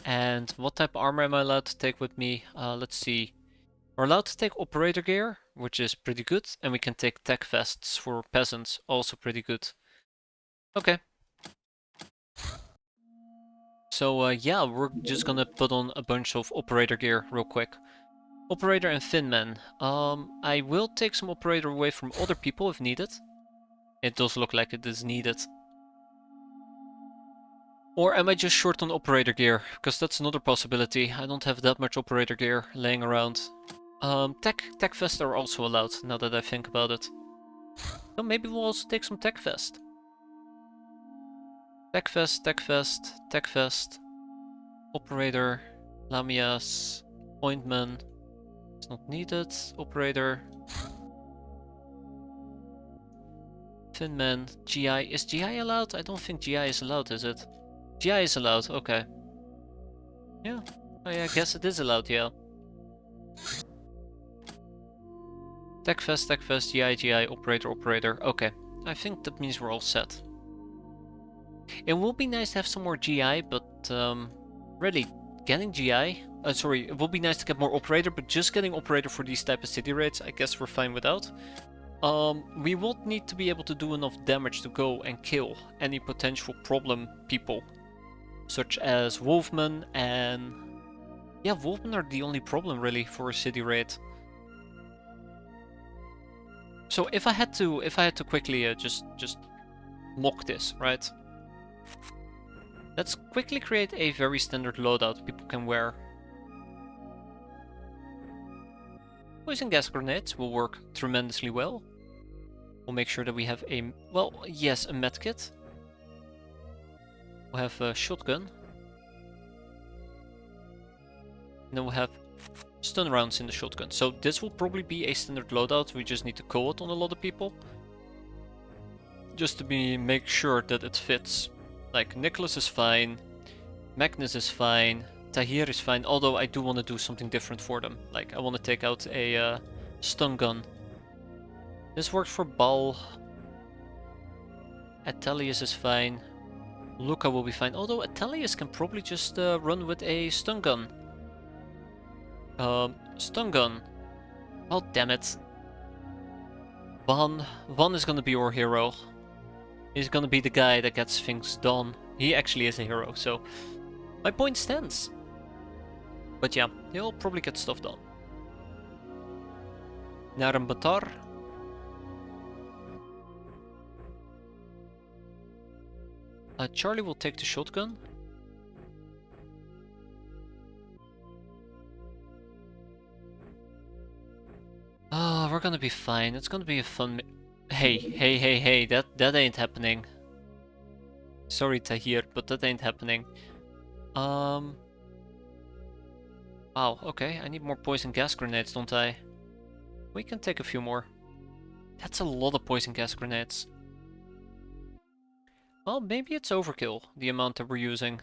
And what type of armor am I allowed to take with me? Let's see. We're allowed to take operator gear, which is pretty good. And we can take tech vests for peasants, also pretty good. Okay. So yeah, we're just gonna put on a bunch of operator gear real quick. Operator and Finman. I will take some operator away from other people if needed. It does look like it is needed. Or am I just short on operator gear? Because that's another possibility. I don't have that much operator gear laying around. Tech vest are also allowed, now that I think about it. So maybe we'll also take some tech vest. Tech vest, tech vest, tech vest. Operator, Lamias, Ointman. It's not needed. Operator. Finman, GI. Is GI allowed? I don't think GI is allowed, is it? GI is allowed, okay. Yeah, I guess it is allowed, yeah. Tech vest, GI, GI, operator, operator. Okay, I think that means we're all set. It will be nice to have some more GI, but really, getting GI... sorry, it will be nice to get more operator, but just getting operator for these type of city raids, I guess we're fine without. We won't need to be able to do enough damage to go and kill any potential problem people. Such as Wolfmen and... Yeah, Wolfmen are the only problem really for a city raid. So if I had to quickly just mock this, right? Let's quickly create a very standard loadout people can wear. Poison gas grenades will work tremendously well. We'll make sure that we have a, well, yes, a medkit. We'll have a shotgun. And then we'll have stun rounds in the shotgun. So this will probably be a standard loadout. We just need to call it on a lot of people. Just to make sure that it fits. Like, Nicholas is fine. Magnus is fine. Tahir is fine. Although I do want to do something different for them. Like, I want to take out a stun gun. This works for Bal. Atelius is fine. Luca will be fine. Although Atelius can probably just run with a stun gun. Stun gun. Oh, damn it. Van is gonna be our hero. He's gonna be the guy that gets things done. He actually is a hero, so my point stands. But yeah, he'll probably get stuff done. Naram Batar. Charlie will take the shotgun. Oh, we're gonna be fine. It's gonna be a fun... Hey, that ain't happening. Sorry, Tahir, but that ain't happening. Wow, okay, I need more poison gas grenades, don't I? We can take a few more. That's a lot of poison gas grenades. Well, maybe it's overkill, the amount that we're using.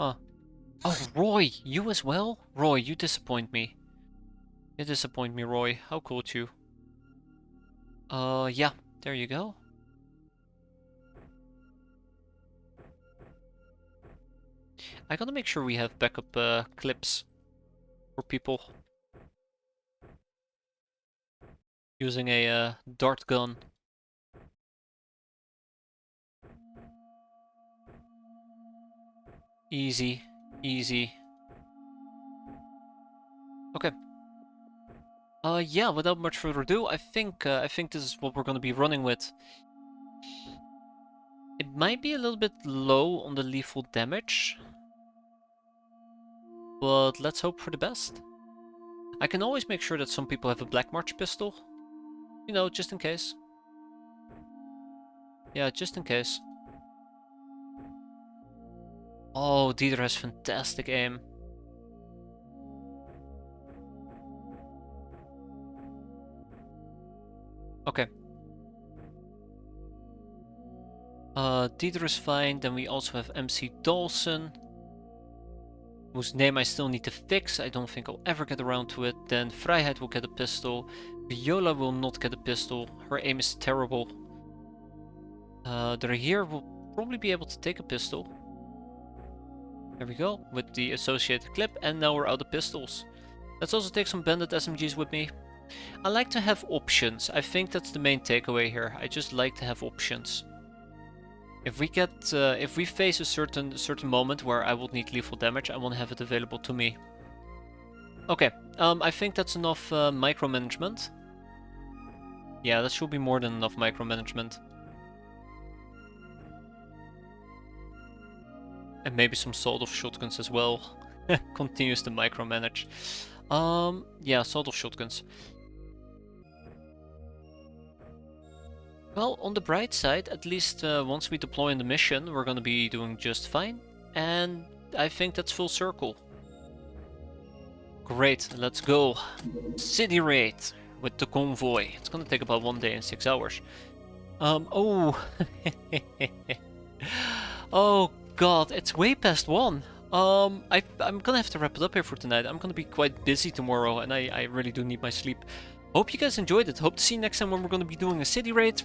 Huh. Oh, Roy, you as well? Roy, you disappoint me. You disappoint me, Roy. How could you? Yeah, there you go. I gotta make sure we have backup clips for people using a dart gun. Easy, easy. Okay. Yeah, without much further ado, I think this is what we're gonna be running with. It might be a little bit low on the lethal damage, but let's hope for the best. I can always make sure that some people have a Black March pistol. You know, just in case. Yeah, just in case. Oh, Dieter has fantastic aim. Okay. Dieter is fine. Then we also have MC Dawson, whose name I still need to fix. I don't think I'll ever get around to it. Then Vrijheid will get a pistol. Viola will not get a pistol. Her aim is terrible. Drahir will probably be able to take a pistol. There we go, with the associated clip, and now we're out of pistols. Let's also take some bandit SMGs with me. I like to have options. I think that's the main takeaway here. I just like to have options. If we face a certain moment where I will need lethal damage, I want to have it available to me. Okay, I think that's enough micromanagement. Yeah, that should be more than enough micromanagement. And maybe some sawed-off shotguns as well. Continues to micromanage. Yeah, sawed-off shotguns. Well, on the bright side, at least once we deploy in the mission, we're gonna be doing just fine. And I think that's full circle. Great, let's go. City raid with the convoy. It's gonna take about 1 day and 6 hours. Oh. Oh god, it's way past 1. I'm gonna have to wrap it up here for tonight. I'm gonna be quite busy tomorrow, and I really do need my sleep. Hope you guys enjoyed it. Hope to see you next time when we're gonna be doing a city raid.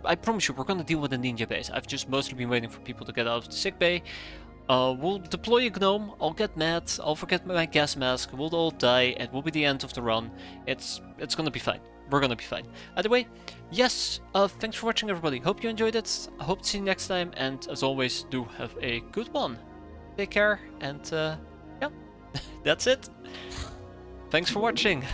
I promise you, we're gonna deal with a ninja base. I've just mostly been waiting for people to get out of the sick bay. We'll deploy a gnome, I'll get mad, I'll forget my gas mask, we'll all die, it will be the end of the run. It's gonna be fine. We're gonna be fine. Either way, yes, thanks for watching everybody. Hope you enjoyed it. I hope to see you next time, and as always, do have a good one. Take care, and yeah, that's it. Thanks for watching.